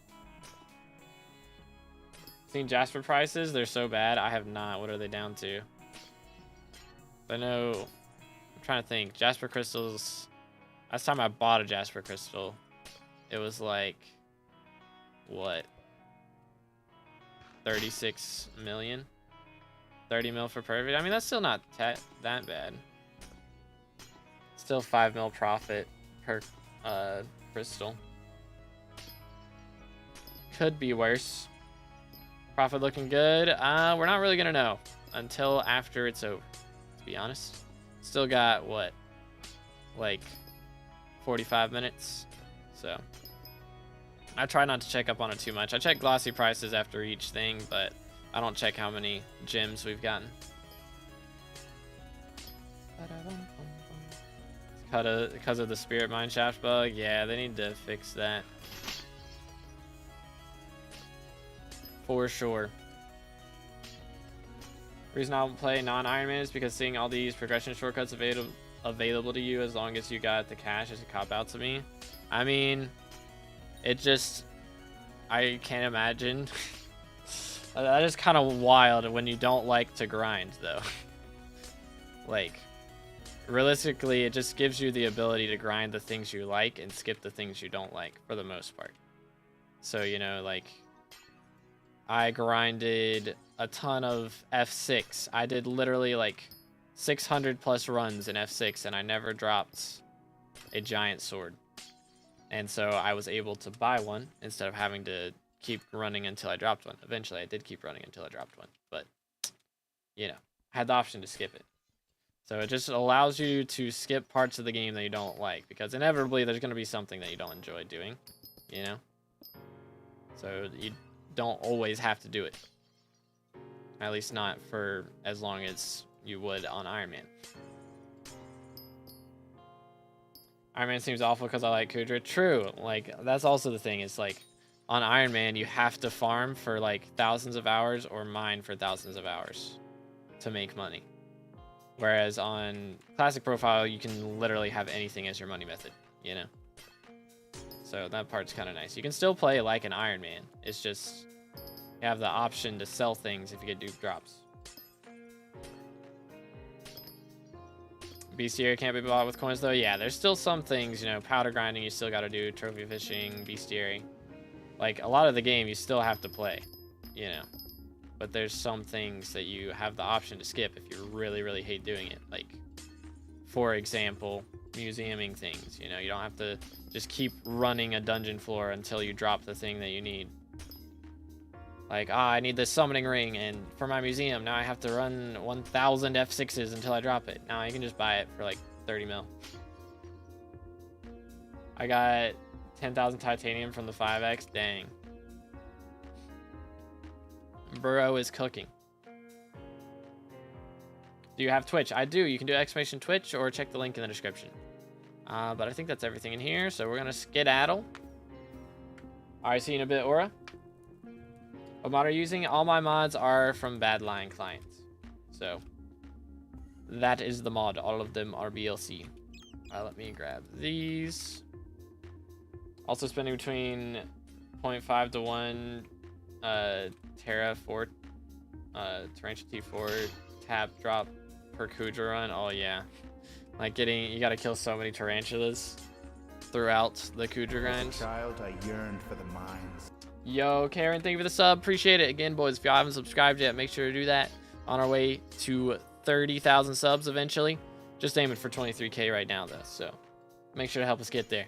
Seen Jasper prices? They're so bad. I have not. What are they down to? I know. I'm trying to think. Jasper crystals. Last time I bought a Jasper crystal, it was like, what? 36 million? 30 mil for perfect. I mean, that's still not that bad. Still 5 mil profit per crystal. Could be worse. Profit looking good. We're not really gonna know until after it's over, to be honest. Still got what, like 45 minutes. So I try not to check up on it too much. I check glossy prices after each thing, but I don't check how many gems we've gotten. Because of the spirit mine shaft bug. Yeah, they need to fix that. For sure. Reason I will play non-Iron Man is because seeing all these progression shortcuts available to you as long as you got the cash is a cop-out to me. I mean, it just... I can't imagine. That is kind of wild when you don't like to grind, though. Like, realistically, it just gives you the ability to grind the things you like and skip the things you don't like, for the most part. So, you know, like, I grinded a ton of F6. I did literally, like, 600 plus runs in F6, and I never dropped a giant sword. And so I was able to buy one instead of having to keep running until I dropped one. Eventually, I did keep running until I dropped one. But, you know, I had the option to skip it. So it just allows you to skip parts of the game that you don't like. Because inevitably, there's going to be something that you don't enjoy doing. You know? So you don't always have to do it. At least not for as long as you would on Iron Man. Iron Man seems awful because I like Kudra. True. Like, that's also the thing. Is like, on Iron Man, you have to farm for like thousands of hours or mine for thousands of hours to make money. Whereas on Classic Profile, you can literally have anything as your money method, you know? So that part's kind of nice. You can still play like an Iron Man. It's just you have the option to sell things if you get Duke drops. Bestiary can't be bought with coins though. Yeah, there's still some things, you know, powder grinding you still got to do, trophy fishing, bestiary. Like a lot of the game you still have to play, you know. But there's some things that you have the option to skip if you really, really hate doing it. Like, for example, museuming things. You know, you don't have to just keep running a dungeon floor until you drop the thing that you need. Like, I need this summoning ring, and for my museum, now I have to run 1,000 F6s until I drop it. Now I can just buy it for like 30 mil. I got 10,000 titanium from the 5X. Dang. Burrow is cooking. Do you have Twitch? I do. You can do exclamation Twitch or check the link in the description. But I think that's everything in here, so we're gonna skedaddle. Alright, see you in a bit, Aura. What mod are you using? All my mods are from Badlion clients. So that is the mod. All of them are BLC. Let me grab these. Also spending between 0.5 to 1 Terra 4 Tarantula T4 tap drop per Kudra run. Oh yeah. Like you gotta kill so many tarantulas throughout the Kudra grind. As a child, I yearned for the mines. Yo, Karen, thank you for the sub. Appreciate it. Again, boys, if y'all haven't subscribed yet, make sure to do that. On our way to 30,000 subs eventually. Just aiming for 23K right now, though. So make sure to help us get there.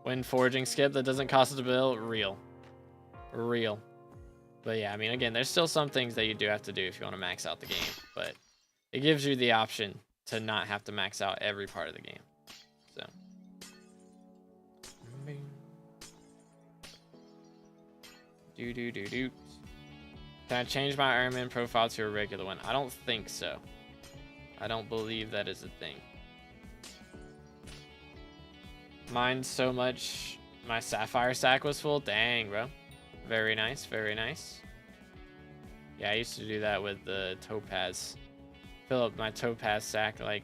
When foraging skip that doesn't cost us a bill, real. But yeah, I mean, again, there's still some things that you do have to do if you want to max out the game. But it gives you the option to not have to max out every part of the game. So. Can I change my Iron Man profile to a regular one? I don't think so. I don't believe that is a thing. Mine's so much. My sapphire sack was full. Dang, bro. Very nice, very nice. Yeah, I used to do that with the topaz. Fill up my topaz sack like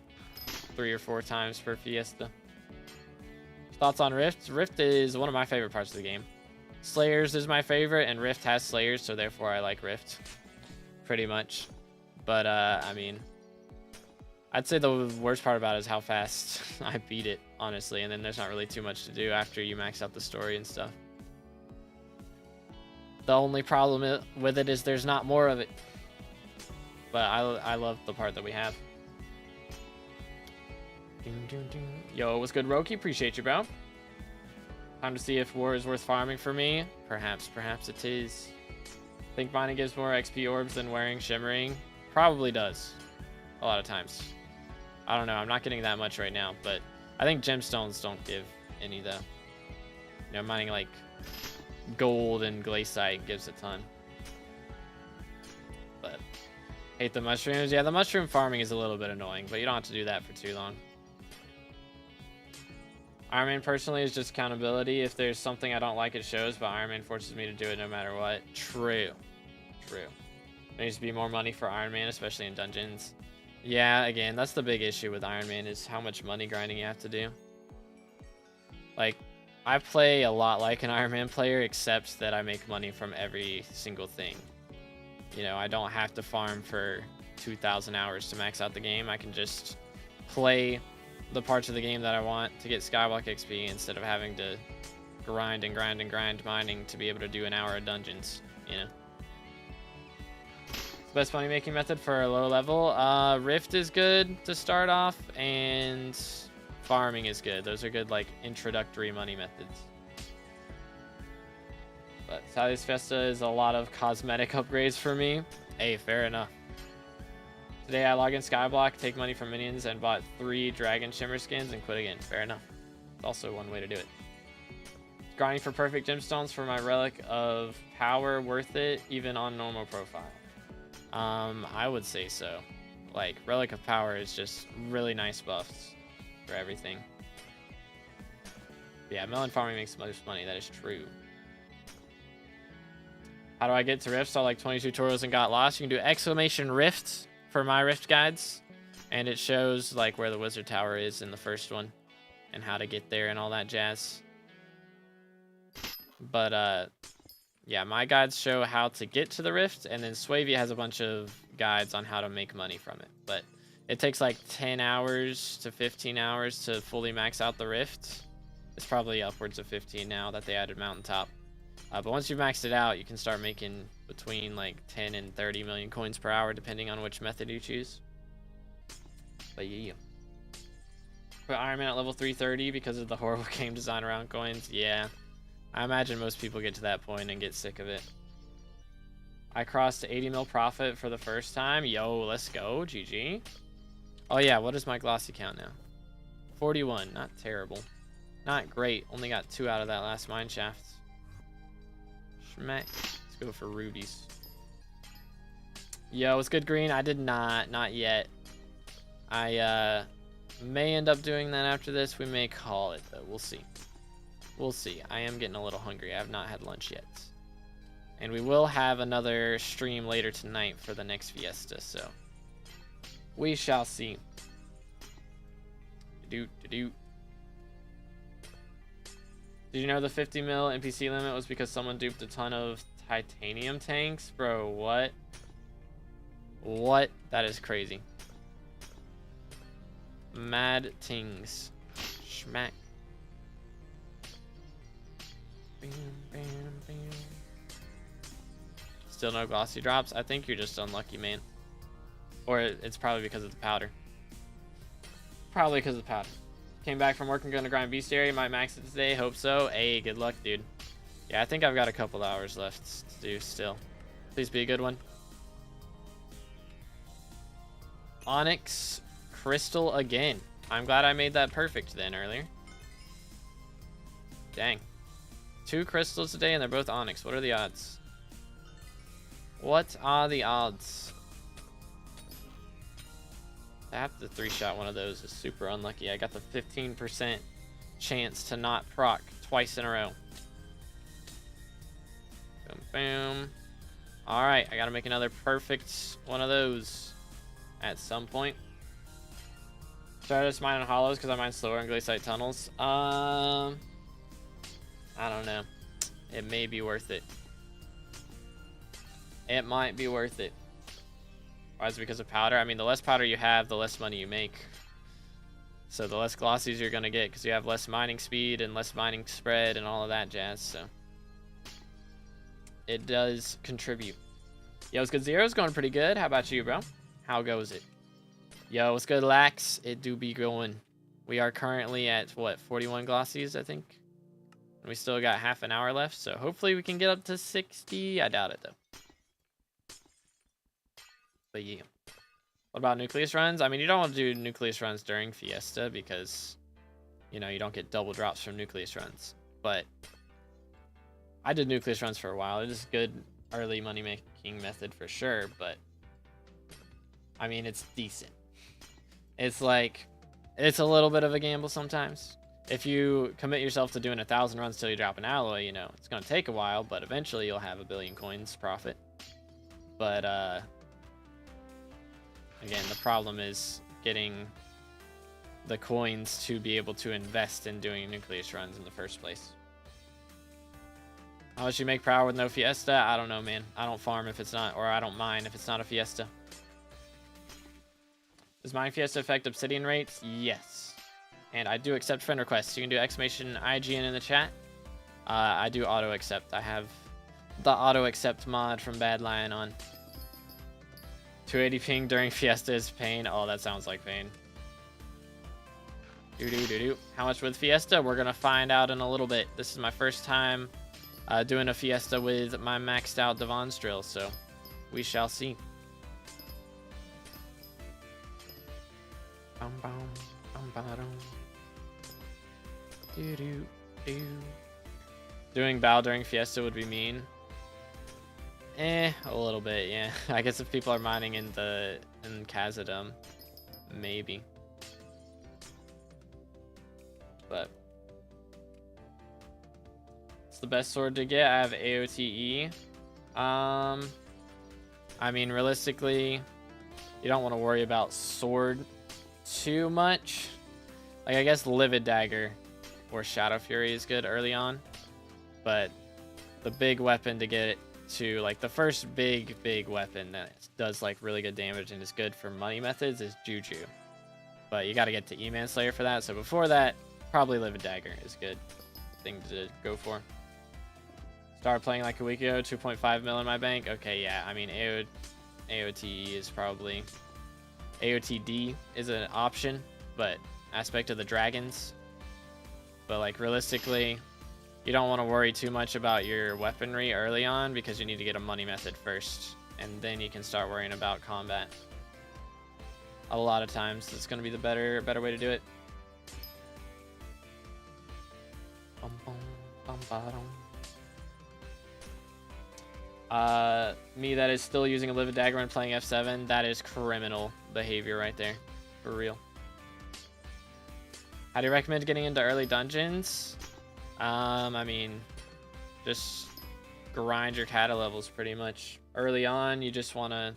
3 or 4 times per Fiesta. Thoughts on Rift? Rift is one of my favorite parts of the game. Slayers is my favorite, and Rift has Slayers, so therefore I like Rift. Pretty much. But, I mean, I'd say the worst part about it is how fast I beat it, honestly, and then there's not really too much to do after you max out the story and stuff. The only problem with it is there's not more of it. But I love the part that we have. Yo, what's good, Roki? Appreciate you, bro. Time to see if war is worth farming for me. Perhaps it is. Think mining gives more XP orbs than wearing shimmering? Probably does. A lot of times. I don't know. I'm not getting that much right now, but I think gemstones don't give any, though. You know, mining like gold and glaciite gives a ton. But hate the mushrooms. Yeah, the mushroom farming is a little bit annoying, but you don't have to do that for too long. Iron Man personally is just accountability. If there's something I don't like, it shows, but Iron Man forces me to do it no matter what. True. There needs to be more money for Iron Man, especially in dungeons. Yeah, again, that's the big issue with Iron Man is how much money grinding you have to do. Like, I play a lot like an Iron Man player, except that I make money from every single thing. You know, I don't have to farm for 2,000 hours to max out the game. I can just play the parts of the game that I want to get Skyblock XP instead of having to grind mining to be able to do an hour of dungeons, you know. Best money making method for a low level, Rift is good to start off, and farming is good. Those are good like introductory money methods. But Sally's Fiesta is a lot of cosmetic upgrades for me. Hey, fair enough. Today I log in Skyblock, take money from minions, and bought 3 Dragon Shimmer skins and quit again. Fair enough. It's also one way to do it. Grinding for perfect gemstones for my relic of power, worth it, even on normal profile. I would say so. Like, Relic of Power is just really nice buffs for everything. Yeah, melon farming makes the most money. That is true. How do I get to Rift? Saw like 20 tutorials and got lost. You can do exclamation Rift for my Rift guides. And it shows like where the Wizard Tower is in the first one. And how to get there and all that jazz. But, yeah, my guides show how to get to the Rift. And then Swavia has a bunch of guides on how to make money from it. But it takes like 10 hours to 15 hours to fully max out the Rift. It's probably upwards of 15 now that they added Mountaintop. But once you've maxed it out, you can start making between like 10 and 30 million coins per hour, depending on which method you choose. But yeah. Put Iron Man at level 330 because of the horrible game design around coins. Yeah. I imagine most people get to that point and get sick of it. I crossed 80 mil profit for the first time. Yo, let's go. GG. Oh yeah, what is my glossy count now? 41. Not terrible. Not great. Only got 2 out of that last mine shaft. Schmack. Let's go for rubies. Yo, what's good, Green? I did not yet. I may end up doing that after this. We may call it though. We'll see. We'll see. I am getting a little hungry. I have not had lunch yet. And we will have another stream later tonight for the next Fiesta, so we shall see. Did you know the 50 mil NPC limit was because someone duped a ton of titanium tanks? Bro, what? What? That is crazy. Mad tings. Schmack. Bam, bam, bam. Still no glossy drops? I think you're just unlucky, man. Or it's probably because of the powder. Probably because of the powder. Came back from work and gonna grind Bestiary. Might max it today. Hope so. Hey, good luck, dude. Yeah, I think I've got a couple hours left to do still. Please be a good one. Onyx Crystal again. I'm glad I made that perfect then earlier. Dang. 2 crystals today and they're both Onyx. What are the odds? What are the odds? I have to 3-shot one of those is super unlucky. I got the 15% chance to not proc twice in a row. Boom, boom. Alright, I gotta make another perfect one of those at some point. Started just mining hollows because I mine slower in glaciate tunnels. I don't know. It may be worth it. It might be worth it. Why is it because of powder? I mean, the less powder you have, the less money you make. So the less glossies you're going to get because you have less mining speed and less mining spread and all of that jazz. So it does contribute. Yo, what's good? Zero's going pretty good. How about you, bro? How goes it? Yo, what's good, Lax? It do be going. We are currently at, what, 41 glossies, I think? And we still got half an hour left, so hopefully we can get up to 60. I doubt it, though. But yeah. What about nucleus runs? I mean, you don't want to do nucleus runs during Fiesta because, you know, you don't get double drops from nucleus runs. But I did nucleus runs for a while. It is a good early money-making method for sure, but I mean, it's decent. It's like, it's a little bit of a gamble sometimes. If you commit yourself to doing 1,000 runs till you drop an alloy, you know, it's going to take a while, but eventually you'll have 1 billion coins profit. But, again, the problem is getting the coins to be able to invest in doing nucleus runs in the first place. How much you make per hour with no Fiesta? I don't know, man. I don't farm if it's not, or I don't mine if it's not a Fiesta. Does mine Fiesta affect obsidian rates? Yes. And I do accept friend requests. You can do exclamation IGN in the chat. I do auto accept. I have the auto accept mod from Bad Lion on. 280 ping during Fiesta is pain. Oh, that sounds like pain. How much with Fiesta? We're gonna find out in a little bit. This is my first time doing a Fiesta with my maxed out Divan's drill, so we shall see. Doing bow during Fiesta would be mean. A little bit, yeah. I guess if people are mining in Khazad-dûm, maybe. But it's the best sword to get. I have AOTE. I mean, realistically, you don't want to worry about sword too much. Like, I guess Livid Dagger or Shadow Fury is good early on, but the big weapon to get to, like, the first big weapon that does, like, really good damage and is good for money methods is Juju. But you got to get to E-Man Slayer for that, so before that, probably Livid Dagger is a good thing to go for. Started playing like a week ago, 2.5 mil in my bank. Okay, yeah, I mean, AOTE is probably... AOTD is an option, but Aspect of the Dragons. But, like, realistically, you don't want to worry too much about your weaponry early on because you need to get a money method first, and then you can start worrying about combat. A lot of times, it's going to be the better way to do it. Me that is still using a Livid Dagger when playing F7, that is criminal behavior right there. For real. How do you recommend getting into early dungeons? I mean, just grind your kata levels pretty much. Early on, you just want to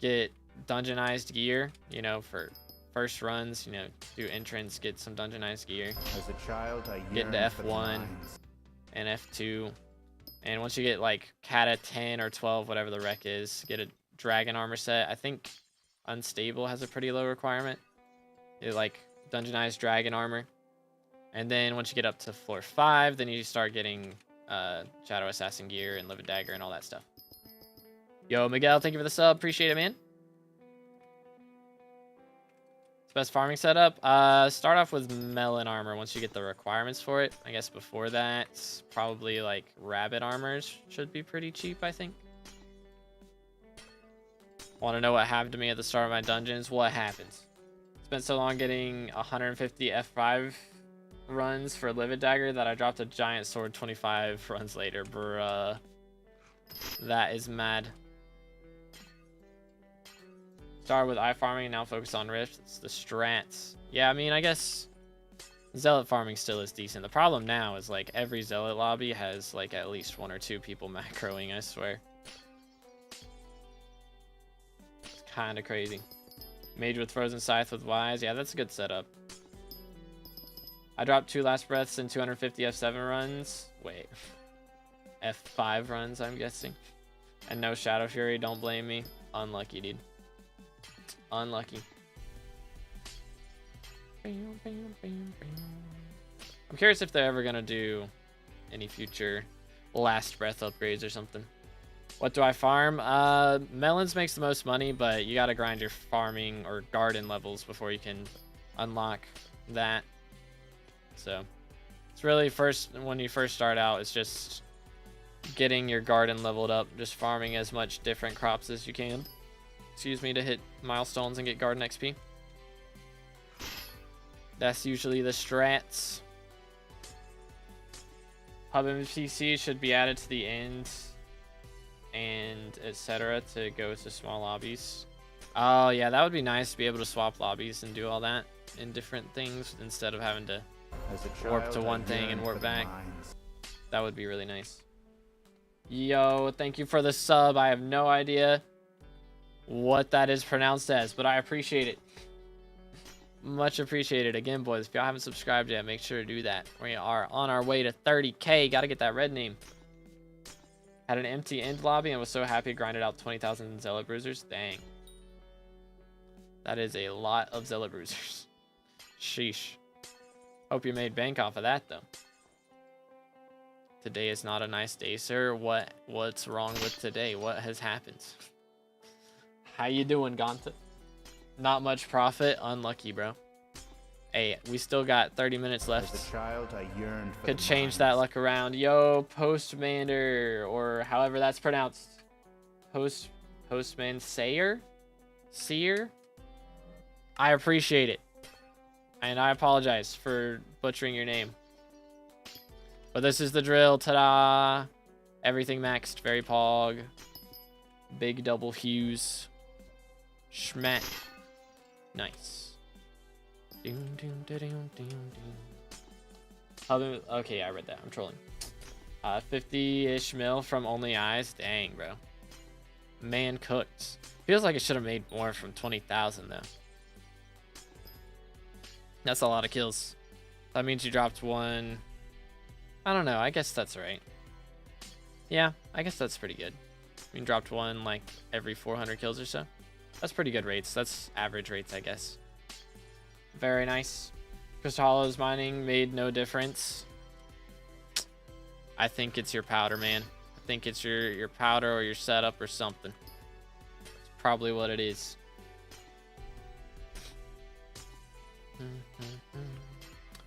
get dungeonized gear, you know, for first runs, you know, do entrance, get some dungeonized gear. As a child, I get into F1 and F2. And once you get like Kata 10 or 12, whatever the rec is, get a dragon armor set. I think Unstable has a pretty low requirement. It like dungeonized dragon armor. And then once you get up to floor 5, then you start getting Shadow Assassin gear and Livid Dagger and all that stuff. Yo, Miguel, thank you for the sub. Appreciate it, man. Best farming setup? Start off with melon armor once you get the requirements for it. I guess before that, probably like rabbit armors should be pretty cheap, I think. Want to know what happened to me at the start of my dungeons? What happens? Spent so long getting 150 F5 runs for Livid Dagger that I dropped a giant sword 25 runs later, bruh. That is mad. Start with eye farming and now focus on rifts. It's the strats. Yeah, I mean, I guess zealot farming still is decent. The problem now is like every zealot lobby has like at least 1 or 2 people macroing, I swear. It's kind of crazy. Mage with Frozen Scythe with Wise. Yeah, that's a good setup. I dropped 2 last breaths and 250 F7 runs. Wait. F5 runs, I'm guessing. And no Shadow Fury, don't blame me. Unlucky, dude. Unlucky. I'm curious if they're ever gonna do any future last breath upgrades or something. What do I farm? Melons makes the most money, but you gotta grind your farming or garden levels before you can unlock that. So it's really when you first start out, it's just getting your garden leveled up, just farming as much different crops as you can. Excuse me, to hit milestones and get garden XP. That's usually the strats. Hub MPC should be added to the end and etc. to go to small lobbies. Oh yeah, that would be nice to be able to swap lobbies and do all that in different things instead of having to warp to one thing and warp back. That would be really nice. Yo, thank you for the sub. I have no idea what that is pronounced as, but I appreciate it. Much appreciated. Again, boys, if y'all haven't subscribed yet, make sure to do that. We are on our way to 30K. Gotta get that red name. Had an empty end lobby and was so happy grinded out 20,000 Zealot Bruisers. Dang. That is a lot of Zealot Bruisers. Sheesh. Hope you made bank off of that, though. Today is not a nice day, sir. What's wrong with today? What has happened? How you doing, Ganta? Not much profit. Unlucky, bro. Hey, we still got 30 minutes left. As a child, I yearned for Could change that luck around. Yo, Postmander, or however that's pronounced. Postman Sayer? Seer? I appreciate it. And I apologize for butchering your name. But this is the drill. Ta-da! Everything maxed. Very pog. Big double hues. Schmack. Nice. Okay, I read that. I'm trolling. 50-ish mil from Only Eyes. Dang, bro. Man cooked. Feels like it should have made more from 20,000 though. That's a lot of kills. That means you dropped one. I don't know. I guess that's right. Yeah, I guess that's pretty good. You dropped one like every 400 kills or so. That's pretty good rates. That's average rates, I guess. Very nice. Crystal Hollows mining made no difference. I think it's your powder, man. I think it's your powder or your setup or something. It's probably what it is.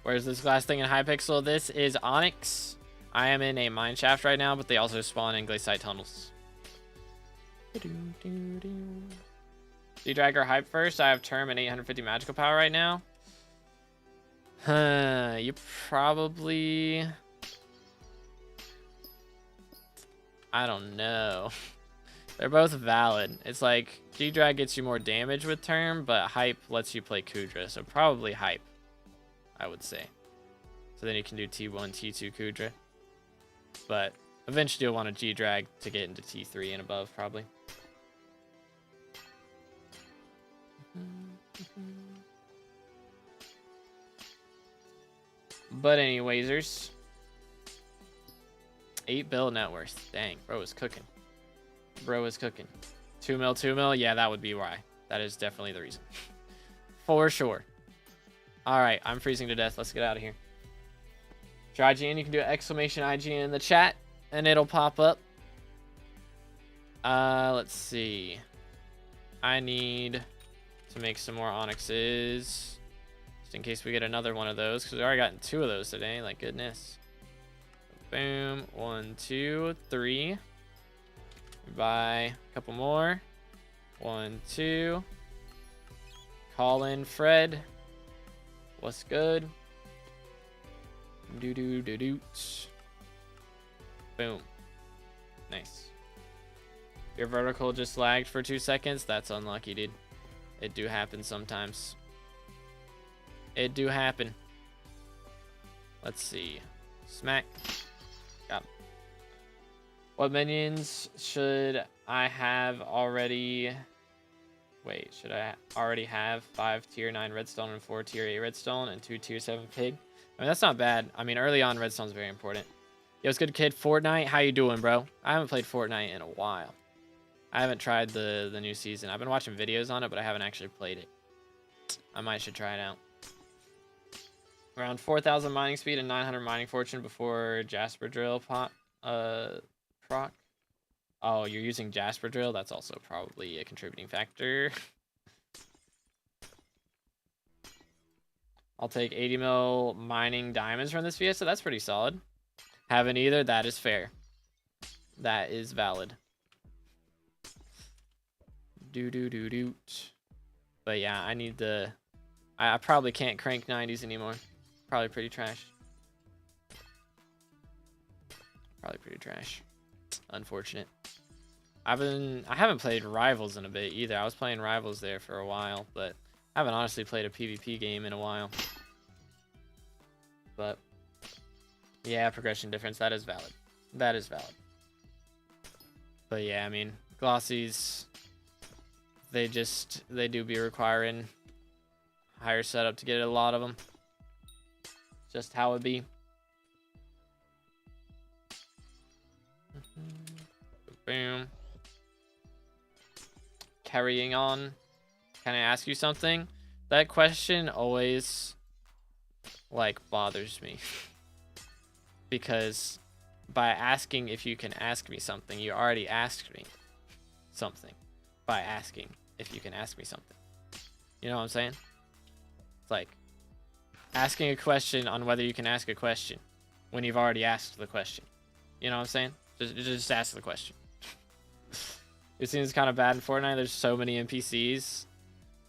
Where's this last thing in Hypixel? This is Onyx. I am in a mine shaft right now, but they also spawn in glaciite tunnels. D-Dragger hype first. I have Term and 850 magical power right now. You probably... I don't know. They're both valid. It's like D-Drag gets you more damage with Term, but hype lets you play Kudra. So probably hype, I would say. So then you can do T1, T2 Kudra. But eventually you'll want a G-Drag to get into T3 and above, probably. But anywaysers. 8 bill net worth. Dang, bro is cooking. Bro is cooking. 2 mil, 2 mil. Yeah, that would be why. That is definitely the reason. For sure. All right, I'm freezing to death. Let's get out of here. For IGN, you can do exclamation IGN in the chat, and it'll pop up. Let's see. I need to make some more onyxes, just in case we get another one of those, because we already gotten 2 of those today. Like goodness. Boom. 1, 2, 3. Buy a couple more. 1, 2. Call in Fred. What's good? Do-do-do-doot. Boom. Nice. Your vertical just lagged for 2 seconds. That's unlucky, dude. It do happen sometimes. It do happen. Let's see. Smack. Got him. What minions should I have already? Wait, should I already have 5 tier 9 redstone and 4 tier 8 redstone and 2 tier 7 pig? I mean, that's not bad. I mean, early on, redstone's very important. Yo, what's good, kid? Fortnite, how you doing, bro? I haven't played Fortnite in a while. I haven't tried the new season. I've been watching videos on it, but I haven't actually played it. I might should try it out. Around 4,000 mining speed and 900 mining fortune before Jasper drill proc. Oh, you're using Jasper drill? That's also probably a contributing factor. I'll take 80 mil mining diamonds from this Fiesta. That's pretty solid. Haven't either. That is fair. That is valid. Do-do-do-doot. But yeah, I need the... I probably can't crank 90s anymore. Probably pretty trash. Probably pretty trash. Unfortunate. I haven't played Rivals in a bit either. I was playing Rivals there for a while, but I haven't honestly played a PvP game in a while. But yeah, progression difference, that is valid. That is valid. But yeah, I mean, glossies, they do be requiring higher setup to get a lot of them. Just how it be. Boom. Carrying on. Can I ask you something? That question always, like, bothers me. Because by asking if you can ask me something, you already asked me something. By asking if you can ask me something. You know what I'm saying? It's like asking a question on whether you can ask a question when you've already asked the question. You know what I'm saying? Just ask the question. It seems kind of bad in Fortnite. There's so many NPCs.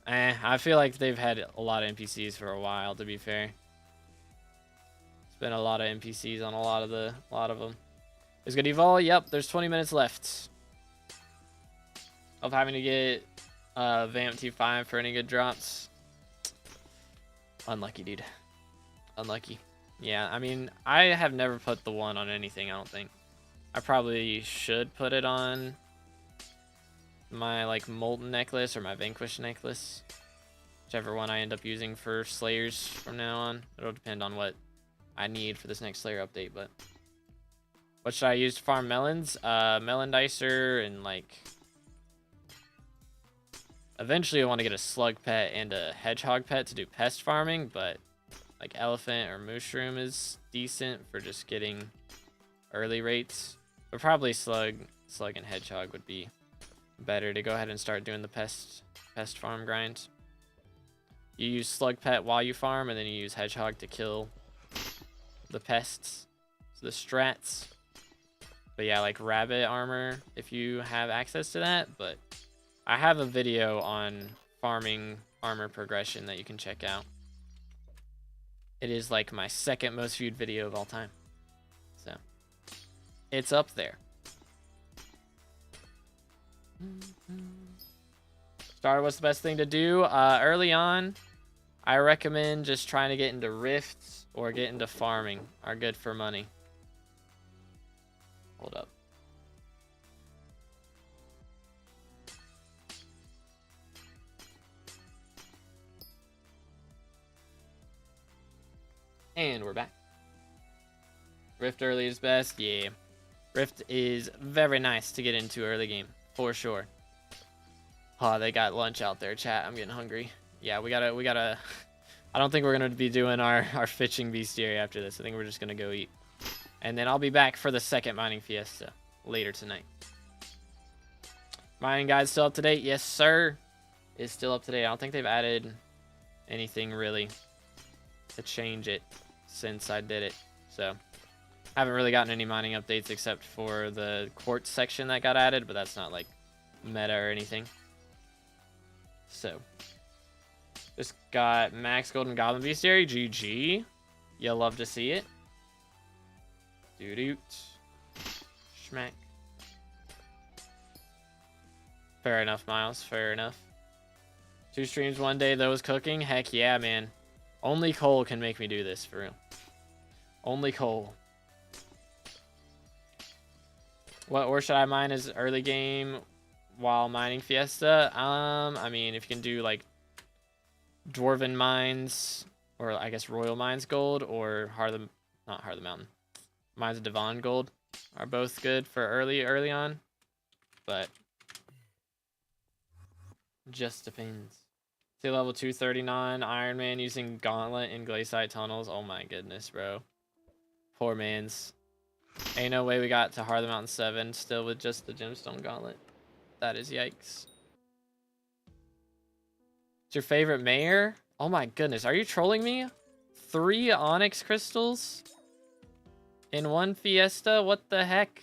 I feel like they've had a lot of NPCs for a while, to be fair. It's been a lot of NPCs on a lot of them. Is good evol? Yep, there's 20 minutes left of having to get Vamp T5 for any good drops. Unlucky, dude. Unlucky. Yeah, I mean, I have never put the 1 on anything, I don't think. I probably should put it on my, like, Molten necklace or my Vanquish necklace. Whichever one I end up using for Slayers from now on. It'll depend on what I need for this next Slayer update, but... What should I use to farm melons? Melon Dicer and, like... Eventually I want to get a Slug pet and a Hedgehog pet to do pest farming, but... Like, Elephant or Mushroom is decent for just getting early rates. But probably Slug and Hedgehog would be better to go ahead and start doing the pest farm grind. You use Slug pet while you farm, and then you use Hedgehog to kill the pests. So the strats. But yeah, like rabbit armor, if you have access to that. But I have a video on farming armor progression that you can check out. It is like my second most viewed video of all time. So it's up there. Starter, what's the best thing to do? Early on, I recommend just trying to get into rifts or get into farming. Are good for money. Hold up. And we're back. Rift early is best. Yeah. Rift is very nice to get into early game. For sure. Oh, they got lunch out there, chat. I'm getting hungry. Yeah, we gotta... I don't think we're gonna be doing our fishing bestiary after this. I think we're just gonna go eat. And then I'll be back for the second mining fiesta later tonight. Mining guide still up to date? Yes, sir. It's still up to date. I don't think they've added anything really to change it since I did it. So, I haven't really gotten any mining updates except for the quartz section that got added, but that's not like meta or anything. So, just got max golden goblin bestiary. GG. You'll love to see it. Doot. Schmack. Fair enough, Miles. Fair enough. 2 streams one day, those cooking? Heck yeah, man. Only Cole can make me do this, for real. Only Cole. What ore should I mine as early game while mining Fiesta? I mean, if you can do, like, Dwarven Mines, or I guess Royal Mines Gold, or not Heart of the Mountain. Mines of Divan Gold are both good for early on, but just depends. See level 239 Iron Man using Gauntlet in Glaciite tunnels. Oh my goodness, bro. Poor man's. Ain't no way we got to Heart of the Mountain 7 still with just the Gemstone Gauntlet. That is yikes. What's your favorite mayor? Oh my goodness, are you trolling me? 3 Onyx crystals in 1 Fiesta? What the heck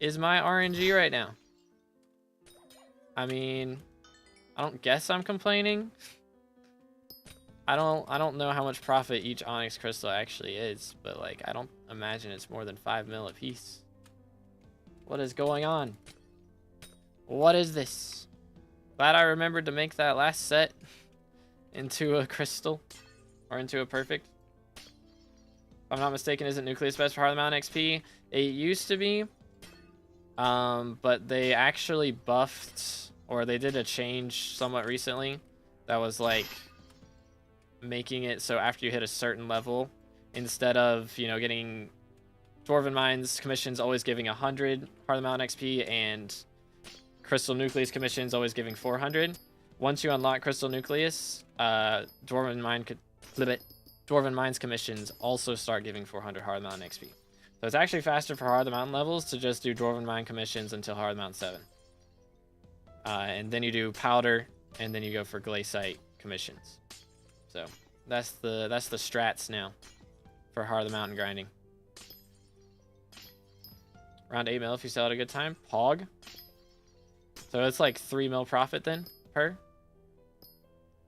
is my RNG right now? I mean, I don't guess I'm complaining. I don't know how much profit each Onyx crystal actually is, but like I don't imagine it's more than 5 mil a piece. What is going on? What is this? Glad I remembered to make that last set into a crystal or into a perfect. If I'm not mistaken, isn't Nucleus best for Heart of the Mountain XP? It used to be, but they actually buffed, or they did a change somewhat recently that was like making it so after you hit a certain level, instead of, you know, getting Dwarven Mines commissions always giving 100 Heart of the Mountain XP and Crystal Nucleus commissions always giving 400. Once you unlock Crystal Nucleus, Dwarven Mines commissions also start giving 400 Heart of the Mountain XP. So it's actually faster for Heart of the Mountain levels to just do Dwarven Mine commissions until Heart of the Mountain 7. And then you do Powder, and then you go for Glaciite commissions. So that's the strats now for Heart of the Mountain grinding. Around 8 mil if you sell at a good time. Pog. So it's like 3 mil profit then per.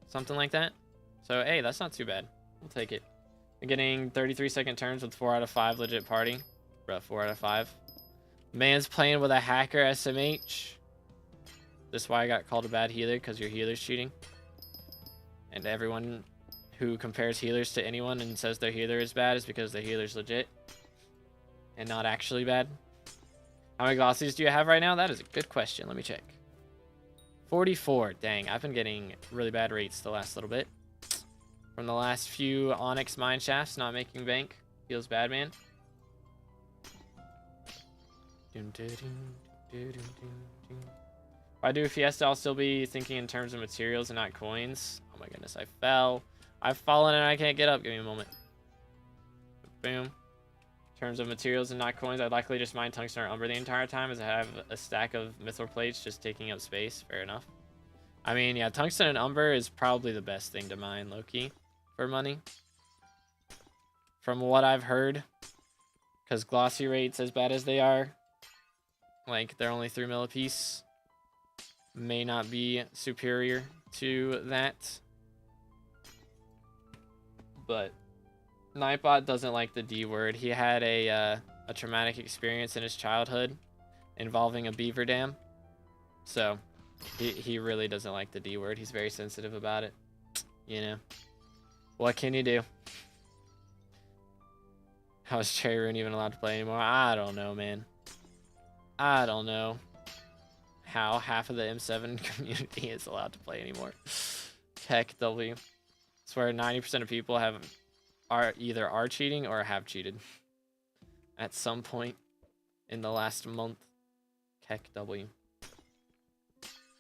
Something like that. So hey, that's not too bad. We'll take it. We're getting 33-second turns with 4 out of 5 legit party. Bro, 4 out of 5. Man's playing with a hacker SMH. This is why I got called a bad healer, because your healer's cheating. And everyone who compares healers to anyone and says their healer is bad is because their healer's legit and not actually bad. How many glossies do you have right now? That is a good question. Let me check. 44. Dang, I've been getting really bad rates the last little bit. From the last few Onyx mine shafts not making bank. Feels bad, man. If I do Fiesta, I'll still be thinking in terms of materials and not coins. Oh my goodness, I fell. I've fallen and I can't get up. Give me a moment. Boom. In terms of materials and not coins, I'd likely just mine tungsten or umber the entire time, as I have a stack of mithril plates just taking up space. Fair enough. I mean, yeah, tungsten and umber is probably the best thing to mine, low-key, for money. From what I've heard, because glossy rates, as bad as they are, like, they're only 3 mil a piece, may not be superior to that. But Nightbot doesn't like the D word. He had a traumatic experience in his childhood involving a beaver dam. So he really doesn't like the D word. He's very sensitive about it. You know. What can you do? How is Cherry Rune even allowed to play anymore? I don't know, man. I don't know how half of the M7 community is allowed to play anymore. Heck, W. I swear 90% of people are either cheating or have cheated at some point in the last month. Heck, W.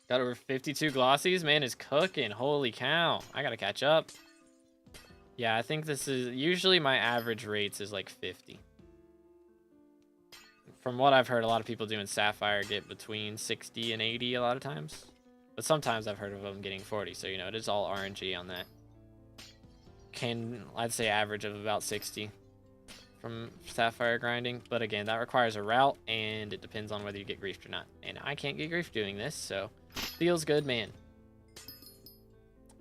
Got over 52 glossies. Man is cooking. Holy cow. I gotta catch up. Yeah, I think this is usually my average rates is like 50. From what I've heard, a lot of people doing Sapphire get between 60 and 80 a lot of times. But sometimes I've heard of them getting 40, so you know, it is all RNG on that. I'd say average of about 60 from Sapphire grinding. But again, that requires a route, and it depends on whether you get griefed or not. And I can't get griefed doing this, so feels good, man.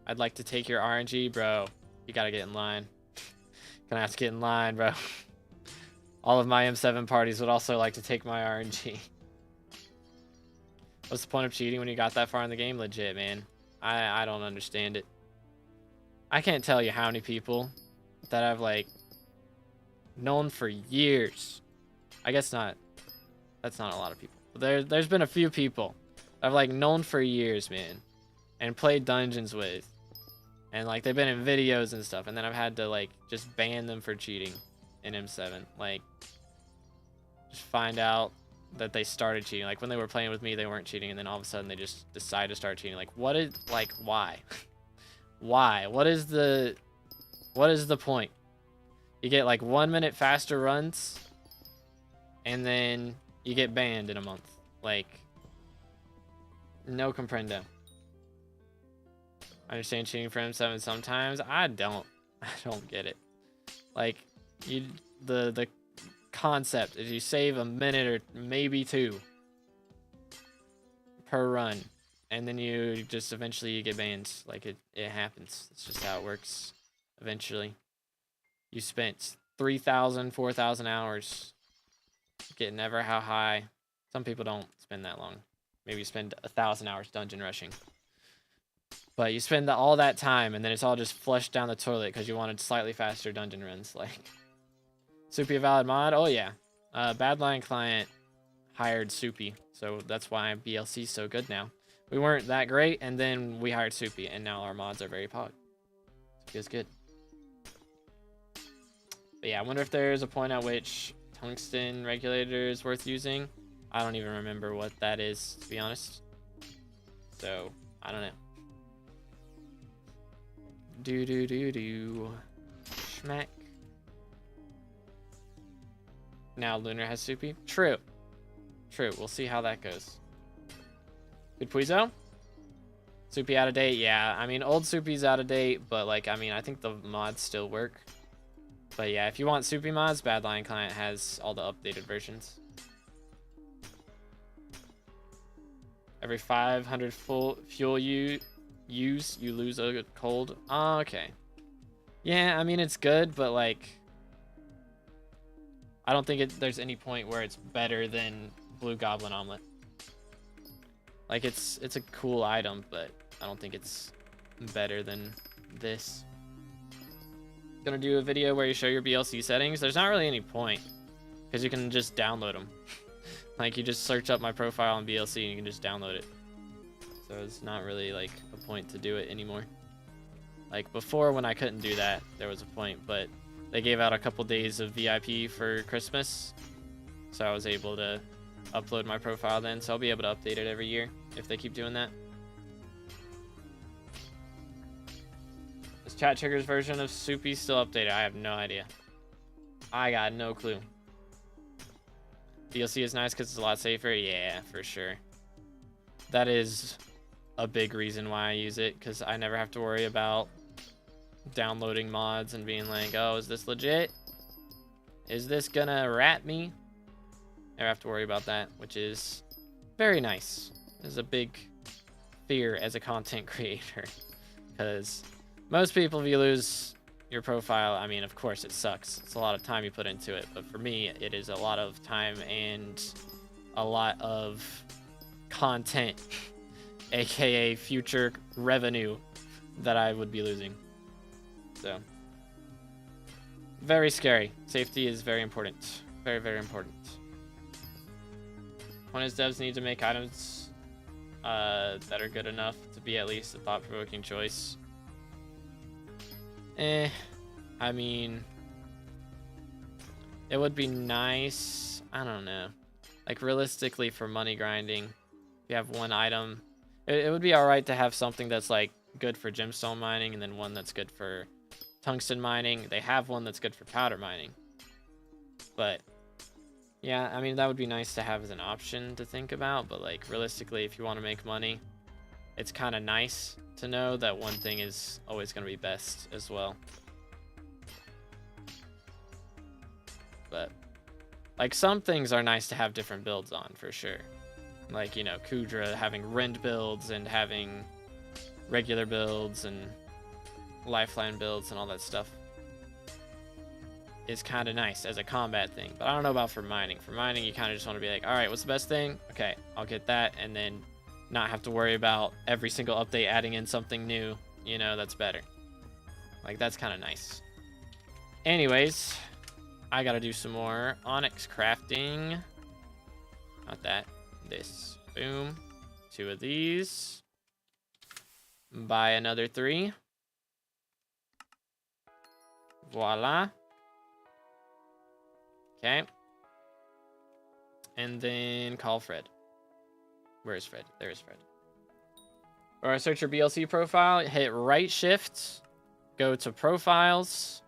I'd like to take your RNG, bro. You gotta get in line. Gonna have to get in line, bro. All of my M7 parties would also like to take my RNG. What's the point of cheating when you got that far in the game? Legit, man. I don't understand it. I can't tell you how many people that I've, like, known for years. I guess not. That's not a lot of people. But there's been a few people I've, like, known for years, man. And played dungeons with. And, like, they've been in videos and stuff. And then I've had to, like, just ban them for cheating in M7. Like, just find out that they started cheating. Like, when they were playing with me, they weren't cheating. And then all of a sudden, they just decide to start cheating. Like, why? Why? What is the point? You get, like, 1 minute faster runs. And then you get banned in a month. Like, no comprendo. I understand cheating for M7 sometimes. I don't get it. Like, the concept is you save a minute or maybe 2 per run, and then you just eventually get banned. Like, it happens. It's just how it works. Eventually, you spent 3,000, 4,000 hours getting ever how high. Some people don't spend that long. Maybe you spend 1,000 hours dungeon rushing. But you spend all that time, and then it's all just flushed down the toilet because you wanted slightly faster dungeon runs. Like, Soupy a valid mod? Oh, yeah. Badline client hired Soupy, so that's why BLC's so good now. We weren't that great, and then we hired Soupy, and now our mods are very pog. It feels good. But yeah, I wonder if there's a point at which tungsten regulator is worth using. I don't even remember what that is, to be honest. So, I don't know. Schmack. Now Lunar has Soupy. True. We'll see how that goes. Good Puizo? Soupy out of date? Yeah, I mean, old Soupy's out of date, but, like, I mean, I think the mods still work. But yeah, if you want Soupy mods, Badline Client has all the updated versions. Every 500 full fuel you lose a cold. Oh, okay. Yeah, I mean, it's good, but, like, I don't think there's any point where it's better than Blue Goblin Omelet. Like, it's a cool item, but I don't think it's better than this. Gonna do a video where you show your BLC settings. There's not really any point, because you can just download them. Like, you just search up my profile on BLC and you can just download it. So it's not really like a point to do it anymore. Like before, when I couldn't do that, there was a point, but they gave out a couple days of VIP for Christmas, so I was able to upload my profile then, so I'll be able to update it every year if they keep doing that. Is Chat Trigger's version of Soupy still updated? I have no idea. I got no clue. DLC is nice because it's a lot safer. Yeah, for sure. That is a big reason why I use it, because I never have to worry about downloading mods and being like, oh, is this legit? Is this gonna rat me? Never have to worry about that, which is very nice. It's a big fear as a content creator, because most people, if you lose your profile, I mean, of course it sucks. It's a lot of time you put into it, but for me, it is a lot of time and a lot of content, aka future revenue, that I would be losing. So, very scary. Safety is very important. Very, very important. When does devs need to make items that are good enough to be at least a thought-provoking choice? I mean, it would be nice. I don't know. Like, realistically, for money grinding, if you have one item, it would be alright to have something that's, like, good for gemstone mining, and then one that's good for tungsten mining. They have one that's good for powder mining. But, yeah, I mean, that would be nice to have as an option to think about, but, like, realistically, if you want to make money, it's kind of nice to know that one thing is always going to be best as well. But, like, some things are nice to have different builds on, for sure. Like, you know, Kudra having rend builds and having regular builds and lifeline builds and all that stuff is kind of nice as a combat thing. But I don't know about for mining. For mining, you kind of just want to be like, all right, what's the best thing? Okay, I'll get that, and then not have to worry about every single update adding in something new, you know, that's better. Like, that's kind of nice. Anyways, I gotta do some more onyx crafting. Not that. This. Boom. 2 of these. Buy another 3. Voila. Okay. And then call Fred. Where is Fred? There is Fred. Or search your BLC profile, hit right shift, go to profiles,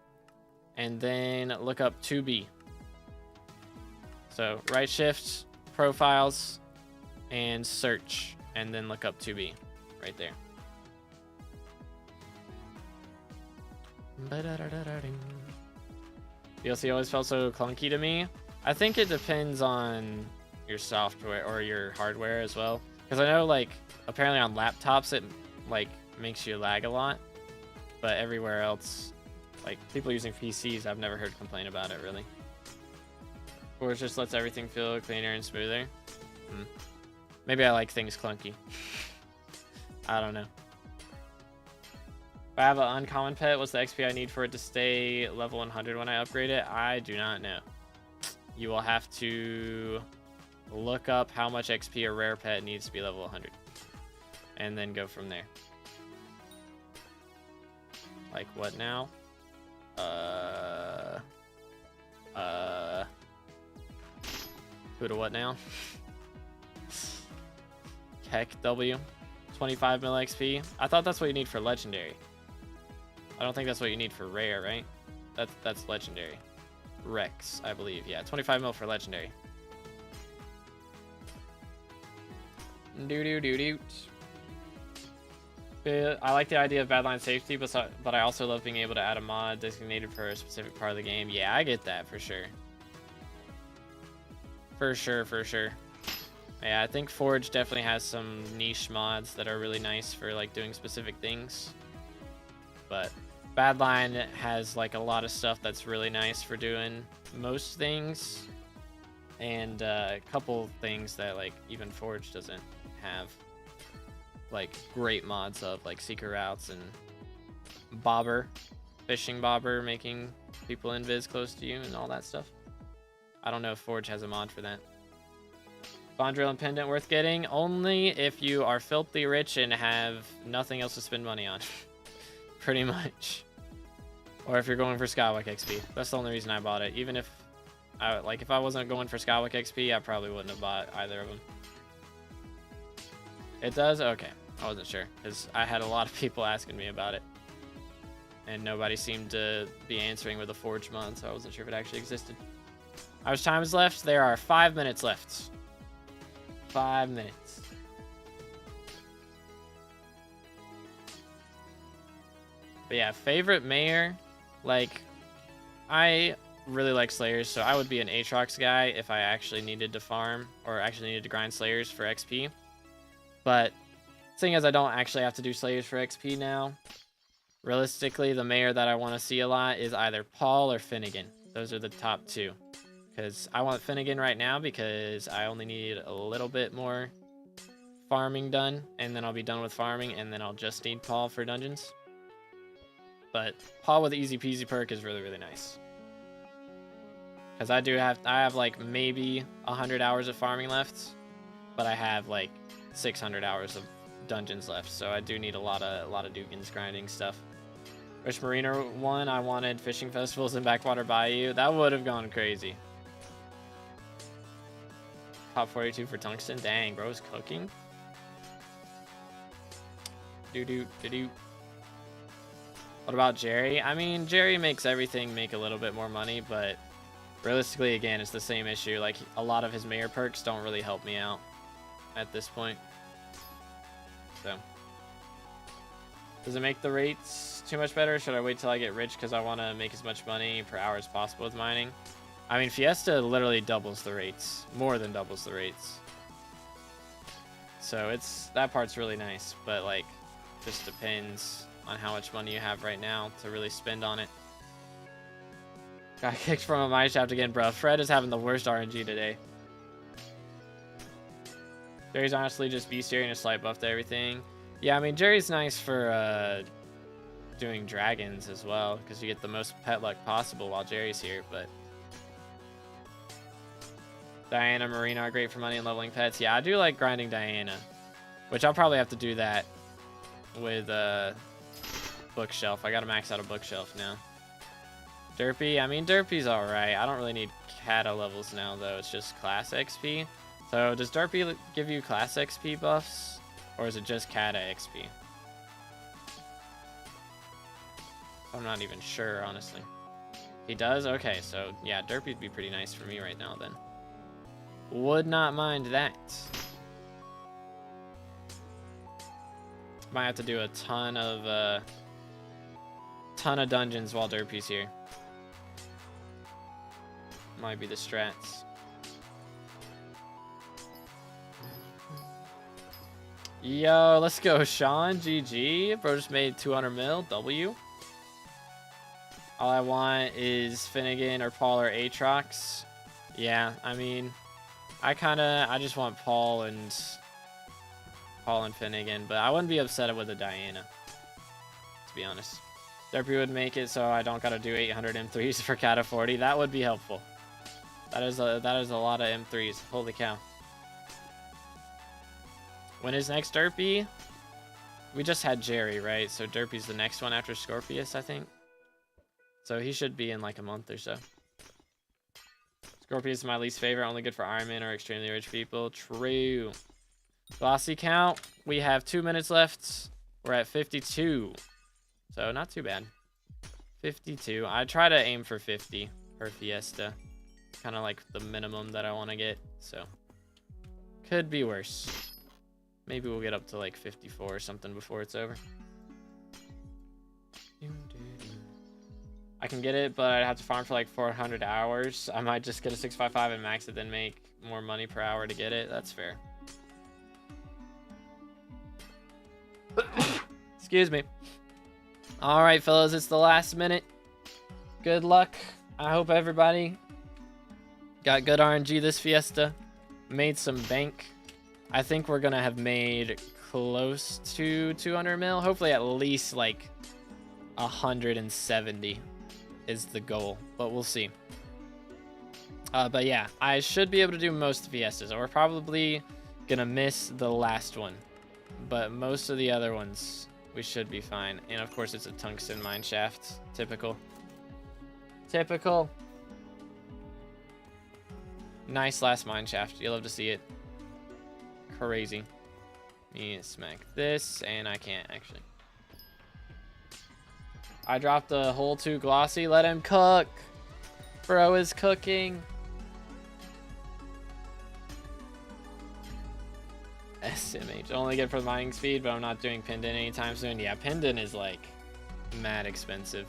and then look up 2B. So right shift, profiles, and search, and then look up 2B right there. BLC always felt so clunky to me. I think it depends on your software or your hardware as well, because I know, like, apparently on laptops it like makes you lag a lot, but everywhere else, like people using PCs, I've never heard complain about it really. Or it just lets everything feel cleaner and smoother. Maybe I like things clunky. I don't know. If I have an uncommon pet, what's the XP I need for it to stay level 100 when I upgrade it? I do not know. You will have to look up how much XP a rare pet needs to be level 100. And then go from there. Like what now? Who to what now? Heck W. 25 mil XP. I thought that's what you need for legendary. I don't think that's what you need for rare, right? That's legendary. Rex, I believe. Yeah, 25 mil for legendary. I like the idea of badline safety, but I also love being able to add a mod designated for a specific part of the game. Yeah, I get that for sure. For sure. Yeah, I think Forge definitely has some niche mods that are really nice for like doing specific things. But Badline has like a lot of stuff that's really nice for doing most things, and a couple things that like even Forge doesn't have, like great mods of, like secret routes and bobber, fishing bobber, making people invis close to you and all that stuff. I don't know if Forge has a mod for that. Bondrill and Pendant worth getting only if you are filthy rich and have nothing else to spend money on. Pretty much. Or if you're going for Skywalk XP. That's the only reason I bought it. Even if if I wasn't going for Skywalk XP, I probably wouldn't have bought either of them. It does? Okay. I wasn't sure, because I had a lot of people asking me about it. And nobody seemed to be answering with a Forge mod, so I wasn't sure if it actually existed. How much time is left? There are 5 minutes left. 5 minutes. But yeah, favorite mayor, like, I really like Slayers, so I would be an Aatrox guy if I actually needed to farm, or actually needed to grind Slayers for XP. But seeing as I don't actually have to do Slayers for XP now, realistically, the mayor that I want to see a lot is either Paul or Finnegan. Those are the top two. Because I want Finnegan right now because I only need a little bit more farming done, and then I'll be done with farming, and then I'll just need Paul for dungeons. But Paul with the easy peasy perk is really, really nice. Because I have like maybe 100 hours of farming left, but I have like 600 hours of dungeons left, so I do need a lot of Dugans grinding stuff. Wish Marina won. I wanted fishing festivals in Backwater Bayou. That would have gone crazy. Top 42 for tungsten. Dang, bro's cooking. What about Jerry? I mean, Jerry makes everything make a little bit more money, but realistically, again, it's the same issue. Like, a lot of his mayor perks don't really help me out at this point. So, does it make the rates too much better? Should I wait till I get rich because I want to make as much money per hour as possible with mining? I mean, Fiesta literally doubles the rates, more than doubles the rates. So that part's really nice, but like, just depends on how much money you have right now to really spend on it. Got kicked from a mine shaft again, bro. Fred is having the worst RNG today. Jerry's honestly just bestiary and a slight buff to everything. Yeah, I mean, Jerry's nice for doing dragons as well, because you get the most pet luck possible while Jerry's here, but Diana, Marina are great for money and leveling pets. Yeah, I do like grinding Diana, which I'll probably have to do that with Bookshelf. I gotta max out a Bookshelf now. Derpy, I mean, Derpy's alright. I don't really need Kata levels now, though. It's just class XP. So, does Derpy give you class XP buffs? Or is it just Kata XP? I'm not even sure, honestly. He does? Okay, so, yeah, Derpy'd be pretty nice for me right now, then. Would not mind that. Might have to do a ton of dungeons while Derpy's here. Might be the strats. Yo, let's go, Sean. GG. Bro just made 200 mil. W. All I want is Finnegan or Paul or Aatrox. Yeah, I mean, I just want Paul and Finnegan, but I wouldn't be upset with a Diana, to be honest. Derpy would make it so I don't gotta do 800 M3s for Kata 40. That would be helpful. That is a lot of M3s. Holy cow. When is next Derpy? We just had Jerry, right? So Derpy's the next one after Scorpius, I think. So he should be in like a month or so. Scorpius is my least favorite, only good for Iron Man or extremely rich people. True. Glossy count, we have 2 minutes left. We're at 52. So not too bad. 52. I try to aim for 50 for Fiesta. Kind of like the minimum that I want to get. So could be worse. Maybe we'll get up to like 54 or something before it's over. I can get it, but I'd have to farm for like 400 hours. I might just get a 655 and max it, then make more money per hour to get it. That's fair. Excuse me. All right, fellas, it's the last minute. Good luck. I hope everybody got good RNG this Fiesta. Made some bank. I think we're gonna have made close to 200 mil. Hopefully at least like 170 is the goal, but we'll see. But yeah, I should be able to do most Fiestas. We're probably gonna miss the last one, but most of the other ones we should be fine. And of course, it's a tungsten mine shaft. Typical. Typical. Nice last mine shaft. You'll love to see it. Crazy. Me smack this, and I can't actually. I dropped a hole too glossy. Let him cook. Bro is cooking. SMH. Only good for the mining speed, but I'm not doing pinned in anytime soon. Yeah, pinned in is like mad expensive.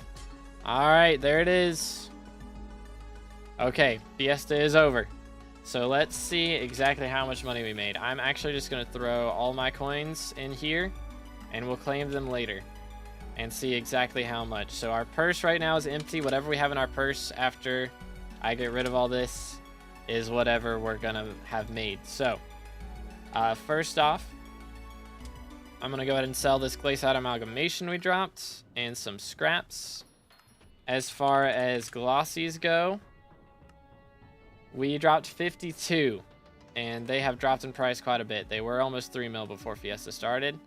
Alright, there it is. Okay, Fiesta is over. So let's see exactly how much money we made. I'm actually just going to throw all my coins in here, and we'll claim them later and see exactly how much. So our purse right now is empty. Whatever we have in our purse after I get rid of all this is whatever we're going to have made. So first off, I'm going to go ahead and sell this glacial amalgamation we dropped and some scraps. As far as glossies go, we dropped 52, and they have dropped in price quite a bit. They were almost 3 mil before Fiesta started,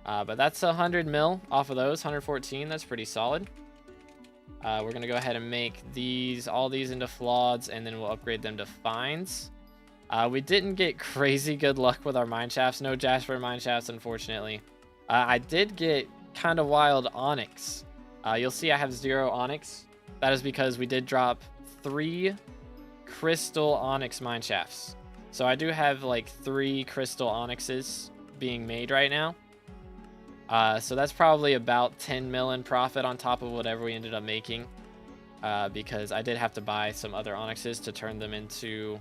but that's 100 mil off of those, 114. That's pretty solid. We're gonna go ahead and make all these into flaweds, and then we'll upgrade them to fines. We didn't get crazy good luck with our mine shafts. No Jasper mine shafts, unfortunately. I did get kind of wild onyx. You'll see I have 0 onyx. That is because we did drop 3 crystal onyx mine shafts. So I do have like 3 crystal onyxes being made right now. So that's probably about 10 mil in profit on top of whatever we ended up making. Because I did have to buy some other onyxes to turn them into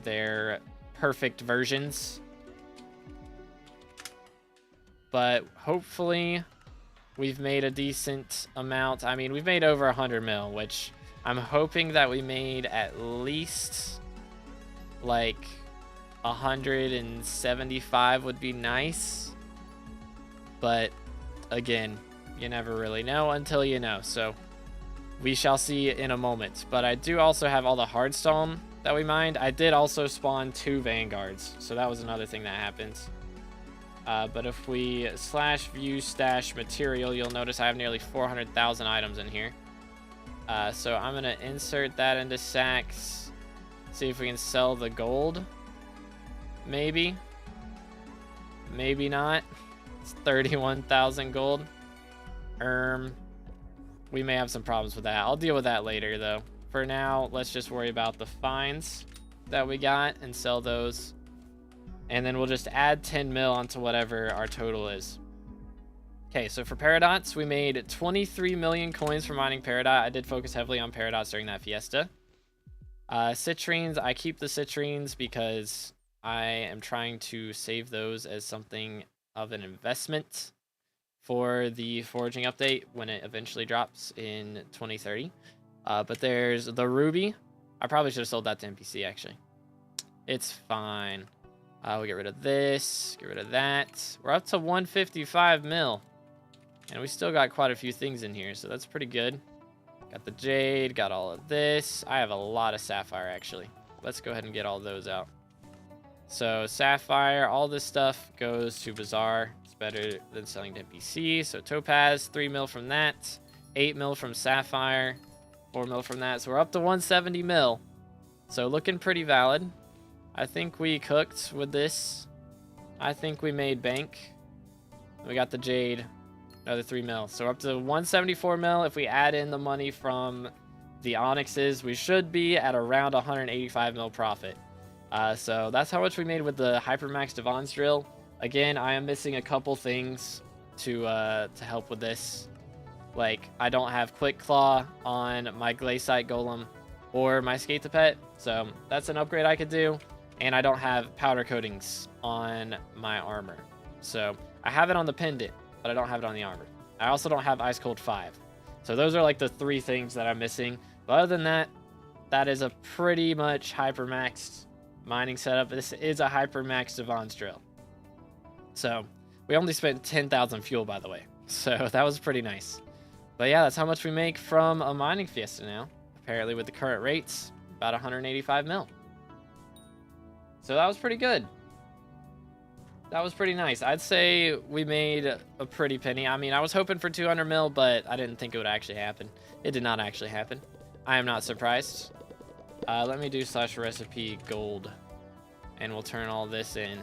their perfect versions. But hopefully we've made a decent amount. I mean, we've made over 100 mil, which I'm hoping that we made at least like 175 would be nice. But again, you never really know until you know. So we shall see in a moment. But I do also have all the hardstone that we mined. I did also spawn 2 vanguards. So that was another thing that happens. But if we /view stash material, you'll notice I have nearly 400,000 items in here. So I'm going to insert that into sacks. See if we can sell the gold. Maybe. Maybe not. It's 31,000 gold. We may have some problems with that. I'll deal with that later, though. For now, let's just worry about the fines that we got and sell those. And then we'll just add 10 mil onto whatever our total is. Okay, so for Paradots, we made 23 million coins for mining Peridot. I did focus heavily on Paradots during that Fiesta. Citrines, I keep the Citrines because I am trying to save those as something of an investment for the foraging update when it eventually drops in 2030. But there's the Ruby. I probably should have sold that to NPC, actually. It's fine. We'll get rid of this, get rid of that. We're up to 155 mil. And we still got quite a few things in here, so that's pretty good. Got the jade, got all of this. I have a lot of sapphire, actually. Let's go ahead and get all those out. So sapphire, all this stuff goes to Bazaar. It's better than selling to NPC. So topaz, 3 mil from that. 8 mil from sapphire. 4 mil from that. So we're up to 170 mil. So looking pretty valid. I think we cooked with this. I think we made bank. We got the jade. Another 3 mil. So we're up to 174 mil. If we add in the money from the onyxes, we should be at around 185 mil profit. So that's how much we made with the Hypermaxed Divan's drill. Again, I am missing a couple things to help with this. Like, I don't have Quick Claw on my Glaciite Golem or my Skatapet. So that's an upgrade I could do. And I don't have powder coatings on my armor. So I have it on the pendant, but I don't have it on the armor. I also don't have Ice Cold 5. So those are like the 3 things that I'm missing. But other than that, that is a pretty much Hypermaxed mining setup. This is a Hypermaxed Divan's drill. So we only spent 10,000 fuel, by the way. So that was pretty nice. But yeah, that's how much we make from a mining Fiesta now. Apparently with the current rates, about 185 mil. So that was pretty good. That was pretty nice. I'd say we made a pretty penny. I mean, I was hoping for 200 mil, but I didn't think it would actually happen. It did not actually happen. I am not surprised. Let me do /recipe gold, and we'll turn all this in.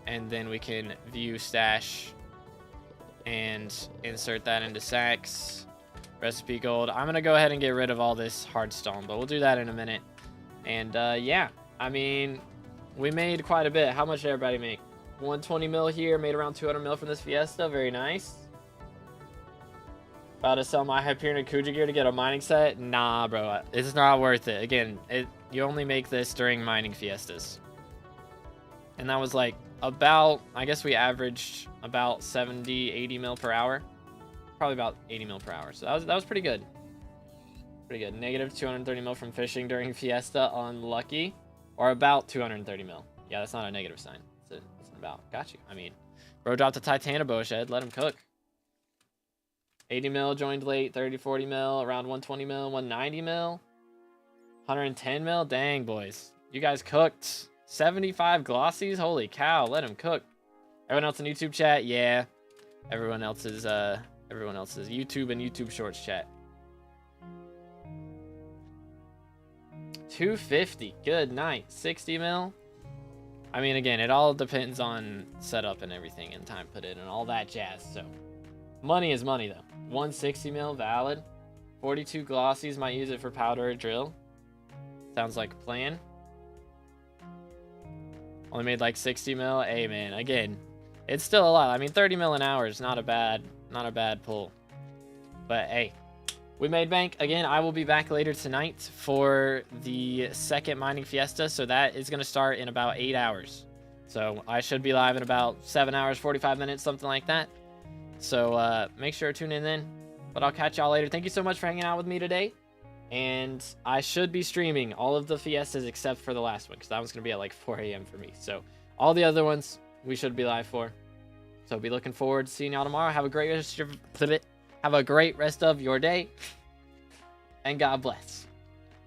And then we can view stash and insert that into sacks. Recipe gold. I'm going to go ahead and get rid of all this hard stone, but we'll do that in a minute. And yeah, I mean, we made quite a bit. How much did everybody make? 120 mil here, made around 200 mil from this Fiesta. Very nice. About to sell my Hyperion Kuja gear to get a mining set. Nah, bro, it's not worth it. Again, you only make this during mining Fiestas. And that was like about, I guess we averaged about 70, 80 mil per hour. Probably about 80 mil per hour. So that was pretty good. Pretty good. Negative 230 mil from fishing during Fiesta. Unlucky. Or about 230 mil. Yeah, that's not a negative sign. It's about. Got you. I mean, bro dropped a Titanoboa shed. Let him cook. 80 mil joined late. 30, 40 mil. Around 120 mil. 190 mil. 110 mil. Dang, boys. You guys cooked. 75 glossies. Holy cow. Let him cook. Everyone else in YouTube chat? Yeah. Everyone else's YouTube and YouTube Shorts chat. 250. Good night. 60 mil. I mean, again, it all depends on setup and everything and time put in and all that jazz. So money is money, though. 160 mil. Valid. 42 glossies. Might use it for powder or drill. Sounds like a plan. Only made like 60 mil. Hey, man. Again, it's still a lot. I mean, 30 mil an hour is not a bad pull. But hey, we made bank. Again, I will be back later tonight for the second mining Fiesta. So that is going to start in about 8 hours. So I should be live in about 7 hours, 45 minutes, something like that. So make sure to tune in then. But I'll catch y'all later. Thank you so much for hanging out with me today. And I should be streaming all of the Fiestas except for the last one, because that one's going to be at like 4 a.m. for me. So all the other ones we should be live for. So be looking forward to seeing y'all tomorrow. Have a great rest of your day. And God bless.